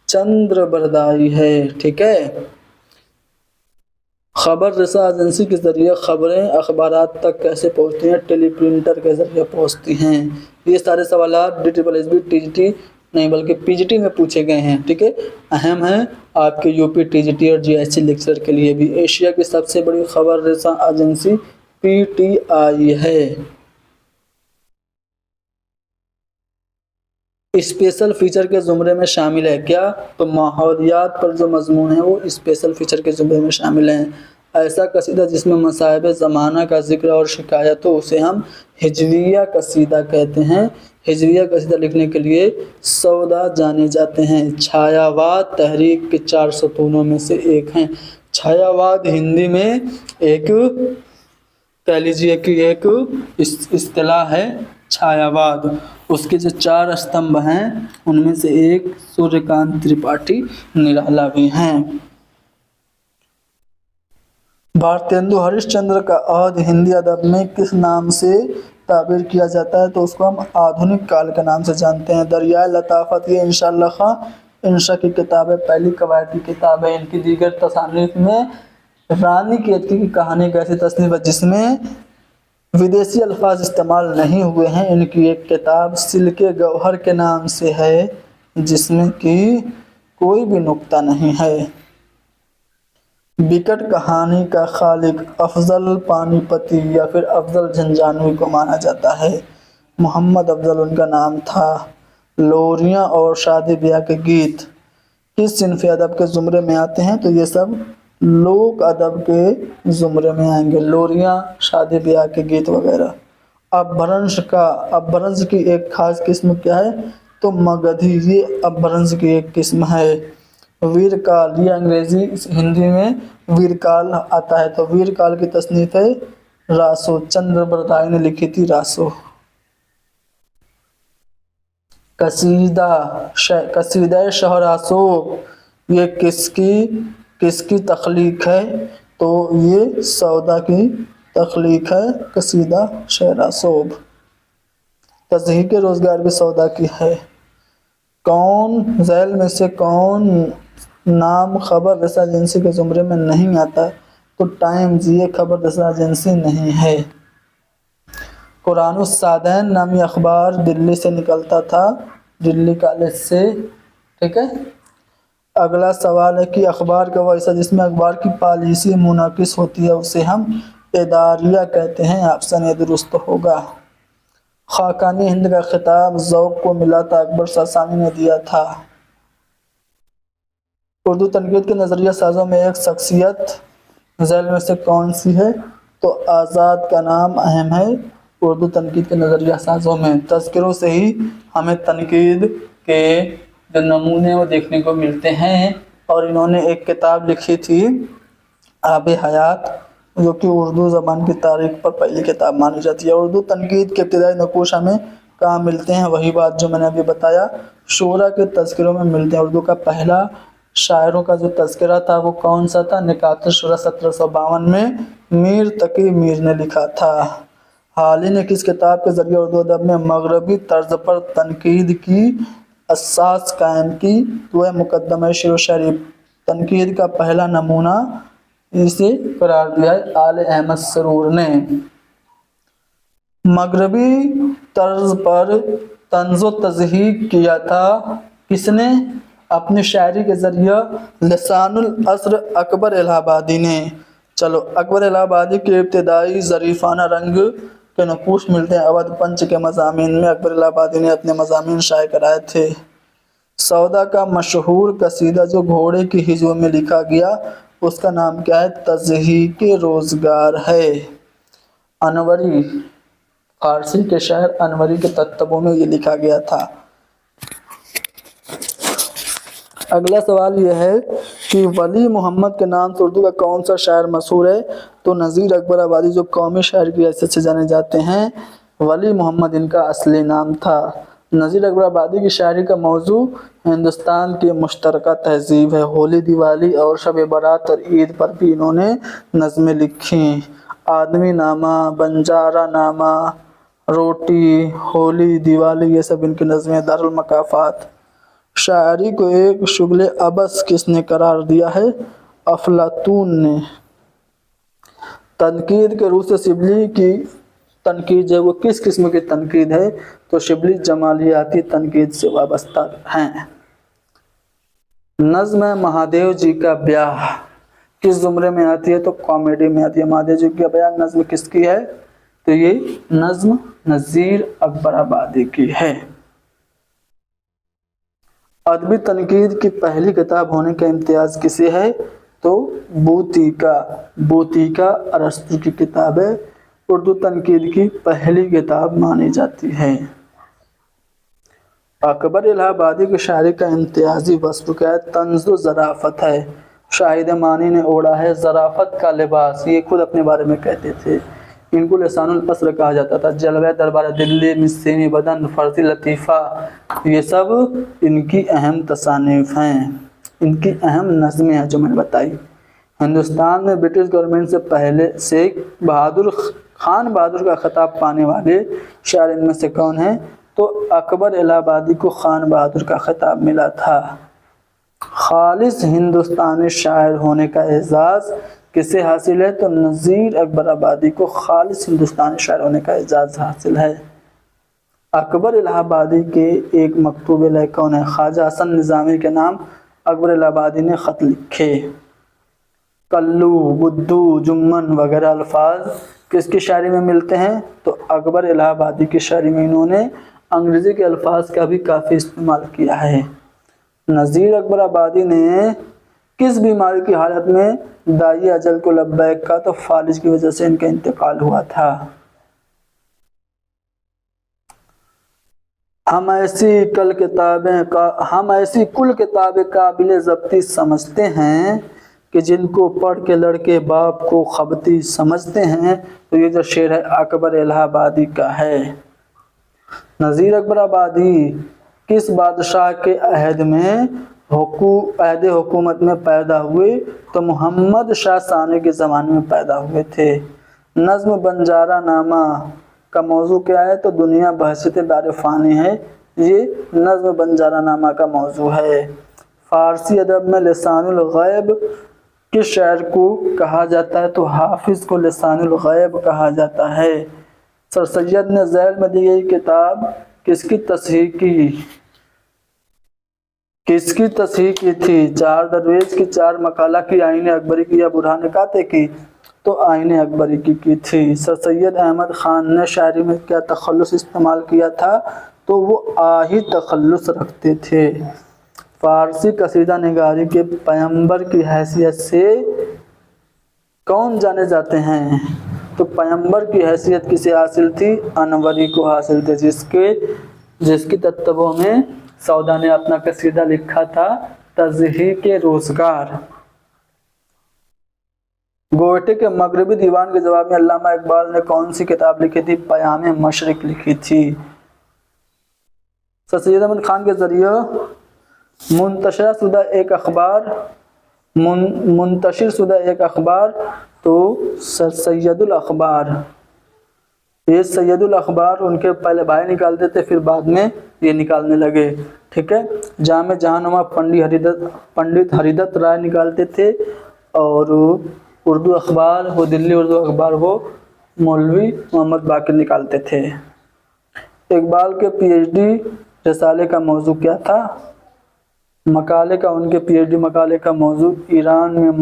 चंद्र बरदाई है। ठीक है। खबर रसा एजेंसी के ज़रिए खबरें अखबारात तक कैसे पहुँचती हैं? टेलीप्रिंटर के ज़रिए पहुँचती हैं। ये सारे सवाल DSSB TGT नहीं बल्कि PGT में पूछे गए हैं। ठीक है, अहम है आपके UP TGT और GIC लेक्चर के लिए भी। एशिया की सबसे बड़ी खबर रसा एजेंसी PTI है। स्पेशल फीचर के ज़ुमरे में शामिल है क्या? तो माहौलियात पर जो मजमून है वो स्पेशल फीचर के ज़ुमरे में शामिल हैं। ऐसा कसीदा जिसमें मसाइब ज़माना का जिक्र और शिकायत हो उसे हम हिजविया कसीदा कहते हैं। हिजविया कसीदा लिखने के लिए सौदा जाने जाते हैं। छायावाद तहरीक के 4 सतूनों में से एक हैं। छायावाद हिंदी में एक कह लीजिए कि एक इस्तिलाह है छायावाद। उसके जो 4 स्तंभ हैं उनमें से एक सूर्यकांत त्रिपाठी निराला भी हैं। भारतेंदु हरिश्चंद्र का अहद हिंदी अदब में किस नाम से ताबीर किया जाता है? तो उसको हम आधुनिक काल के नाम से जानते हैं। दरियाए लताफत, ये इंशाअल्लाह खां इंशा की किताब है, पहली कवायद की किताब है। इनकी दीगर तसानीफ में रानी केतकी की कहानी एक ऐसी तसनीफ है जिसमें विदेशी अल्फाज इस्तेमाल नहीं हुए हैं। इनकी एक किताब सिल्के गौहर के नाम से है जिसमें कि कोई भी नुक्ता नहीं है। विकट कहानी का खालिक अफजल पानीपती या फिर अफजल झंझानवी को माना जाता है। मोहम्मद अफजल उनका नाम था। लोरियां और शादी ब्याह के गीत किस सिनफ़ अदब के ज़ुमरे में आते हैं? तो ये सब लोक अदब के ज़ुमरे में आएंगे। लोरियां, शादी ब्याह के गीत वगैरह। अपभ्रंश की एक ख़ास किस्म क्या है? तो मगधी, ये अपभ्रंश की एक किस्म है। वीरकाल, ये अंग्रेजी हिंदी में वीरकाल आता है। तो वीरकाल की तसनीफ है रासो, चंद्र बरदाई ने लिखी थी रासो। कसीदा शहरासो, ये किसकी तख्लीक है? तो ये सौदा की तख्लीक है कसीदा शहरासोब। तज़हीक रोज़गार भी सौदा की है। कौन झैल में से कौन नाम खबर रसा एजेंसी के ज़ुमरे में नहीं आता? तो टाइम्स, ये खबर रसा एजेंसी नहीं है। कुरानुस सादैन नामी अखबार दिल्ली से निकलता था, दिल्ली कॉलेज से। ठीक है। अगला सवाल है कि अखबार का वो हिस्सा जिसमें अखबार की पॉलिसी मुनाकिस होती है उसे हम इदारिया कहते हैं। ऑप्शन ए दुरुस्त होगा। खाकानी हिंद का खिताब ज़ौक़ को मिला था, अकबर सासानी ने दिया था। उर्दू तनकीद के नज़रिया साज़ों में एक शख्सियत झैल में से कौन सी है? तो आज़ाद का नाम अहम है उर्दू तनकीद के नज़रिया साज़ों में। तज़किरों से ही हमें तनकीद के जो नमूने वो देखने को मिलते हैं। और इन्होंने एक किताब लिखी थी आबे हयात, जो कि उर्दू ज़बान की तारीख़ पर पहली किताब मानी जाती है। उर्दू तनकीद के इब्तिदाई नकूश हमें कहाँ मिलते हैं? वही बात जो मैंने अभी बताया, शोरा के तज़किरों में मिलते हैं। उर्दू का पहला शायरों का जो तज़किरा था वो कौन सा था? निकात शुरा 1752 में मीर तकी मीर ने लिखा था। हाल ही ने किस किताब के ज़रिए उर्दू अदब में मगरबी तर्ज पर तनकीद की असास कायम की? तो वह मुकद्दमा शेर व शायरी تنقید کا پہلا نمونہ اسے قرار دیا ہے آل احمد سرور نے۔ مغربی طرز پر طنز و تضحیک کیا تھا کس نے؟ اپنی شاعری کے ذریعہ لسان العصر اکبر الہ آبادی نے۔ چلو اکبر الہ آبادی کے ابتدائی ظریفانہ رنگ کے نقوش ملتے ہیں اودھ پنچ کے مضامین میں۔ اکبر الہ آبادی نے اپنے مضامین شائع کرائے تھے۔ سودا کا مشہور قصیدہ جو گھوڑے کی ہجو میں لکھا گیا اس کا نام کیا ہے؟ تضحیک روزگار ہے۔ انوری، فارسی کے شاعر انوری کے تتبوں میں یہ لکھا گیا تھا۔ اگلا سوال یہ ہے کہ ولی محمد کے نام سے اردو کا کون سا شاعر مشہور ہے؟ تو نذیر اکبر آبادی جو قومی شاعر کی حیثیت سے جانے جاتے ہیں، ولی محمد ان کا اصلی نام تھا۔ نذیر اکبر آبادی کی شاعری کا موضوع ہندوستان کی مشترکہ تہذیب ہے۔ ہولی، دیوالی اور شب برات اور عید پر بھی انہوں نے نظمیں لکھیں۔ آدمی نامہ، بنجارہ نامہ، روٹی، ہولی، دیوالی، یہ سب ان کی نظمیں۔ دارالمکافات۔ شاعری کو ایک شغل عبث کس نے قرار دیا ہے؟ افلاطون نے۔ تنقید کے روح سے شبلی کی تنقید جو ہے وہ کس قسم کی تنقید ہے؟ تو شبلی جمالیاتی تنقید سے وابستہ ہیں۔ نظم مہادیو جی کا بیاہ کس زمرے میں آتی ہے؟ تو کامیڈی میں آتی ہے۔ مہادیو جی کا بیاہ نظم کس کی ہے؟ تو یہ نظم نذیر اکبر آبادی کی ہے۔ ادبی تنقید کی پہلی کتاب ہونے کا امتیاز کسے ہے؟ تو بوتیکا ارسطو کی کتاب ہے، اردو تنقید کی پہلی کتاب مانی جاتی ہے۔ اکبر الہ آبادی کی شاعری کا امتیازی وصف کیا ہے؟ طنز و ظرافت ہے۔ شاہد مانی نے اوڑھا ہے ظرافت کا لباس، یہ خود اپنے بارے میں کہتے تھے۔ ان کو لسان العصر کہا جاتا تھا۔ جلوہ دربار دلی، مسینی بدن، فرزی لطیفہ، یہ سب ان کی اہم تصانیف ہیں، ان کی اہم نظمیں ہیں جو میں نے بتائی۔ ہندوستان میں برٹش گورنمنٹ سے پہلے سے خان بہادر کا خطاب پانے والے شاعر ان میں سے کون ہیں؟ تو اکبر الہ آبادی کو خان بہادر کا خطاب ملا تھا۔ خالص ہندوستانی شاعر ہونے کا اعزاز کسے حاصل ہے؟ تو نذیر اکبر آبادی کو خالص ہندوستانی شاعر ہونے کا اعزاز حاصل ہے۔ اکبر الہ آبادی کے ایک مکتوب الہ کون ہے؟ خواجہ حسن نظامی کے نام اکبر الہ آبادی نے خط لکھے۔ کلو، بدو، جمن وغیرہ الفاظ کس کی شاعری میں ملتے ہیں؟ تو اکبر الہ آبادی کی شاعری میں انہوں نے انگریزی کے الفاظ کا بھی کافی استعمال کیا ہے۔ نذیر اکبر آبادی نے کس بیماری کی حالت میں دائی اجل کو لبیک کہا؟ تو فالج کی وجہ سے ان کا انتقال ہوا تھا۔ ہم ایسی کل کتابیں قابل ضبطی سمجھتے ہیں کہ جن کو پڑھ کے لڑکے باپ کو خبتی سمجھتے ہیں۔ تو یہ جو شعر ہے اکبر الہ آبادی کا ہے۔ نذیر اکبر آبادی کس بادشاہ کے عہد حکومت میں پیدا ہوئے؟ تو محمد شاہ ثانی کے زمانے میں پیدا ہوئے تھے۔ نظم بنجارہ نامہ کا موضوع کیا ہے؟ تو دنیا بحثیت دار فانی ہے، یہ نظم بنجارہ نامہ کا موضوع ہے۔ فارسی ادب میں لسان الغیب کس شاعر کو کہا جاتا ہے؟ تو حافظ کو لسان الغیب کہا جاتا ہے۔ سر سید نے ذیل میں دی گئی کتاب کس کی تصحیح کی تھی؟ چار درویش کی، چار مقالہ کی، آئین اکبری کی یا برہان قاطع کی؟ تو آئین اکبری کی تھی۔ سر سید احمد خان نے شاعری میں کیا تخلص استعمال کیا تھا؟ تو وہ آہی تخلص رکھتے تھے۔ فارسی قصیدہ نگاری کے پیمبر کی حیثیت سے کون جانے جاتے ہیں؟ تو پیمبر کی حیثیت کسے حاصل تھی؟ انوری کو حاصل تھی، جس کی تتبوں میں سودا نے اپنا قصیدہ لکھا تھا تضحیک روزگار۔ گوئٹے کے مغربی دیوان کے جواب میں علامہ اقبال نے کون سی کتاب لکھی تھی؟ پیام مشرق لکھی تھی۔ سر سید احمد خان کے ذریعہ منتشر شدہ ایک اخبار تو سر سید الاخبار۔ یہ سید الاخبار ان کے پہلے بھائی نکالتے تھے، پھر بعد میں یہ نکالنے لگے، ٹھیک ہے۔ جامع جہانما پنڈت ہری دت رائے نکالتے تھے، اور اردو اخبار وہ دلی اردو اخبار وہ مولوی محمد باقر نکالتے تھے۔ اقبال کے پی ایچ ڈی رسالے کا موضوع کیا تھا؟ مقالے کا، ان کے پی ایچ ڈی مقالے کا موضوع ایران میں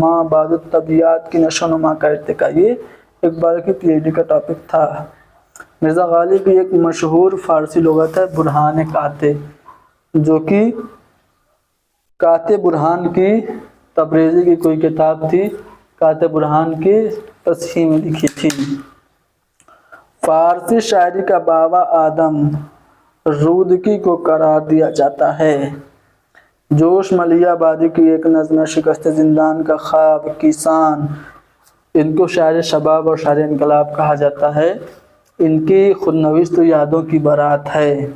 ما بعد الطبیعیات کی نشو و نما کا ارتقاء، یہ اقبال کی پی ایچ ڈی کا ٹاپک تھا۔ مرزا غالب کی ایک مشہور فارسی لغت ہے برہان قاطع، جو کہ قاطع برہان کی تبریزی کی کوئی کتاب تھی، قاطع برہان کی تصحیح میں لکھی تھی۔ فارسی شاعری کا بابا آدم رودکی کو قرار دیا جاتا ہے۔ جوش ملیح آبادی کی ایک نظم شکست زندان کا خواب کسان، ان کو شاعر شباب اور شاعر انقلاب کہا جاتا ہے۔ ان کی خودنوشت یادوں کی بارات ہے۔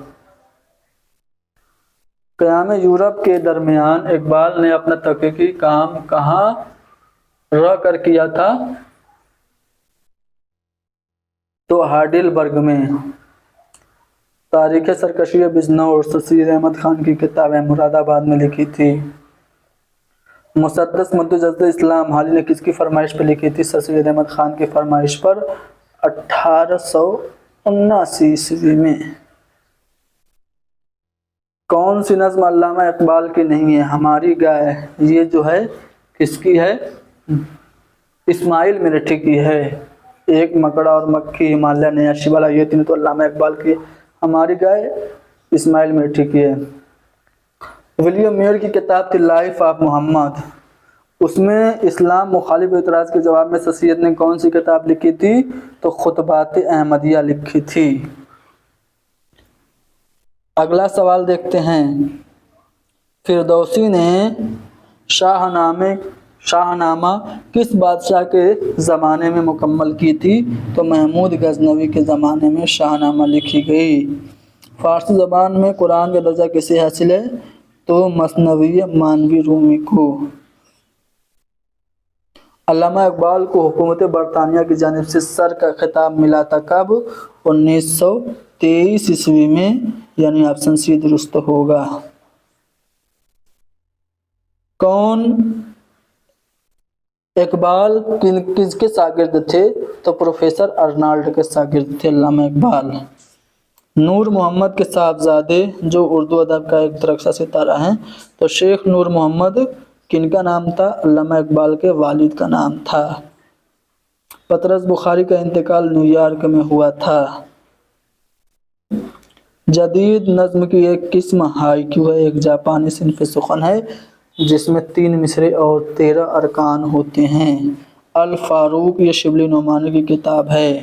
قیام یورپ کے درمیان اقبال نے اپنا تحقیقی کام کہاں رہ کر کیا تھا؟ تو ہائیڈلبرگ میں۔ تاریخ سرکشی بجنور سید احمد خان کی کتابیں مراد آباد میں لکھی تھی۔ مسدس متجدد اسلام حال ہی نے کس کی فرمائش پر لکھی تھی؟ سر سید احمد خان کی فرمائش پر 1879 عیسوی میں۔ کون سی نظم علامہ اقبال کی نہیں ہے؟ ہماری گائے، یہ جو ہے کس کی ہے؟ اسماعیل مرٹھی کی ہے۔ ایک مکڑا اور مکھی، ہمالیہ نیا شیوالا، یہ تینوں تو علامہ اقبال کی ہے۔ ہماری گائے اسماعیل مرٹھی کی ہے۔ ولیم میئر کی کتاب تھی لائف آف محمد، اس میں اسلام مخالف اعتراض کے جواب میں سر سید نے کون سی کتاب لکھی تھی؟ تو خطبات احمدیہ لکھی تھی۔ اگلا سوال دیکھتے ہیں، فردوسی نے شاہنامہ کس بادشاہ کے زمانے میں مکمل کی تھی؟ تو محمود غزنوی کے زمانے میں شاہنامہ لکھی گئی۔ فارسی زبان میں قرآن کا درجہ کسے حاصل ہے؟ تو مثنوی مانوی رومی کو۔ علامہ اقبال کو حکومت برطانیہ کی جانب سے سر کا خطاب ملا تھا کب؟ 1923 عیسوی میں، یعنی آپشن سی درست ہوگا۔ کون اقبال کس کے شاگرد تھے؟ تو پروفیسر ارنالڈ کے شاگرد تھے علامہ اقبال۔ نور محمد کے صاحبزادے جو اردو ادب کا ایک درخشاں ستارہ ہیں، تو شیخ نور محمد کن کا نام تھا؟ علامہ اقبال کے والد کا نام تھا۔ پطرس بخاری کا انتقال نیو یارک میں ہوا تھا۔ جدید نظم کی ایک قسم ہائیکو ہے، ایک جاپانی صنف سخن ہے جس میں 3 مصرے اور 13 ارکان ہوتے ہیں۔ الفاروق یہ شبلی نعمانی کی کتاب ہے۔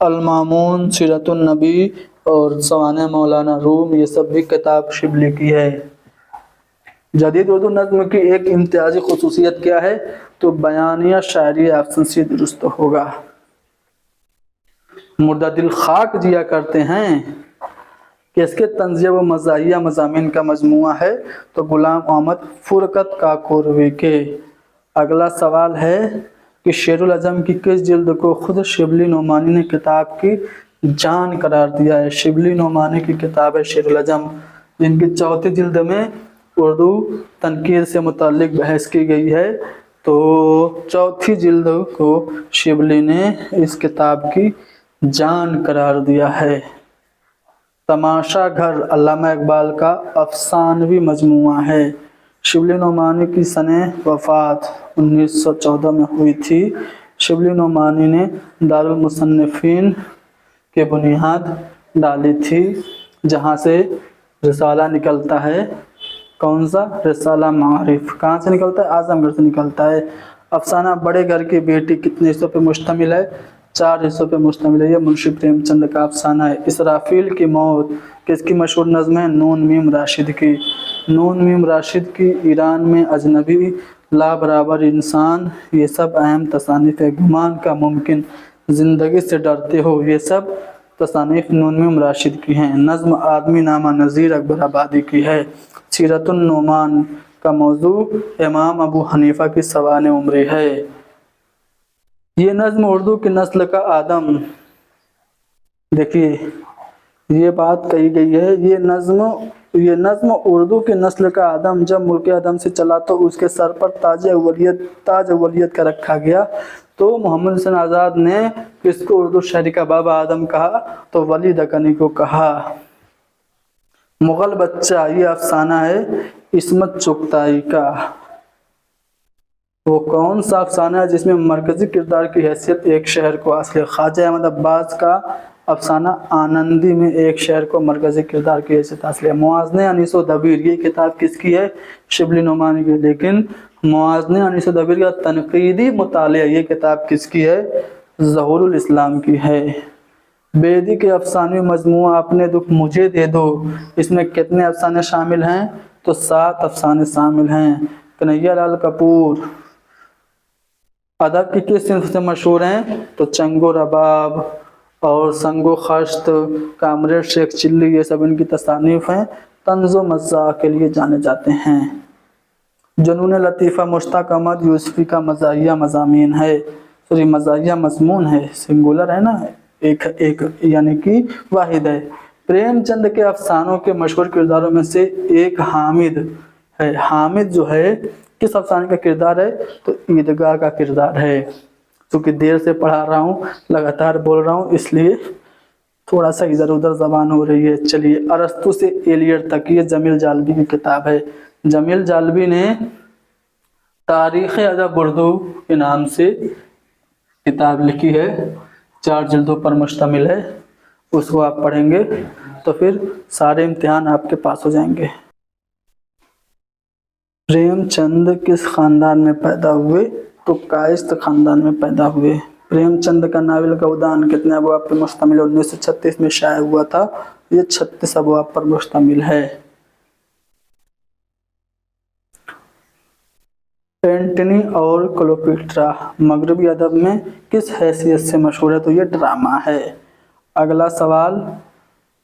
المامون، سیرت النبی اور سوانح مولانا روم، یہ سب بھی کتاب شبلی کی ہے۔ جدید اردو نظم کی ایک امتیازی خصوصیت کیا ہے؟ تو بیانیہ شاعری، آپشن سی درست ہوگا۔ مردہ دل خاک جیا کرتے ہیں، کہ اس کے طنزیہ و مزاحیہ مضامین کا مجموعہ ہے، تو غلام احمد فرقت کاکوروی کے۔ اگلا سوال ہے کہ شعر العجم کی کس جلد کو خود شبلی نعمانی نے کتاب کی جان قرار دیا ہے؟ شبلی نعمانی کی کتاب ہے شعر العجم، جن کی 4تھی جلد میں اردو تنقید سے متعلق بحث کی گئی ہے، تو 4تھی جلد کو شبلی نے اس کتاب کی جان قرار دیا ہے۔ تماشا گھر علامہ اقبال کا افسانوی مجموعہ ہے۔ شبلی نعمانی کی سنِ وفات 1914 میں ہوئی تھی۔ شبلی نعمانی نے دارالمصنفین کی بنیاد ڈالی تھی، جہاں سے رسالہ نکلتا ہے۔ کون سا؟ رسالہ معارف۔ کہاں سے نکلتا ہے؟ اعظم گڑھ سے نکلتا ہے۔ افسانہ بڑے گھر کی بیٹی کتنے حصوں پہ مشتمل ہے؟ 4 حصوں پہ مشتمل ہے۔ یہ منشی پریم چند کا افسانہ ہے۔ اسرافیل کی موت کس کی مشہور نظم ہے؟ نون میم راشد کی۔ نون میم راشد کی ایران میں اجنبی، لا برابر انسان، یہ سب اہم تصانیف ہے۔ گمان کا ممکن، زندگی سے ڈرتے ہو، یہ سب تصانیف نون میم راشد کی ہیں۔ نظم آدمی نامہ نظیر اکبر آبادی کی ہے۔ سیرت النعمان کا موضوع امام ابو حنیفہ کی سوانح عمری ہے۔ یہ نظم اردو کی نسل کا آدم، دیکھیے یہ بات کہی گئی ہے، یہ نظم اردو کی نسل کا آدم جب ملک عدم سے چلا تو اس کے سر پر تاج اولیت کا رکھا گیا۔ تو محمد حسین آزاد نے کس کو اردو شاعری کا بابا آدم کہا؟ تو ولی دکنی کو کہا۔ مغل بچہ، یہ افسانہ ہے عصمت چغتائی کا۔ وہ کون سا افسانہ ہے جس میں مرکزی کردار کی حیثیت ایک شہر کو حاصل ہے؟ خواجہ احمد عباس کا افسانہ آنندی میں ایک شہر کو مرکزی کردار کی حیثیت حاصل ہے۔ موازنہ انیس و دبیر، یہ کتاب کس کی ہے؟ شبلی نعمانی کی، لیکن موازنہ انیس و دبیر کا تنقیدی مطالعہ یہ کتاب کس کی ہے؟ ظہور الاسلام کی ہے۔ بیدی کے افسانوی مجموعہ اپنے دکھ مجھے دے دو، اس میں کتنے افسانے شامل ہیں؟ تو 7 افسانے شامل ہیں۔ کنہیا لال کپور ادب کی کس صنف سے مشہور ہیں؟ تو چنگ و رباب اور سنگ و خشت، کامریڈ شیخ چلی، یہ سب ان کی تصانیف ہیں۔ طنز و مزاح کے لیے جانے جاتے ہیں۔ جنون لطیفہ مشتاق احمد یوسفی کا مزاحیہ مضامین ہے، مزاحیہ مضمون ہے، سنگولر ہے نا، ایک یعنی کہ واحد ہے۔ پریم چند کے افسانوں کے مشہور کرداروں میں سے ایک حامد ہے۔ حامد جو ہے کس افسانے کا کردار ہے؟ تو عیدگاہ کا کردار ہے۔ چونکہ دیر سے پڑھا رہا ہوں، لگاتار بول رہا ہوں، اس لیے تھوڑا سا ادھر ادھر زبان ہو رہی ہے۔ چلیے، ارسطو سے ایلیٹ تک، یہ جمیل جالبی کی کتاب ہے۔ جمیل جالبی نے تاریخ ادب اردو کے نام سے کتاب لکھی ہے، 4 جلدوں پر مشتمل ہے۔ اس کو آپ پڑھیں گے تو پھر سارے امتحان آپ کے پاس ہو جائیں گے۔ پریم چند کس خاندان میں پیدا ہوئے؟ تو کائست خاندان میں پیدا ہوئے۔ پریم چند کا ناول گودان کتنے ابواب پر مشتمل 1936 میں شائع ہوا تھا؟ یہ 36 ابواب پر مشتمل ہے۔ اینٹنی اور کلیوپیٹرا مغربی ادب میں کس حیثیت سے مشہور ہے؟ تو یہ ڈرامہ ہے۔ اگلا سوال،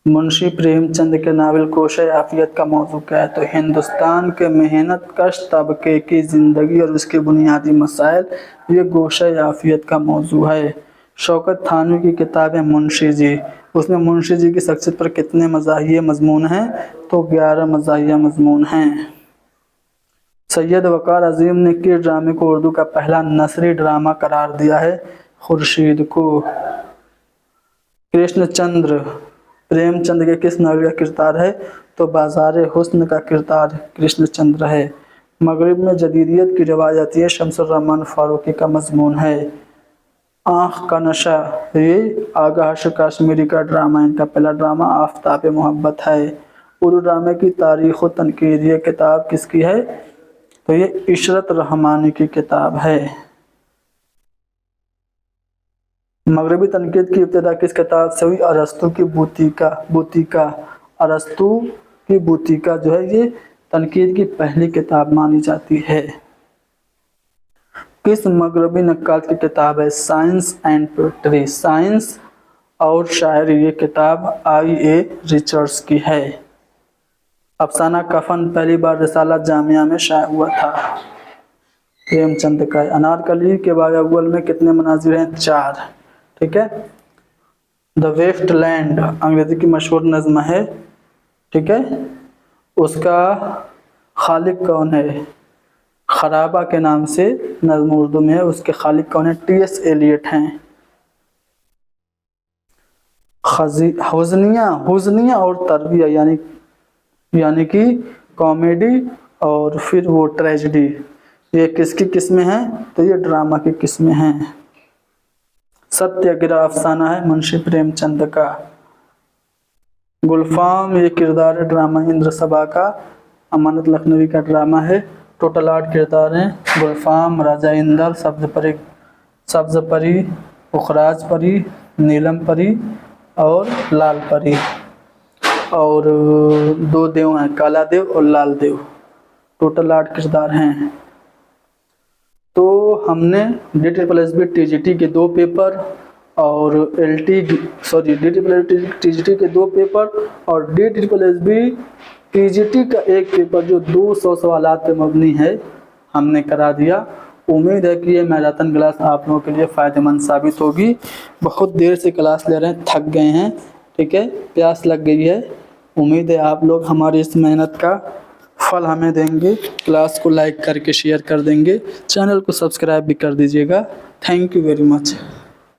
منشی پریم چند کے ناول گوشہ عافیت کا موضوع کیا ہے؟ تو ہندوستان کے محنت کش طبقے کی زندگی اور اس کے بنیادی مسائل، یہ گوشہ عافیت کا موضوع ہے۔ شوکت تھانوی کی کتاب ہے منشی جی، اس میں منشی جی کی شخصیت پر کتنے مزاحیہ مضمون ہیں؟ تو 11 مزاحیہ مضمون ہیں۔ سید وقار عظیم نے کس ڈرامے کو اردو کا پہلا نثری ڈرامہ قرار دیا ہے؟ خورشید کو۔ کرشن چندر پریم چند کے کس ناول کا کردار ہے؟ تو بازار حسن کا کردار کرشن چندر ہے۔ مغرب میں جدیدیت کی روایت، یہ شمس الرحمن فاروقی کا مضمون ہے۔ آنکھ کا نشہ، یہ آغا حشر کاشمیری کا ڈرامہ، ان کا پہلا ڈرامہ آفتاب محبت ہے۔ اردو ڈرامے کی تاریخ و تنقید، یہ کتاب کس کی ہے؟ تو یہ عشرت رحمانی کی کتاب ہے۔ مغربی تنقید کی ابتدا کس کتاب سے ہوئی؟ ارسطو کی بوتیکا۔ ارسطو کی بوتیکا جو ہے یہ تنقید کی پہلی کتاب مانی جاتی ہے۔ کس مغربی نقاد کی کتاب ہے؟ سائنس اینڈ پوئٹری، سائنس اور شاعری، یہ کتاب آئی اے ریچرڈس کی ہے۔ افسانہ کفن پہلی بار رسالہ جامعہ میں شائع ہوا تھا، پریم چند کا ہے۔ انارکلی کے باب اول میں کتنے مناظر ہیں؟ 4، ٹھیک ہے۔ دا ویسٹ لینڈ انگریزی کی مشہور نظم ہے، ٹھیک ہے، اس کا خالق کون ہے؟ خرابہ کے نام سے نظم اردو میں ہے، اس کے خالق کون ہے؟ ٹی ایس ایلیٹ ہیں۔ حزنیہ اور تربیہ یعنی کہ کامیڈی اور پھر وہ ٹریجڈی، یہ کس کی قسمیں ہیں؟ تو یہ ڈرامہ کی قسمیں ہیں۔ ستیہ گرہ افسانہ ہے منشی پریم چند کا۔ گلفام یہ کردار ہے ڈرامہ اندر سبھا کا، امانت لکھنوی کا ڈرامہ ہے۔ ٹوٹل 8 کردار ہیں، گلفام، راجہ اندر، سبز پری، اخراج پری، نیلم پری اور لال پری، اور 2 دیو ہیں، کالا دیو اور لال دیو۔ ٹوٹل 8 کردار ہیں۔ تو ہم نے DSSB TGT کے 2 پیپر اور DSSB TGT کے 2 پیپر اور DSSB TGT کا 1 پیپر جو 200 سوالات پہ مبنی ہے، ہم نے کرا دیا۔ امید ہے کہ یہ میراتھن کلاس آپ لوگوں کے لیے فائدہ مند ثابت ہوگی. بہت دیر سے کلاس لے رہے ہیں, تھک گئے ہیں, ٹھیک ہے, پیاس لگ گئی ہے. امید ہے آپ لوگ ہماری اس محنت کا پھل ہمیں دیں گے. کلاس کو لائک کر کے شیئر کر دیں گے, چینل کو سبسکرائب بھی کر دیجیے گا. Thank you very much.